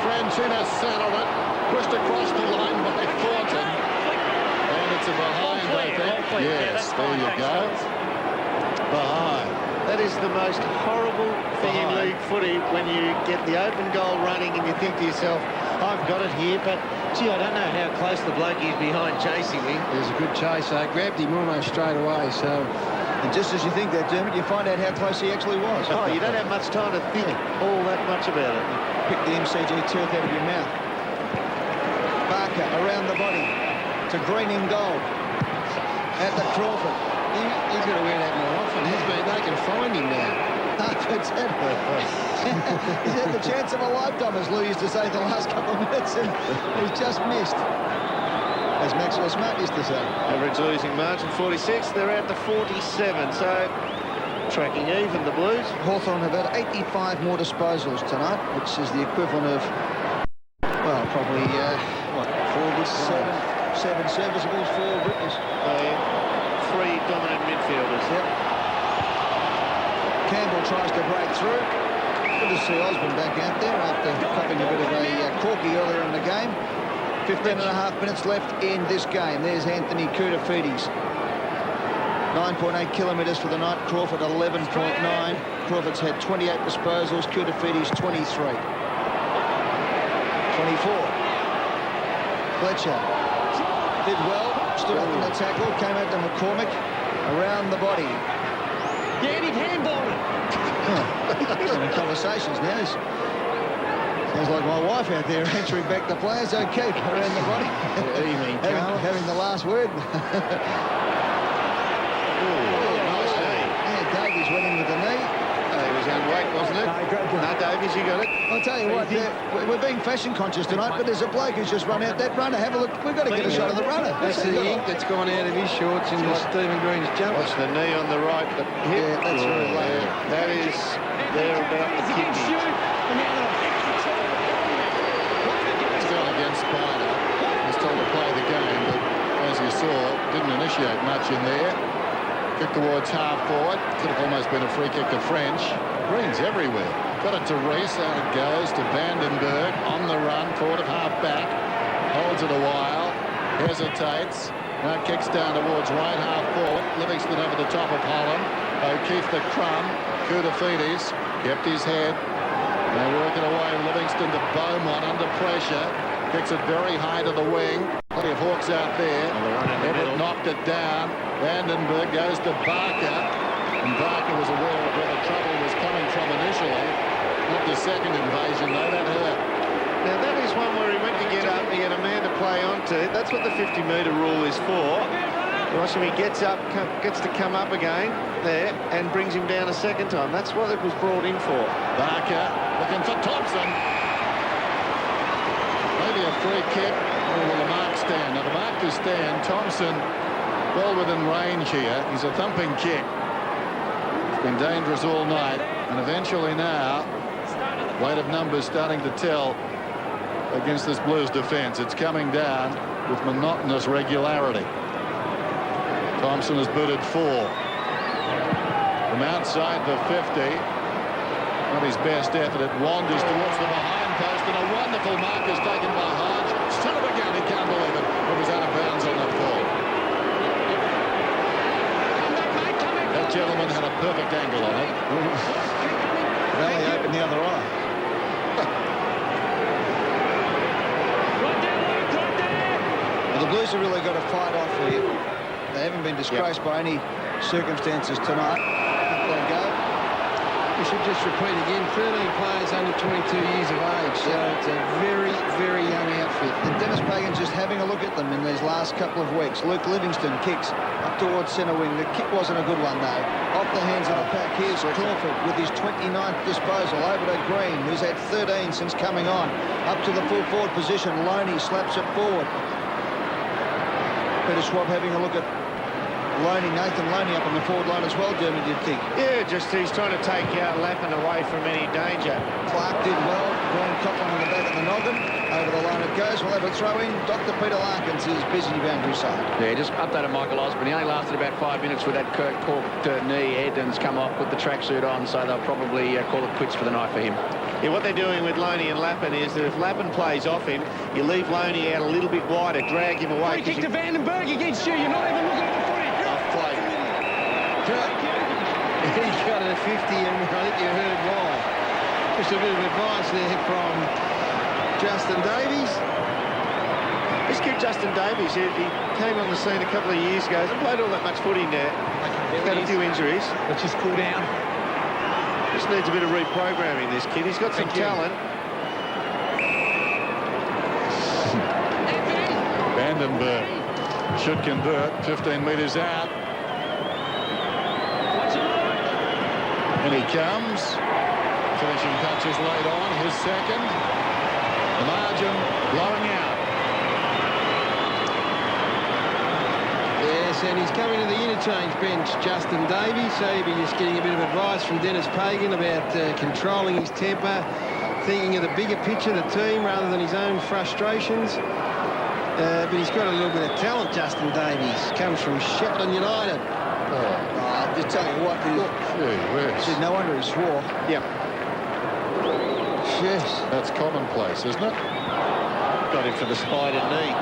Franchina settled it, pushed across the line by Thornton, and it's a behind, I think. Yes, there you go. Behind. That is the most horrible thing in league footy, when you get the open goal running and you think to yourself, I've got it here, but gee, I don't know how close the bloke is behind chasing me. There's a good chase. I grabbed him almost straight away, so... And just as you think that, Dermot, you find out how close he actually was. Oh, you don't have much time to think all that much about it. Pick the MCG tooth out of your mouth. Barker around the body to Green in goal. At the Crawford. He's got to wear that more often. They can find him now. Harford's had he's had the chance of a lifetime, as Lou used to say the last couple of minutes, and he's just missed. As Maxwell Smart used to say. Average losing margin 46. They're out to 47. So tracking even, the Blues. Hawthorn have had 85 more disposals tonight, which is the equivalent of, well, probably, what, 7 serviceables, 4 Britons. 3 dominant midfielders. Yep. Campbell tries to break through. Good to see Osborne back out there after copping a bit of a corky earlier in the game. 15.5 minutes left in this game. There's Anthony Kudafuti's. 9.8 kilometres for the night. Crawford 11.9. Crawford's had 28 disposals. Kudafuti's 23. 24. Fletcher did well. Stood up in the tackle. Came out to McCormick. Around the body. Yeah, and he'd handballed it. Some conversations now. Sounds like my wife out there answering back the players. Okay, around the body. having the last word. Nice knee. Yeah, Davies went in with the knee. He was on weight, wasn't it? No, Davies, you got it. I'll tell you what, we're being fashion conscious tonight, but there's a bloke who's just run out. That runner, have a look. We've got to get a shot of the runner. That's the ink that's gone out of his shorts into Stephen Green's jumper. Watch the knee on the right, but hip. Yeah, that's very low. That is there about the kidney. Still against Spider. He's told to play the game, but as you saw, didn't initiate much in there. Kick towards half forward. Could have almost been a free kick to French. Green's everywhere. Got it to Reese. Out it goes to Vandenberg. On the run. Forward of half back. Holds it a while. Hesitates. Now kicks down towards right half forward. Livingston over the top of Holland. O'Keefe the crumb. Koutafidis kept his head. They work it away. Livingston to Beaumont under pressure. Kicks it very high to the wing. Plenty of Hawks out there. Everett knocked it down. Vandenberg goes to Barker. And Barker was aware of where the trouble was coming from initially. Not the second invasion, though. That hurt. Now, that is one where he went to get up. He had a man to play onto. That's what the 50-metre rule is for. Watch him, he gets up, gets to come up again there and brings him down a second time. That's what it was brought in for. Barker looking for Thompson. Maybe a free kick. Or will the mark stand? Now, the mark to stand. Thompson well within range here. He's a thumping kick. It's been dangerous all night. And eventually now, weight of numbers starting to tell against this Blues defence. It's coming down with monotonous regularity. Thompson has booted 4. From outside the 50. Not his best effort. It wanders towards the behind post, and a wonderful mark is taken by Hodge. Still again, he can't believe it. It was out of bounds on that ball. That gentleman had a perfect angle on it. Valley opened the other eye. Well, the Blues have really got to fight off here. They haven't been disgraced by any circumstances tonight. They'll go. We should just repeat again, 13 players under 22 years of age, so it's a very, very young outfit. And Dennis Pagan's just having a look at them in these last couple of weeks. Luke Livingston kicks up towards centre wing. The kick wasn't a good one, though. Off the hands of the pack, here's Crawford with his 29th disposal over to Green, who's had 13 since coming on. Up to the full forward position, Loney slaps it forward. Peter Schwab having a look at Nathan Loney up on the forward line as well, Dermot, you'd think. Yeah, just he's trying to take Lappin away from any danger. Clark did well. Brian Coughlin in the back of the noggin. Over the line it goes. We'll have a throw in. Dr. Peter Larkins is busy boundary side. Yeah, just updated Michael Osborne. He only lasted about 5 minutes with that corked knee. Edens come off, put the tracksuit on, so they'll probably call it quits for the night for him. Yeah, what they're doing with Loney and Lappin is that if Lappin plays off him, you leave Loney out a little bit wider, drag him away. Free kick to Vandenberg against you. You're not even looking at the footy. Off play. He got it at 50, and I think you heard why. Just a bit of advice there from Justin Davies. This kid, Justin Davies, he came on the scene a couple of years ago. Hasn't played all that much footy now. He's had a few injuries. Let's just cool down. Just needs a bit of reprogramming, this kid. He's got some talent. Vandenberg should convert. 15 metres out. And he comes. Finishing touches laid on. His second. The margin blowing out. Yes, and he's coming to the interchange bench, Justin Davies, so he'll be just getting a bit of advice from Dennis Pagan about controlling his temper, thinking of the bigger picture, the team, rather than his own frustrations. But he's got a little bit of talent, Justin Davies. Comes from Shetland United. I'll just tell you what, no wonder he swore. Yep. Yes. That's commonplace, isn't it? Got him for the spider knee.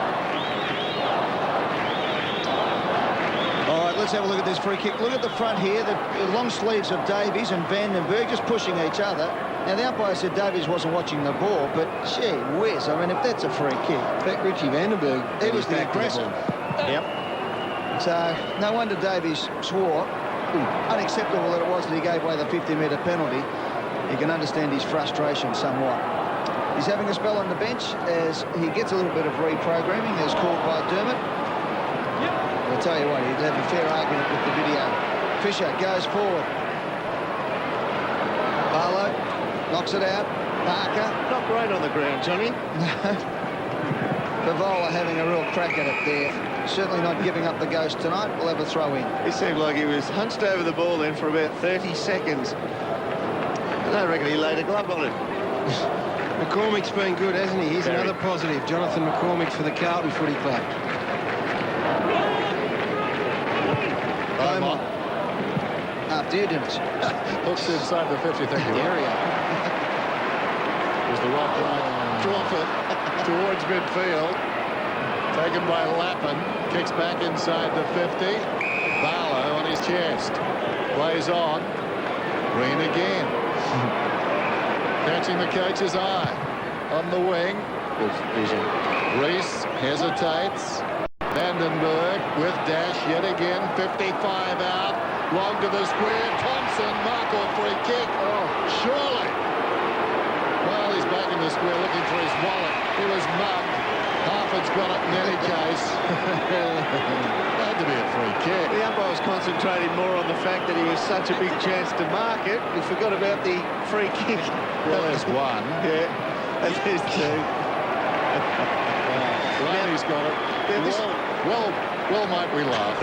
All right, let's have a look at this free kick. Look at the front here, the long sleeves of Davies and Vandenberg just pushing each other. Now, the umpire said Davies wasn't watching the ball, but gee whiz, I mean, if that's a free kick. In fact, Richie Vandenberg, he was the aggressor. Yep. So, no wonder Davies swore. Unacceptable that it was that he gave away the 50-metre penalty. You can understand his frustration somewhat. He's having a spell on the bench as he gets a little bit of reprogramming, as called by Dermot. I'll tell you what, he'd have a fair argument with the video. Fisher goes forward. Barlow knocks it out. Parker. Not great on the ground, Johnny. Favola having a real crack at it there. Certainly not giving up the ghost tonight. We'll have a throw in. He seemed like he was hunched over the ball then for about 30 seconds. I don't reckon he laid a glove on it. McCormick's been good, hasn't he? Here's another positive. Jonathan McCormick for the Carlton Footy Club. Beaumont. After you, Dennis. Hooks inside the 50. Thank you. Area. Was the rock right? Drop it towards midfield. Taken by Lappin. Kicks back inside the 50. Barlow on his chest. Plays on. Green again. Catching the coach's eye. On the wing. Good vision. Reese hesitates. Vandenberg with dash yet again. 55 out. Long to the square. Thompson. Markle free kick. Oh, surely. Well, he's back in the square looking for his wallet. He was mugged. Harford's got it in any case. Had to be a free kick. The umpire was concentrating more on the fact that he was such a big chance to mark it. He forgot about the free kick. Well, there's one. Yeah, and there's two. Laney's got it. Well, might we laugh.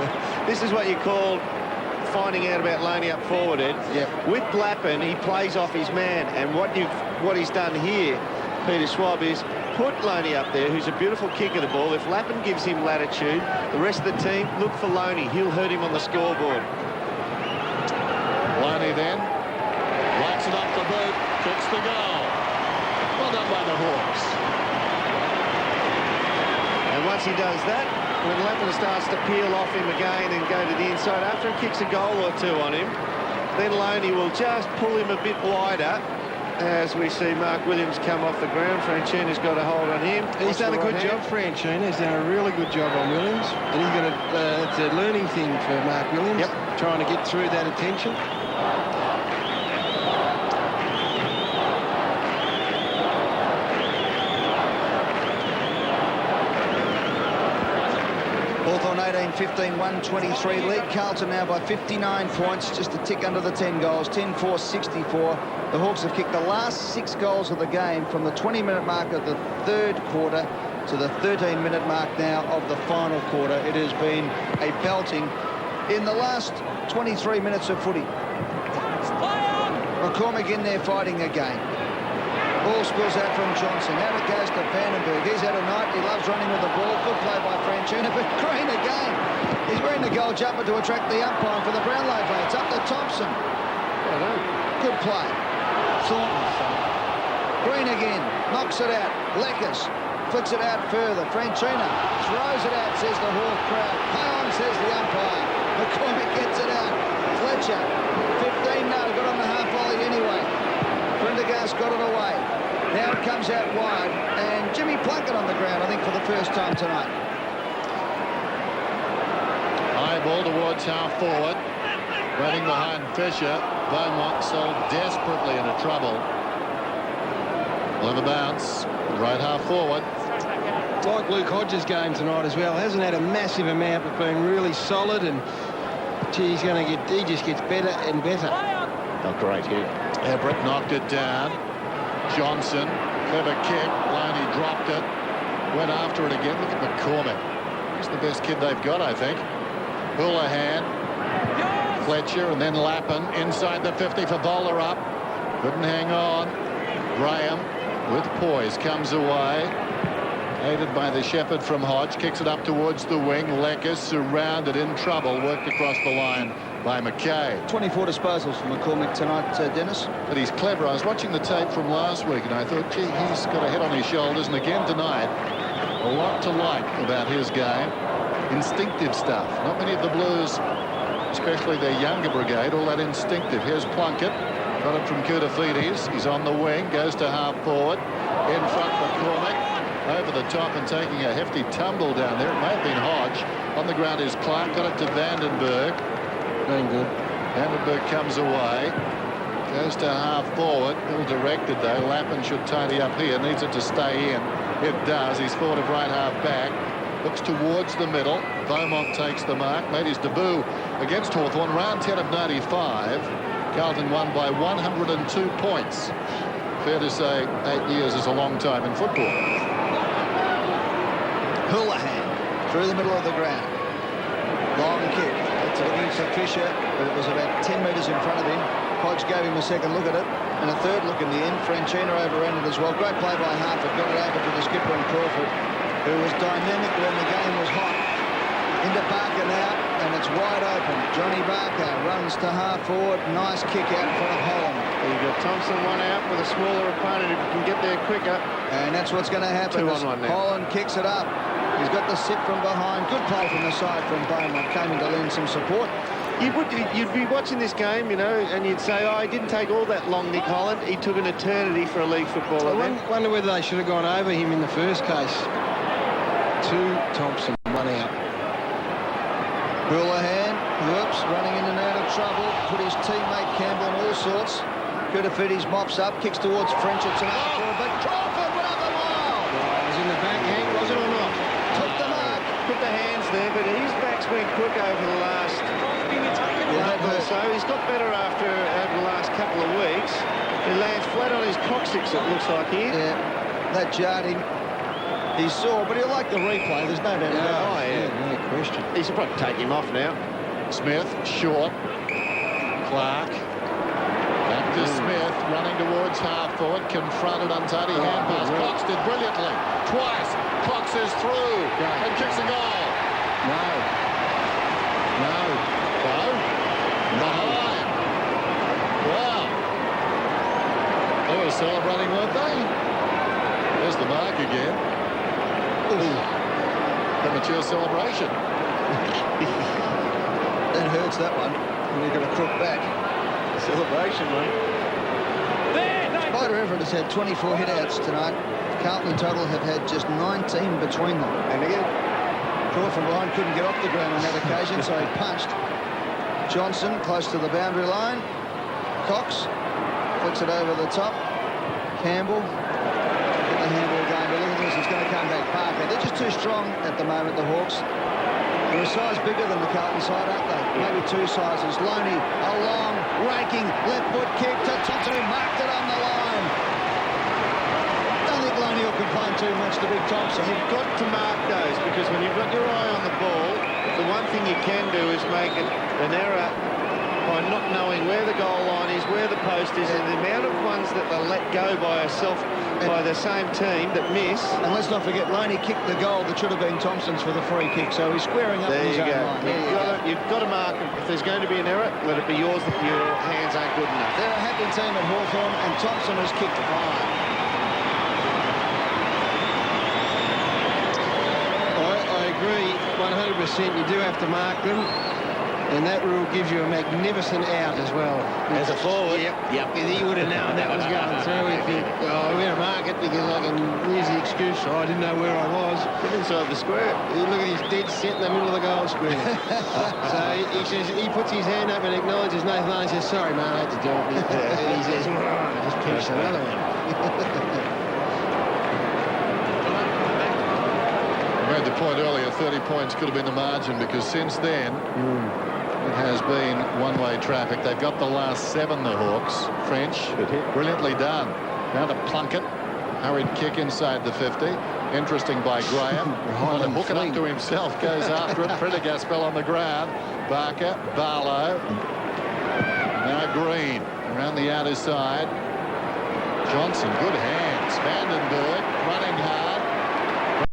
This is what you call finding out about Laney up forward, Ed. Yep. With Lappin, he plays off his man, and what he's done here, Peter Schwab, is put Loney up there, who's a beautiful kick of the ball. If Lappin gives him latitude, the rest of the team look for Loney. He'll hurt him on the scoreboard. Loney then whacks it up the boot, kicks the goal. Well done by the Hawks. And once he does that, when Lappin starts to peel off him again and go to the inside, after he kicks a goal or two on him, then Loney will just pull him a bit wider. As we see Mark Williams come off the ground, Franchina's got a hold on him. He's done a good job, Franchina. He's done a really good job on Williams. And he's got it's a learning thing for Mark Williams. Yep. Trying to get through that attention. Hawthorn 18-15, 123 lead. Carlton now by 59 points, just a tick under the 10 goals, 10-4, 64. The Hawks have kicked the last 6 goals of the game from the 20-minute mark of the third quarter to the 13-minute mark now of the final quarter. It has been a belting in the last 23 minutes of footy. McCormick in there fighting again. Ball spills out from Johnson. Out it goes to Vandenberg. He's had a night. He loves running with the ball. Good play by Franchina, but Green again. He's wearing the goal jumper to attract the umpire for the Brownlow play. It's up to Thompson. Good play. Thornton. Green again. Knocks it out. Leckers flicks it out further. Franchina throws it out, says the Hawk crowd. Hang on, says the umpire. McCormick gets it out. Fletcher. 15 no. Got on the half volley anyway. Prendergast got it away. Now it comes out wide, and Jimmy Plunkett on the ground, I think, for the first time tonight. High ball towards half forward. Running behind Fisher. Beaumont so desperately into trouble. Well, the bounce. Right half forward. Like Luke Hodges' game tonight as well. Hasn't had a massive amount, but been really solid, and gee, he just gets better and better. Oh, great hit. Everett knocked it down. Johnson, clever kick. Loney dropped it. Went after it again. Look at McCormick. He's the best kid they've got, I think. Houlihan, Fletcher, and then Lappin inside the 50 for Bowler up. Couldn't hang on. Graham with poise comes away. Aided by the Shepherd from Hodge. Kicks it up towards the wing. Leckers surrounded, in trouble. Worked across the line by McKay. 24 disposals for McCormick tonight, Dennis. But he's clever. I was watching the tape from last week and I thought, gee, he's got a head on his shoulders. And again tonight, a lot to like about his game. Instinctive stuff. Not many of the Blues, especially their younger brigade, all that instinctive. Here's Plunkett. Got it from Koutafidis. He's on the wing. Goes to half forward. In front, McCormick. Over the top and taking a hefty tumble down there. It may have been Hodge. On the ground is Clark. Got it to Vandenberg. Doing good. Vandenberg comes away. Goes to half forward. Ill directed though. Lappin should tidy up here. Needs it to stay in. It does. He's forward of right half back. Looks towards the middle. Beaumont takes the mark. Made his debut against Hawthorn. Round 10 of 95. Carlton won by 102 points. fair to say 8 years is a long time in football. Houlihan through the middle of the ground. Long kick. It's looking for Fisher, but it was about 10 metres in front of him. Hodge gave him a second look at it, and a third look in the end. Franchina overran it as well. Great play by Hartford. Got it over to the skipper and Crawford, who was dynamic when the game was hot. Into Barker now, and it's wide open. Johnny Barker runs to half forward. Nice kick out in front of Holland. You've got Thompson one out with a smaller opponent if you can get there quicker. And that's what's going to happen. 2 on 1 now. Holland kicks it up. He's got the sit from behind. Good play from the side from Beaumont. Came in to lend some support. You'd be watching this game, you know, and you'd say, oh, he didn't take all that long, Nick Holland. He took an eternity for a league footballer. I wonder whether they should have gone over him in the first case. 2 Thompson, 1 out. Houlihan, whoops, running in and out of trouble. Put his teammate Campbell in all sorts. Koutafidis mops up, kicks towards French. It's an outfield, but Crawford went up the mile. It was in the back, Hank, was it or not? Took the mark. Put the hands there, but his back's been quick over the last month or so. He's got better over the last couple of weeks. He lands flat on his coccyx, it looks like here. Yeah, that jarred him. He saw, but he'll like the replay. There's no doubt about it. Yeah, no question. He should probably take him off now. Smith, short. Clark. Back to Smith, running towards half forward. Confronted, untidy hand pass. Cox did brilliantly. Twice. Cox is through and kicks a goal. No. Behind. Wow. They were celebrating, weren't they? There's the mark again. Premature celebration. That hurts, that one. When you're going to crook back. Celebration, mate. Spider Everett has had 24 hit-outs tonight. Carlton in total have had just 19 between them. And again, Crawford from behind couldn't get off the ground on that occasion, so he punched. Johnson close to the boundary line. Cox flicks it over the top. Campbell. Get the handball going, but look at this, it's going to come back. Parker. They're just too strong at the moment, the Hawks. They're a size bigger than the Carlton side, aren't they? Maybe 2 sizes. Loney, a long, raking, left foot kick to Thompson, who marked it on the line. Don't think Loney will complain too much to Big Thompson. you've got to mark those, because when you've got your eye on the ball, the one thing you can do is make it an error by not knowing where the goal line is, where the post is, and the amount of ones that they let go by the same team that miss. And let's not forget, Loney kicked the goal that should have been Thompson's for the free kick, so he's squaring up There in his you own go. line. You've got to mark them. If there's going to be an error, let it be yours if your hands aren't good enough. They're a happy team at Hawthorn, and Thompson has kicked 5. I agree 100%. You do have to mark them. And that rule gives you a magnificent out as well. As a forward. Yep. He would have known that was going through. If you, I better mark it because I can use the excuse. I didn't know where I was. Get inside the square. You look at his dead set in the middle of the goal square. So he says, he puts his hand up and acknowledges Nathan Lane and says, sorry, mate, I had to do it. And he says, I just pinched another one. I made the point earlier, 30 points could have been the margin, because since then it has been one-way traffic. They've got the last 7, the Hawks. French, brilliantly done. Now to Plunkett. Hurried kick inside the 50. Interesting by Graham. Trying to hook it up to himself. Goes after it. Prendergast fell on the ground. Barker, Barlow. Now Green around the outer side. Johnson, good hands. Vandenberg running hard.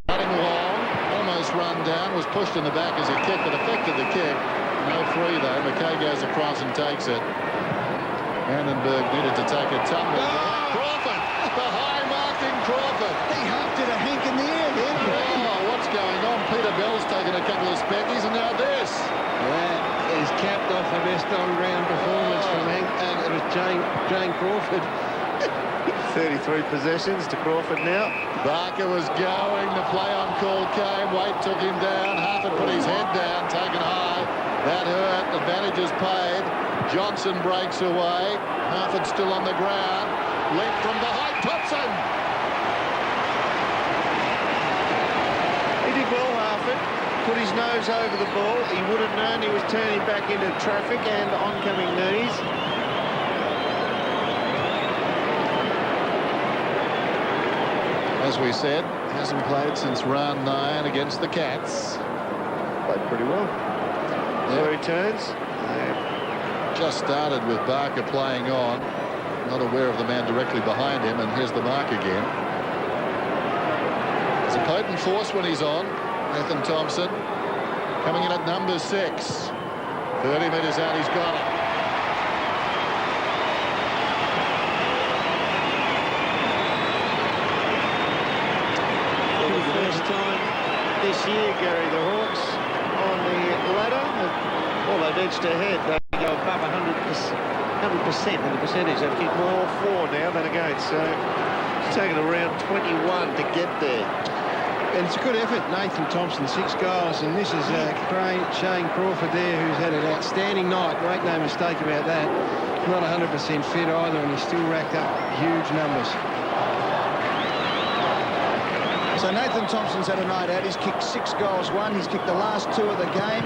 Running long. Almost run down. Was pushed in the back as he kicked, but affected the kick. No free though. McKay goes across and takes it. Vandenberg needed to take a tumble. Crawford! The high-marking Crawford! He half did a hink in the air there. Oh, what's going on? Peter Bell's taken a couple of speckies, and now this. That is capped off the best on-ground performance from Hank. It was Jane Crawford. 33 possessions to Crawford now. Barker was going. The play on call came. Waite took him down. Hartford put his head down, taken high. That hurt. Advantage is paid. Johnson breaks away. Hartford still on the ground. Left from behind. Thompson! He did well, Hartford. Put his nose over the ball. He would have known he was turning back into traffic and oncoming knees. as we said. Hasn't played since round 9 against the Cats. Played pretty well. There he turns. Just started with Barker playing on. Not aware of the man directly behind him, and here's the mark again. It's a potent force when he's on. Nathan Thompson coming in at number 6. 30 metres out, he's got it. For the first time this year, Gary, the Hawks on the ladder. Well, they've edged ahead. They go above 100% in the percentage. They've kicked more for now than against. So it's taken around 21 to get there. And it's a good effort, Nathan Thompson, 6 goals, and this is Shane Crawford there, who's had an outstanding night. Make no mistake about that. Not 100% fit either, and he's still racked up huge numbers. So Nathan Thompson's had a night out. He's kicked 6 goals, 1. He's kicked the last 2 of the game.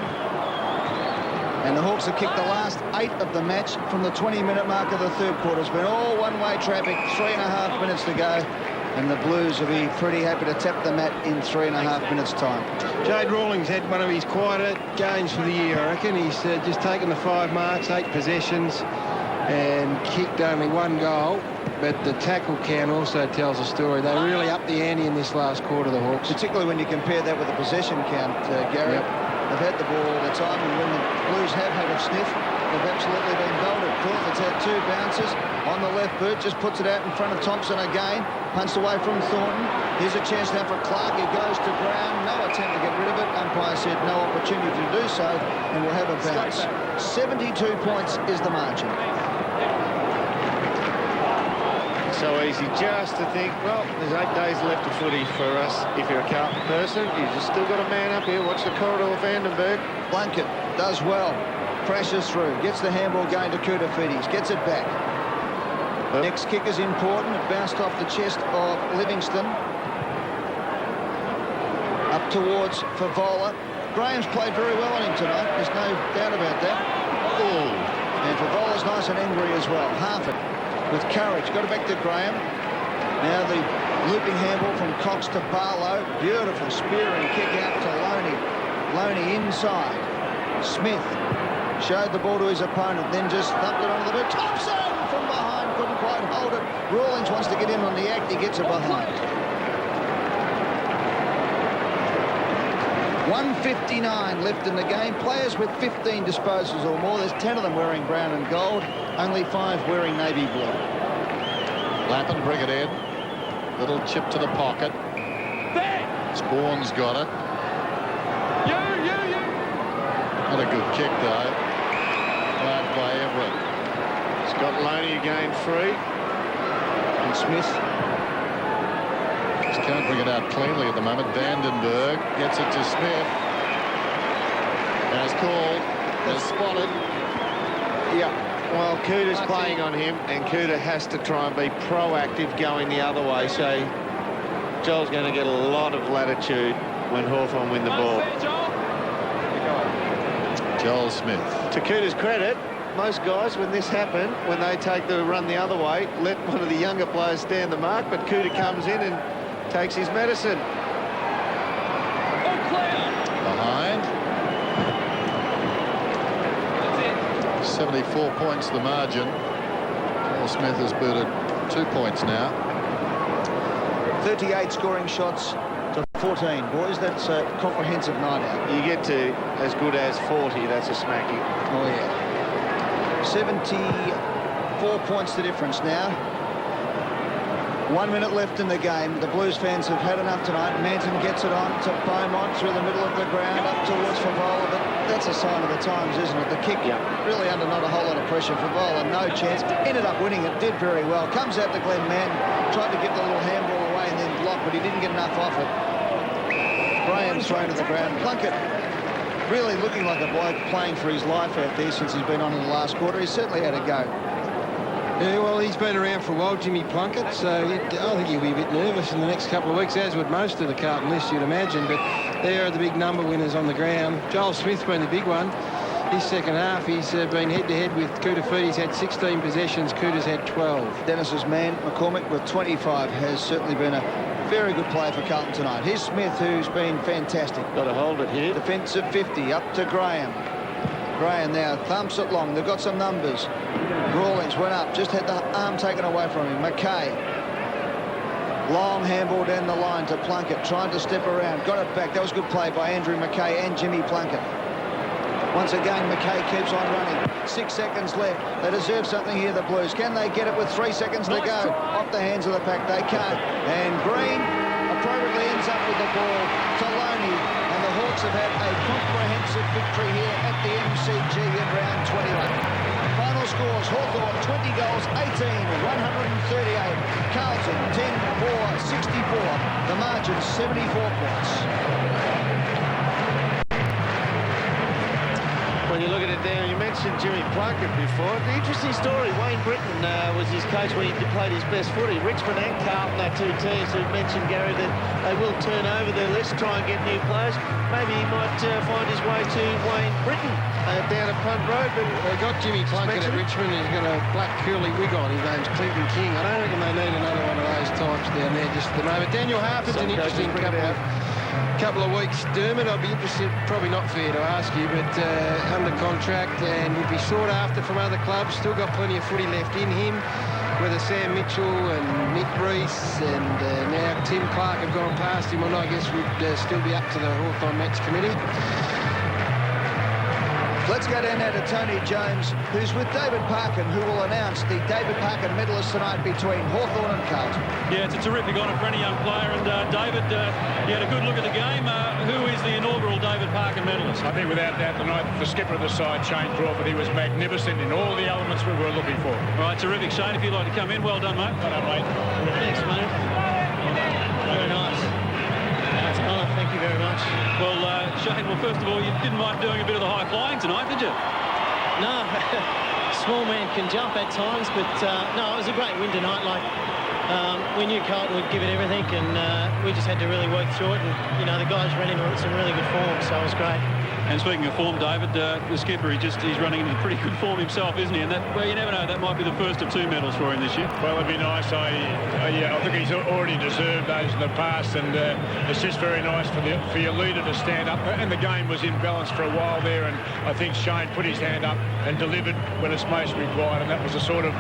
And the Hawks have kicked the last 8 of the match from the 20-minute mark of the third quarter. It's been all one-way traffic, 3.5 minutes to go. And the Blues will be pretty happy to tap the mat in 3.5 minutes' time. Jade Rawlings had one of his quieter games for the year, I reckon. He's just taken the 5 marks, 8 possessions, and kicked only 1 goal. But the tackle count also tells a story. They really upped the ante in this last quarter, the Hawks. Particularly when you compare that with the possession count, Gary. Yep. They've had the ball all the time, and when the Blues have had a sniff, they've absolutely been belted. Crawford's had 2 bounces on the left boot, just puts it out in front of Thompson again, punched away from Thornton. Here's a chance now for Clark. He goes to ground, no attempt to get rid of it. Umpire said no opportunity to do so, and we'll have a bounce. 72 points is the margin. So easy just to think, well, there's 8 days left of footy for us. If you're a Carlton person, you've just still got a man up here. Watch the corridor of Vandenberg. Blunkett does well, crashes through, gets the handball going to Koutafidis, gets it back. The next kick is important. It bounced off the chest of Livingston. Up towards Favola. Graham's played very well on him tonight. There's no doubt about that. Oh, and Favola's nice and angry as well. Half it with courage. Got it back to Graham. Now the looping handball from Cox to Barlow. Beautiful spearing kick out to Loney. Loney inside. Smith showed the ball to his opponent, then just thumped it onto the boot. Thompson from behind, couldn't quite hold it. Rawlings wants to get in on the act, he gets it behind. 1:59 left in the game. Players with 15 disposals or more. There's 10 of them wearing brown and gold, only 5 wearing navy blue. Lappin, bring it in. Little chip to the pocket. Spawn's got it. Not a good kick, though. Right by Everett. Scott Loney again free. And Smith. Just can't bring it out cleanly at the moment. Vandenberg gets it to Smith. As called. As spotted. Yeah. Well, Couta's playing on him, and Couta has to try and be proactive going the other way. So Joel's going to get a lot of latitude when Hawthorn win the ball. Joel Smith. To Couta's credit, most guys, when this happened, when they take the run the other way, let one of the younger players stand the mark, but Couta comes in and takes his medicine. Behind. 74 points the margin. Joel Smith has booted 2 points now. 38 scoring shots to 14. Boys, that's a comprehensive night out. You get to as good as 40, that's a smacking. Oh, yeah. 74 points the difference now. 1 minute left in the game. The Blues fans have had enough tonight. Manton gets it on to Beaumont through the middle of the ground up towards Favola, but that's a sign of the times, isn't it? The kick really under not a whole lot of pressure. Favola, no chance. Ended up winning it, did very well. Comes out to Glenn Manton, tried to get the little handball away and then blocked, but he didn't get enough off it. Graham's thrown to the ground. Plunkett really looking like a bloke playing for his life out there since he's been on in the last quarter. He's certainly had a go. Yeah, well, he's been around for a while, Jimmy Plunkett, so I think he'll be a bit nervous in the next couple of weeks, as would most of the Carlton list, you'd imagine. But there are the big number winners on the ground. Joel Smith's been the big one. His second half, he's been head-to-head with Koutafidis. He's had 16 possessions. Couta's had 12. Dennis's man, McCormick, with 25, has certainly been a Very good play for Carlton tonight. Here's Smith, who's been fantastic. Got to hold it here. Defensive 50, up to Graham. Graham now thumps it long. They've got some numbers. Rawlings went up, just had the arm taken away from him. McKay. Long handball down the line to Plunkett, trying to step around. Got it back. That was good play by Andrew McKay and Jimmy Plunkett. Once again, McKay keeps on running. 6 seconds left. They deserve something here, the Blues. Can they get it with 3 seconds to go? Off the hands of the pack. They can't. And Green appropriately ends up with the ball to Loney. And the Hawks have had a comprehensive victory here at the MCG in round 21. Final scores: Hawthorn 20 goals, 18, 138. Carlton 10-4, 64. The margin 74 points. When you look at it there, you mentioned Jimmy Plunkett before. The interesting story, Wayne Britton was his coach when he played his best footy. Richmond and Carlton are two teams who mentioned, Gary, that they will turn over their list, try and get new players. Maybe he might find his way to Wayne Britton down at Punt Road. But they got Jimmy Plunkett at Richmond. He's got a black curly wig on. His name's Clinton King. I don't reckon they need another one of those types down there just at the moment. Daniel Harper's an interesting couple of weeks. Dermot, I'd be interested, probably not fair to ask you, but under contract and would be sought after from other clubs. Still got plenty of footy left in him. Whether Sam Mitchell and Nick Reese and now Tim Clark have gone past him or not, I guess would still be up to the Hawthorn Match Committee. Let's go down now to Tony Jones, who's with David Parkin, who will announce the David Parkin medalist tonight between Hawthorn and Carlton. Yeah, it's a terrific honour for any young player. And David, you had a good look at the game. Who is the inaugural David Parkin medalist? I think without doubt tonight, the skipper of the side, Shane Crawford, he was magnificent in all the elements we were looking for. All right, terrific. Shane, if you'd like to come in, well done, mate. Well done, mate. Thanks, mate. Very nice. That's an honour. Thank you very much. Well, Shane, well, first of all, you didn't mind doing a bit of the high flying tonight, did you? No, small man can jump at times, but no, it was a great win tonight. Like, we knew Carlton would give it everything, and we just had to really work through it. And, you know, the guys ran into some really good form, so it was great. And speaking of form, David, the skipper, he's running into pretty good form himself, isn't he? And that, well, you never know, that might be the first of 2 medals for him this year. Well, it'd be nice. I think he's already deserved those in the past, and it's just very nice for your leader to stand up. And the game was imbalanced for a while there, and I think Shane put his hand up and delivered when it's most required, and that was the sort of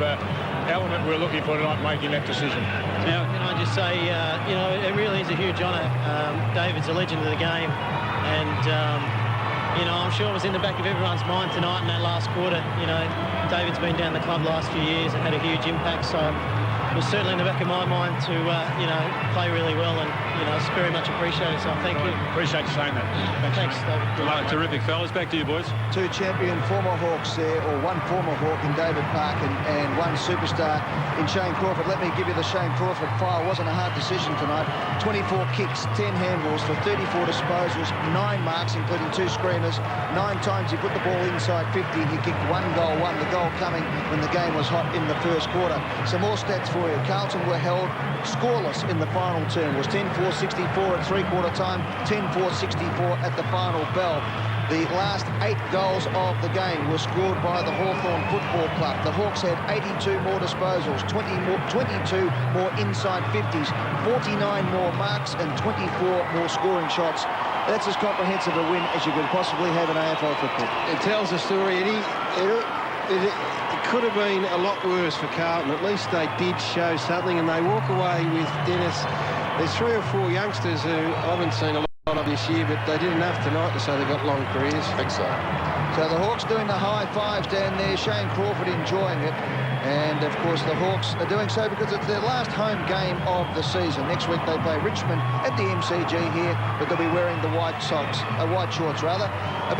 element we're looking for tonight, making that decision. Now, can I just say, you know, it really is a huge honour. David's a legend of the game, and you know, I'm sure it was in the back of everyone's mind tonight in that last quarter. You know, David's been down the club last few years and had a huge impact, so it was certainly in the back of my mind to, you know, play really well, and, you know, it's very much appreciated, so thank you. Appreciate you saying that. Thanks, David. Terrific, fellas. Back to you, boys. 2 champion former Hawks there, or 1 former Hawk in David Parkin and 1 superstar in Shane Crawford. Let me give you the Shane Crawford file. It wasn't a hard decision tonight. 24 kicks, 10 handballs for 34 disposals, 9 marks, including 2 screamers. 9 times he put the ball inside 50. He kicked 1 goal, the goal coming when the game was hot in the first quarter. Some more stats for you. Carlton were held scoreless in the final term. It was 10-4-64 at 3-quarter time, 10-4-64 at the final bell. The last 8 goals of the game were scored by the Hawthorn Football Club. The Hawks had 82 more disposals, 22 more inside 50s, 49 more marks and 24 more scoring shots. That's as comprehensive a win as you could possibly have in AFL football. It tells a story, Eddie. It could have been a lot worse for Carlton. At least they did show something, and they walk away with Dennis. There's 3 or 4 youngsters who I haven't seen a lot of this year, but they did enough tonight to say they got long careers. I think so. So the Hawks doing the high fives down there, Shane Crawford enjoying it. And, of course, the Hawks are doing so because it's their last home game of the season. Next week they play Richmond at the MCG here, but they'll be wearing the white shorts, A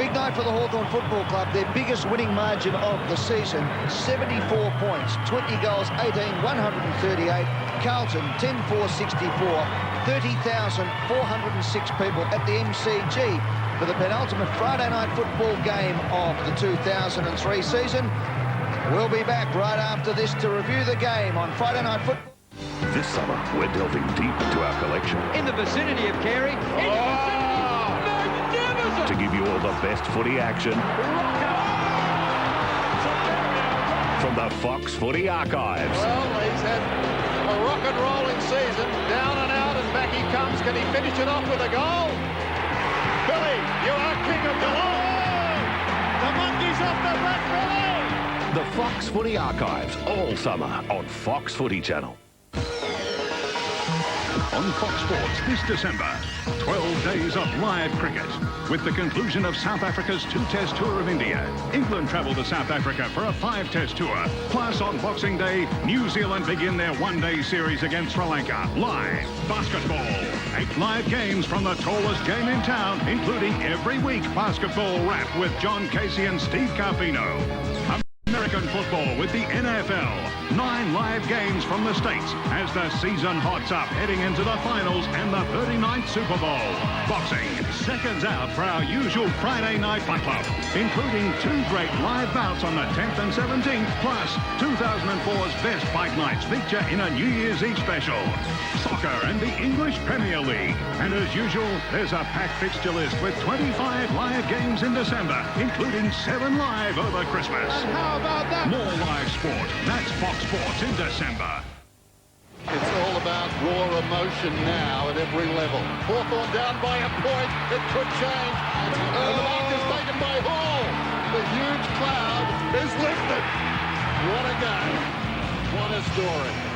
big night for the Hawthorn Football Club. Their biggest winning margin of the season, 74 points, 20 goals, 18, 138. Carlton, 10-4-64, 30,406 people at the MCG for the penultimate Friday night football game of the 2003 season. We'll be back right after this to review the game on Friday Night Football. This summer, we're delving deep into our collection. In the vicinity of Carey. Magnificent! To give you all the best footy action from the Fox Footy Archives. Well, he's had a rock and rolling season, down and out and back he comes. Can he finish it off with a goal? Billy, you are king of the world! The monkey's off the back, Billy! The Fox Footy Archives, all summer on Fox Footy Channel. On Fox Sports this December, 12 days of live cricket. With the conclusion of South Africa's 2-test tour of India, England travel to South Africa for a 5-test tour. Plus, on Boxing Day, New Zealand begin their one-day series against Sri Lanka. Live basketball. 8 live games from the tallest game in town, including every week basketball wrap with John Casey and Steve Carpino. American football with the NFL. 9 live games from the States as the season hots up, heading into the finals and the 39th Super Bowl. Boxing, seconds out for our usual Friday night fun club, including 2 great live bouts on the 10th and 17th, plus 2004's best fight nights feature in a New Year's Eve special. Soccer and the English Premier League. And as usual, there's a packed fixture list with 25 live games in December, including 7 live over Christmas. And how about that? More live sport. That's Fox Sports in December. It's all about raw emotion now at every level. Hawthorn down by a point. It could change. And the mark is taken by Hall. The huge cloud is lifted. What a game. What a story.